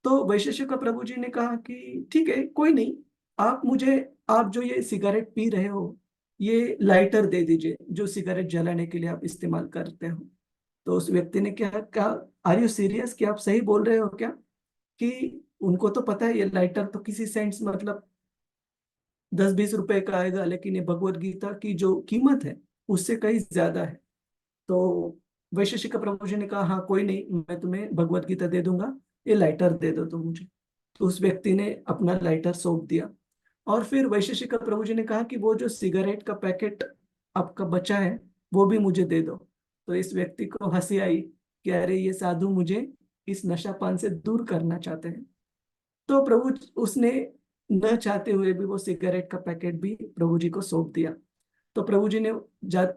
तो वैशेषिक प्रभु जी ने कहा कि ठीक है, कोई नहीं, आप जो ये सिगरेट पी रहे हो ये लाइटर दे दीजिए जो सिगरेट जलाने के लिए आप इस्तेमाल करते हो। तो उस व्यक्ति ने क्या कहा, आर यू सीरियस, कि आप सही बोल रहे हो क्या? कि उनको तो पता है ये लाइटर तो किसी सेंट्स, मतलब 10-20 रुपए का आएगा, लेकिन ये भगवत गीता की जो कीमत है उससे कहीं ज्यादा है। तो वैशेषिक प्रभु जी ने कहा हाँ कोई नहीं, मैं तुम्हें भगवत गीता दे दूंगा, ये लाइटर दे दो तुम मुझे। तो उस व्यक्ति ने अपना लाइटर सौंप दिया। और फिर वैशेषिक प्रभु जी ने कहा कि वो जो सिगरेट का पैकेट आपका बचा है वो भी मुझे दे दो। तो इस व्यक्ति को हंसी आई कि अरे ये साधु मुझे इस नशापान से दूर करना चाहते हैं। तो प्रभु उसने न चाहते हुए भी वो सिगरेट का पैकेट भी प्रभु जी को सौंप दिया। तो प्रभु जी ने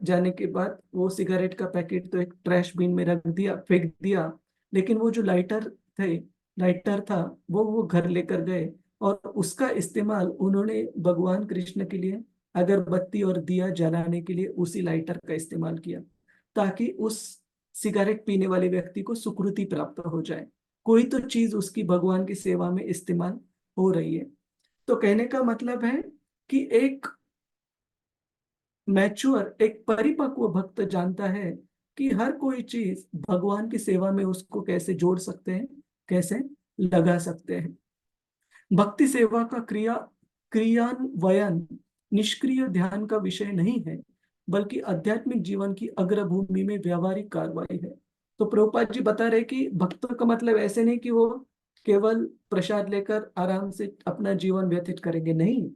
जाने के बाद वो सिगरेट का पैकेट तो एक ट्रैश बिन में रख दिया, फेंक दिया, लेकिन वो जो लाइटर था वो घर लेकर गए और उसका इस्तेमाल उन्होंने भगवान कृष्ण के लिए अगरबत्ती और दिया जलाने के लिए उसी लाइटर का इस्तेमाल किया, ताकि उस सिगरेट पीने वाले व्यक्ति को सुकृति प्राप्त हो जाए, कोई तो चीज उसकी भगवान की सेवा में इस्तेमाल हो रही है। तो कहने का मतलब है कि एक मैच्योर, एक परिपक्व भक्त जानता है कि हर कोई चीज भगवान की सेवा में उसको कैसे जोड़ सकते हैं, कैसे लगा सकते हैं। भक्ति सेवा का क्रियान्वयन निष्क्रिय ध्यान का विषय नहीं है, बल्कि आध्यात्मिक जीवन की अग्रभूमि में व्यावहारिक कार्रवाई है। तो प्रभुपाद जी बता रहे कि भक्त का मतलब ऐसे नहीं कि वो केवल प्रसाद लेकर आराम से अपना जीवन व्यतीत करेंगे, नहीं।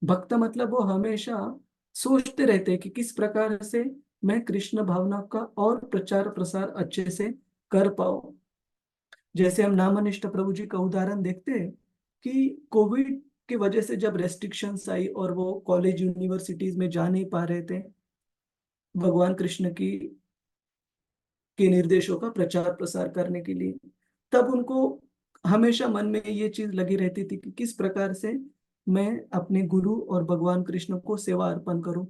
भक्त मतलब वो हमेशा सोचते रहते हैं कि किस प्रकार से मैं कृष्ण भावना का और प्रचार प्रसार अच्छे से कर पाऊं। जैसे हम नामनिष्ठ प्रभु जी का उदाहरण देखते हैं कि कोविड की वजह से जब रेस्ट्रिक्शंस आई और वो कॉलेज यूनिवर्सिटीज में जा नहीं पा रहे थे भगवान कृष्ण की के निर्देशों का प्रचार प्रसार करने के लिए, तब उनको हमेशा मन में ये चीज लगी रहती थी कि किस प्रकार से मैं अपने गुरु और भगवान कृष्ण को सेवा अर्पण करूं,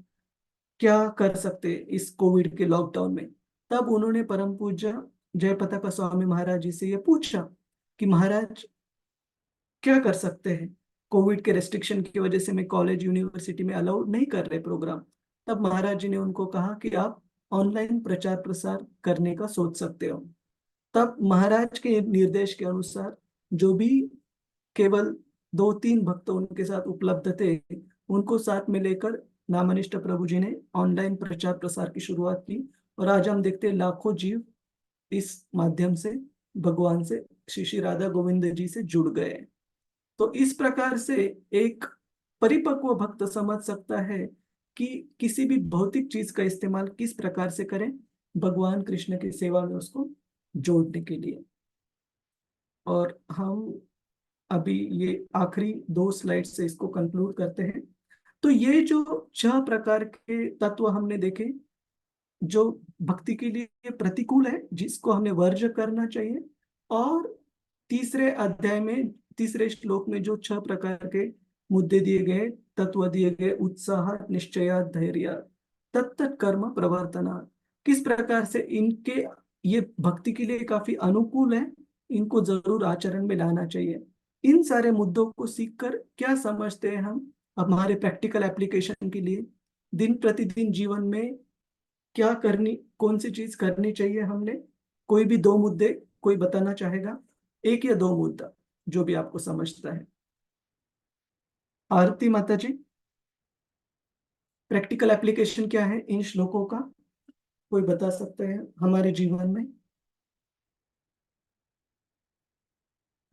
क्या कर सकते इस कोविड के लॉकडाउन में। तब उन्होंने परम पूज्य जयपताका स्वामी महाराज जी से ये पूछा कि महाराज क्या कर सकते हैं, कोविड के रेस्ट्रिक्शन की वजह से मैं कॉलेज यूनिवर्सिटी में अलाउ नहीं कर रहे प्रोग्राम। तब महाराज जी ने उनको कहा कि आप ऑनलाइन प्रचार प्रसार करने का सोच सकते हो। तब महाराज के निर्देश के अनुसार जो भी केवल 2-3 भक्त उनके साथ उपलब्ध थे, उनको साथ में लेकर नामनिष्ठ प्रभु जी ने ऑनलाइन प्रचार प्रसार की शुरुआत की। और आज हम देखते हैं लाखों जीव इस माध्यम से भगवान से, श्री श्री राधा गोविंद जी से जुड़ गए। तो इस प्रकार से एक परिपक्व भक्त समझ सकता है कि किसी भी भौतिक चीज का इस्तेमाल किस प्रकार से करें भगवान कृष्ण की सेवा में उसको जोड़ने के लिए। और हम अभी ये आखिरी 2 स्लाइड से इसको कंक्लूड करते हैं। तो ये जो 6 प्रकार के तत्व हमने देखे जो भक्ति के लिए प्रतिकूल है, जिसको हमें वर्ज्य करना चाहिए, और तीसरे अध्याय में तीसरे श्लोक में जो 6 प्रकार के मुद्दे दिए गए, तत्व दिए गए, उत्साह, निश्चय, धैर्य, तत्त कर्म प्रवर्तना, किस प्रकार से इनके ये भक्ति के लिए काफी अनुकूल है, इनको जरूर आचरण में लाना चाहिए। इन सारे मुद्दों को सीखकर क्या समझते हैं हम हमारे प्रैक्टिकल एप्लीकेशन के लिए, दिन प्रतिदिन जीवन में क्या करनी, कौन सी चीज करनी चाहिए हमने। कोई भी 2 मुद्दे कोई बताना चाहेगा, 1 या 2 मुद्दा जो भी आपको समझता है। आरती माता जी, प्रैक्टिकल एप्लीकेशन क्या है इन श्लोकों का, कोई बता सकते हैं हमारे जीवन में?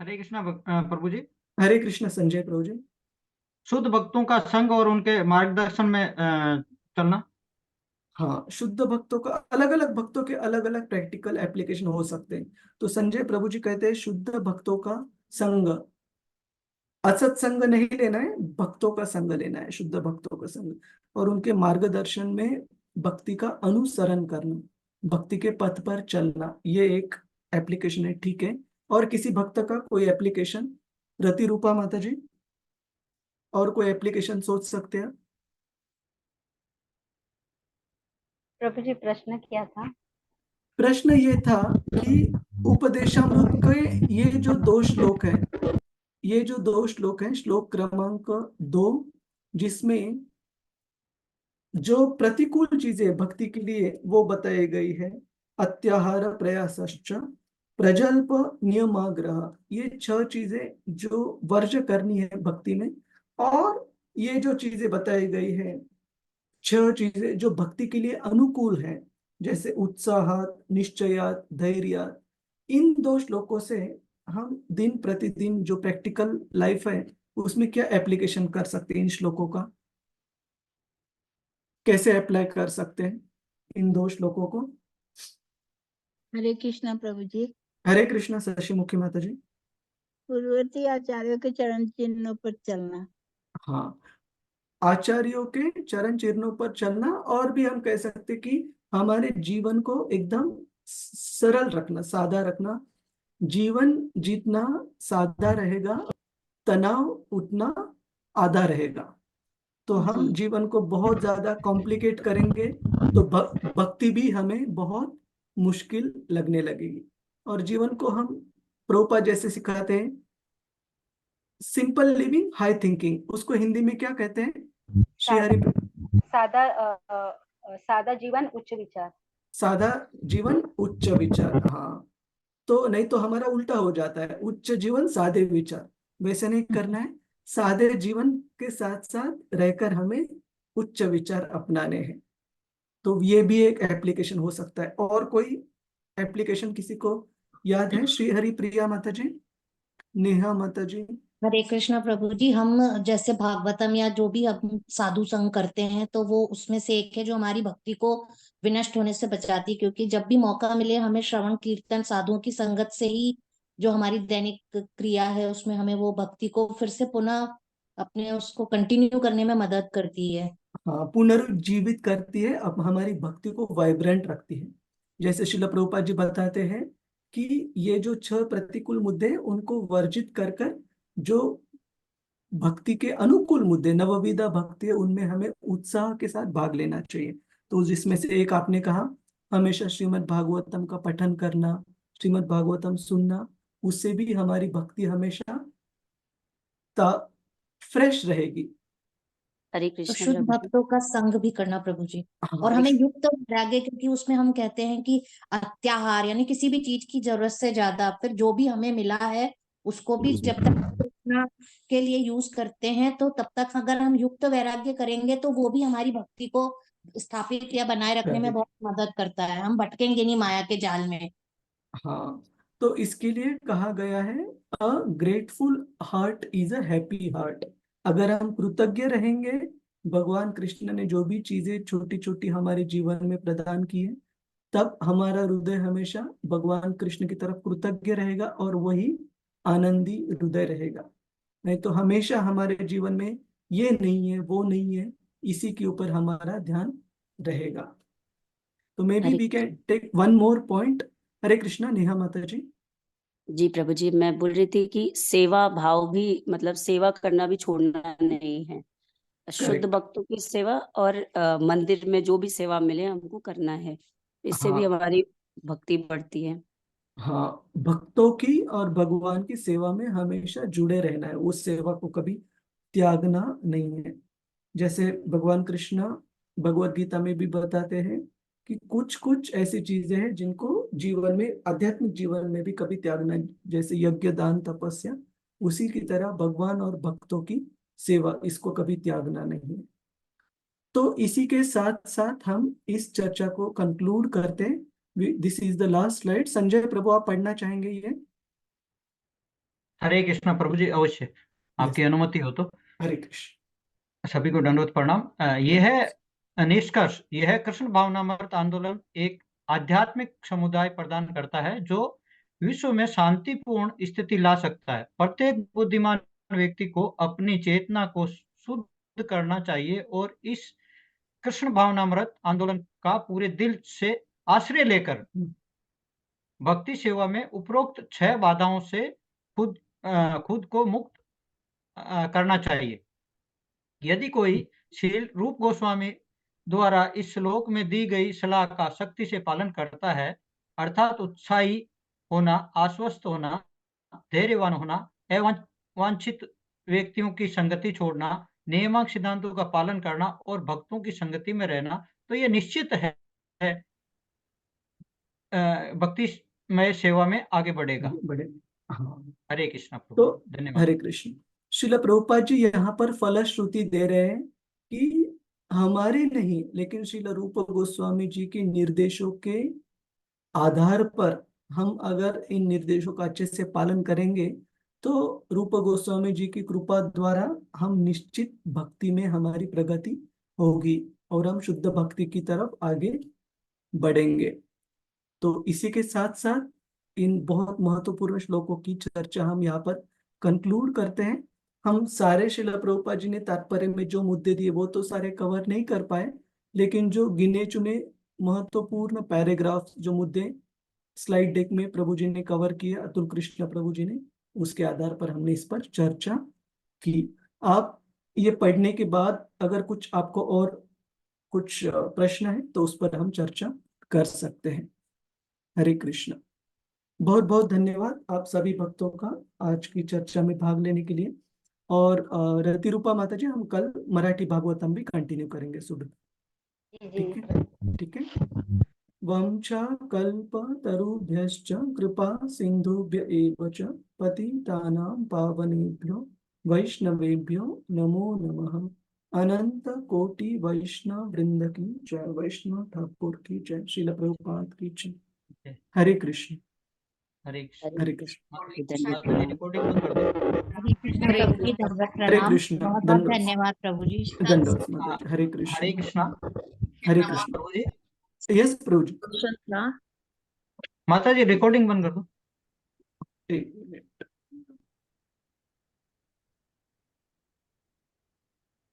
हरे कृष्णा प्रभु जी। हरे कृष्ण संजय प्रभु जी। शुद्ध भक्तों का संग और उनके मार्गदर्शन में चलना। हाँ, शुद्ध भक्तों का, अलग अलग भक्तों के अलग अलग प्रैक्टिकल एप्लीकेशन हो सकते हैं। तो संजय प्रभु जी कहते हैं शुद्ध भक्तों का संग, असत संग नहीं लेना है, भक्तों का संग लेना है, शुद्ध भक्तों का संग, और उनके मार्गदर्शन में भक्ति का अनुसरण करना, भक्ति के पथ पर चलना, ये एक एप्लीकेशन है। ठीक है, और किसी भक्त का कोई एप्लीकेशन? रति रूपा माता जी, और कोई एप्लीकेशन सोच सकते हैं? प्रभु जी प्रश्न क्या था? प्रश्न ये था कि उपदेशामृत के ये जो 2 श्लोक है, ये जो 2 श्लोक हैं, श्लोक क्रमांक 2, जिसमें जो प्रतिकूल चीजें भक्ति के लिए वो बताई गई है, अत्याहार प्रयासश्च प्रजल्प नियमाग्रह, ये 6 चीजें जो वर्ज्य करनी है भक्ति में, और ये जो चीजें बताई गई है 6 चीजें जो भक्ति के लिए अनुकूल है, जैसे उत्साह, निश्चय, धैर्य, इन 2 श्लोकों से हम दिन प्रतिदिन जो प्रैक्टिकल लाइफ है उसमें क्या एप्लीकेशन कर सकते हैं, इन श्लोकों का कैसे अप्लाई कर सकते हैं इन 2 श्लोकों को? हरे कृष्णा प्रभु जी। हरे कृष्णा शशि मुखी माता जी। पूर्ववर्ती आचार्यों के चरण चिन्हों पर चलना। हाँ, आचार्यों के चरण चिन्हों पर चलना, और भी हम कह सकते कि हमारे जीवन को एकदम सरल रखना, सादा रखना। जीवन जितना सादा रहेगा तनाव उतना आधा रहेगा। तो हम जी जीवन को बहुत ज्यादा कॉम्प्लिकेट करेंगे तो भक्ति भी हमें बहुत मुश्किल लगने लगेगी। और जीवन को हम प्रभुपाद जैसे सिखाते हैं, सिंपल लिविंग हाई थिंकिंग, उसको हिंदी में क्या कहते हैं श्री हरि? सादा सादा जीवन उच्च विचार। सादा जीवन उच्च विचार, हाँ। तो नहीं तो हमारा उल्टा हो जाता है, उच्च जीवन सादे विचार। वैसे नहीं करना है, सादे जीवन के साथ साथ रहकर हमें उच्च विचार अपनाने हैं। तो ये भी एक एप्लीकेशन हो सकता है। और कोई एप्लीकेशन किसी को याद है? श्री हरि प्रिया माता जी, नेहा माता जी। हरे कृष्णा प्रभु जी। हम जैसे भागवतम या जो भी हम साधु संग करते हैं तो वो उसमें से एक है जो हमारी भक्ति को विनष्ट होने से बचाती, क्योंकि जब भी मौका मिले हमें श्रवण कीर्तन साधुओं की संगत से ही जो हमारी दैनिक क्रिया है उसमें हमें वो भक्ति को फिर से पुनः अपने उसको कंटिन्यू करने में मदद करती है। हाँ, पुनर्जीवित करती है, अब हमारी भक्ति को वाइब्रेंट रखती है। जैसे श्रील प्रभुपाद जी बताते हैं कि ये जो 6 प्रतिकूल मुद्दे हैं उनको वर्जित कर कर जो भक्ति के अनुकूल मुद्दे नवविधा भक्ति है उनमें हमें उत्साह के साथ भाग लेना चाहिए। तो जिसमें से एक आपने कहा, हमेशा श्रीमद् भागवतम का पठन करना, श्रीमद् भागवतम सुनना, उससे भी हमारी भक्ति हमेशा फ्रेश रहेगी। हरे तो कृष्ण शुद्ध प्रभु जी। भक्तों का संग भी करना प्रभु जी। और हाँ, हमें युक्त वैराग्य, क्योंकि उसमें हम कहते हैं कि अत्याहार यानी किसी भी चीज की जरूरत से ज्यादा फिर जो भी हमें मिला है उसको भी जब तक कृष्णा के लिए यूज करते हैं तो तब तक अगर हम युक्त वैराग्य करेंगे तो वो भी हमारी भक्ति को स्थापित या बनाए रखने में बहुत मदद करता है। हम भटकेंगे नहीं माया के जाल में। हाँ, तो इसके लिए कहा गया है अ grateful heart is a happy heart. अगर हम कृतज्ञ रहेंगे, भगवान कृष्ण ने जो भी चीजें छोटी छोटी हमारे जीवन में प्रदान की है, तब हमारा हृदय हमेशा भगवान कृष्ण की तरफ कृतज्ञ रहेगा और वही आनंदी हृदय रहेगा। नहीं तो हमेशा हमारे जीवन में ये नहीं है वो नहीं है, इसी के ऊपर हमारा ध्यान रहेगा। तो maybe here we can take one more point. Hare Krishna, Neha माता जी। जी प्रभु जी, मैं बोल रही थी कि सेवा भाव भी मतलब सेवा करना भी छोड़ना नहीं है। शुद्ध करेक्ट। भक्तों की सेवा और मंदिर में जो भी सेवा मिले हमको करना है, इससे भी हाँ, हमारी भक्ति बढ़ती है। हाँ, भक्तों की और भगवान की सेवा में हमेशा जुड़े रहना है, उस सेवा को कभी त्यागना नहीं है। जैसे भगवान कृष्ण भगवत गीता में भी बताते हैं कि कुछ कुछ ऐसी चीजें हैं जिनको जीवन में, आध्यात्मिक जीवन में भी कभी त्यागना, जैसे यज्ञ दान तपस्या, उसी की तरह भगवान और भक्तों की सेवा, इसको कभी त्यागना नहीं है। तो इसी के साथ साथ हम इस चर्चा को कंक्लूड करते हैं। This is the last slide. Sanjay प्रभु, आप पढ़ना चाहेंगे ये? हरे कृष्ण प्रभु जी, अवश्य यस, आपकी अनुमति हो तो। हरे कृष्ण। सभी को दंडवत प्रणाम। ये है निष्कर्ष, ये है कृष्ण भावनामृत आंदोलन एक आध्यात्मिक समुदाय प्रदान करता है जो विश्व में शांतिपूर्ण स्थिति ला सकता है। प्रत्येक बुद्धिमान व्यक्ति को अपनी चेतना को शुद्ध करना चाहिए और इस कृष्ण भावनामृत आंदोलन का पूरे दिल से आश्रय लेकर भक्ति सेवा में उपरोक्त 6 बाधाओं से खुद को मुक्त करना चाहिए। यदि कोई श्रील रूप गोस्वामी द्वारा इस श्लोक में दी गई सलाह का सख्ती से पालन करता है, अर्थात उत्साही होना, आश्वस्त होना, धैर्यवान होना एवं वांछित व्यक्तियों की संगति छोड़ना, नियमांक सिद्धांतों का पालन करना और भक्तों की संगति में रहना, तो ये निश्चित है भक्तिमय सेवा में आगे बढ़ेगा। बड़े, हाँ। हरे कृष्णा प्रभु, तो धन्यवाद। हरे कृष्ण। शिला प्रभुपाद जी यहाँ पर फलश्रुति दे रहे हैं कि हमारे नहीं, लेकिन श्रील रूप गोस्वामी जी के निर्देशों के आधार पर हम अगर इन निर्देशों का अच्छे से पालन करेंगे तो रूप गोस्वामी जी की कृपा द्वारा हम निश्चित भक्ति में हमारी प्रगति होगी और हम शुद्ध भक्ति की तरफ आगे बढ़ेंगे। तो इसी के साथ साथ इन बहुत महत्वपूर्ण श्लोकों की चर्चा हम यहाँ पर कंक्लूड करते हैं। हम सारे श्रील प्रभुपाद जी ने तात्पर्य में जो मुद्दे दिए वो तो सारे कवर नहीं कर पाए, लेकिन जो गिने चुने महत्वपूर्ण पैराग्राफ, जो मुद्दे स्लाइड डेक में प्रभु जी ने कवर किए, अतुल कृष्ण प्रभु जी ने, उसके आधार पर हमने इस पर चर्चा की। आप ये पढ़ने के बाद अगर कुछ आपको और कुछ प्रश्न है तो उस पर हम चर्चा कर सकते हैं। हरे कृष्ण। बहुत बहुत धन्यवाद आप सभी भक्तों का आज की चर्चा में भाग लेने के लिए। और रतिरूपा माता जी, हम कल मराठी भागवतम भी कंटिन्यू करेंगे सुबह। ठीक है, ठीक है। वंश कल्पतरुभ्यश्च कृपा सिंधुभ्य एव च पतितानां पावनेभ्यो वैष्णवेभ्यो नमो नमः। अनंत कोटि वैष्णव वृंद की जय। वैष्णव ठाकुर की जय। श्रील प्रभुपाद की जय। हरे कृष्ण। हरे कृष्ण। हरे कृष्ण। माता जी रिकॉर्डिंग बंद कर दो। हरे कृष्ण प्रभु जी, दंडवत हरे प्रणाम। कृष्ण। बहुत बहुत दंडवत धन्यवाद प्रभु जी। दंडवत माता जी। हरे कृष्ण। हरे कृष्णा। हरे कृष्ण। प्रभु जी, यस प्रभु जी। क्वेश्चन था। माता जी रिकॉर्डिंग बंद कर दो। एक मिनट।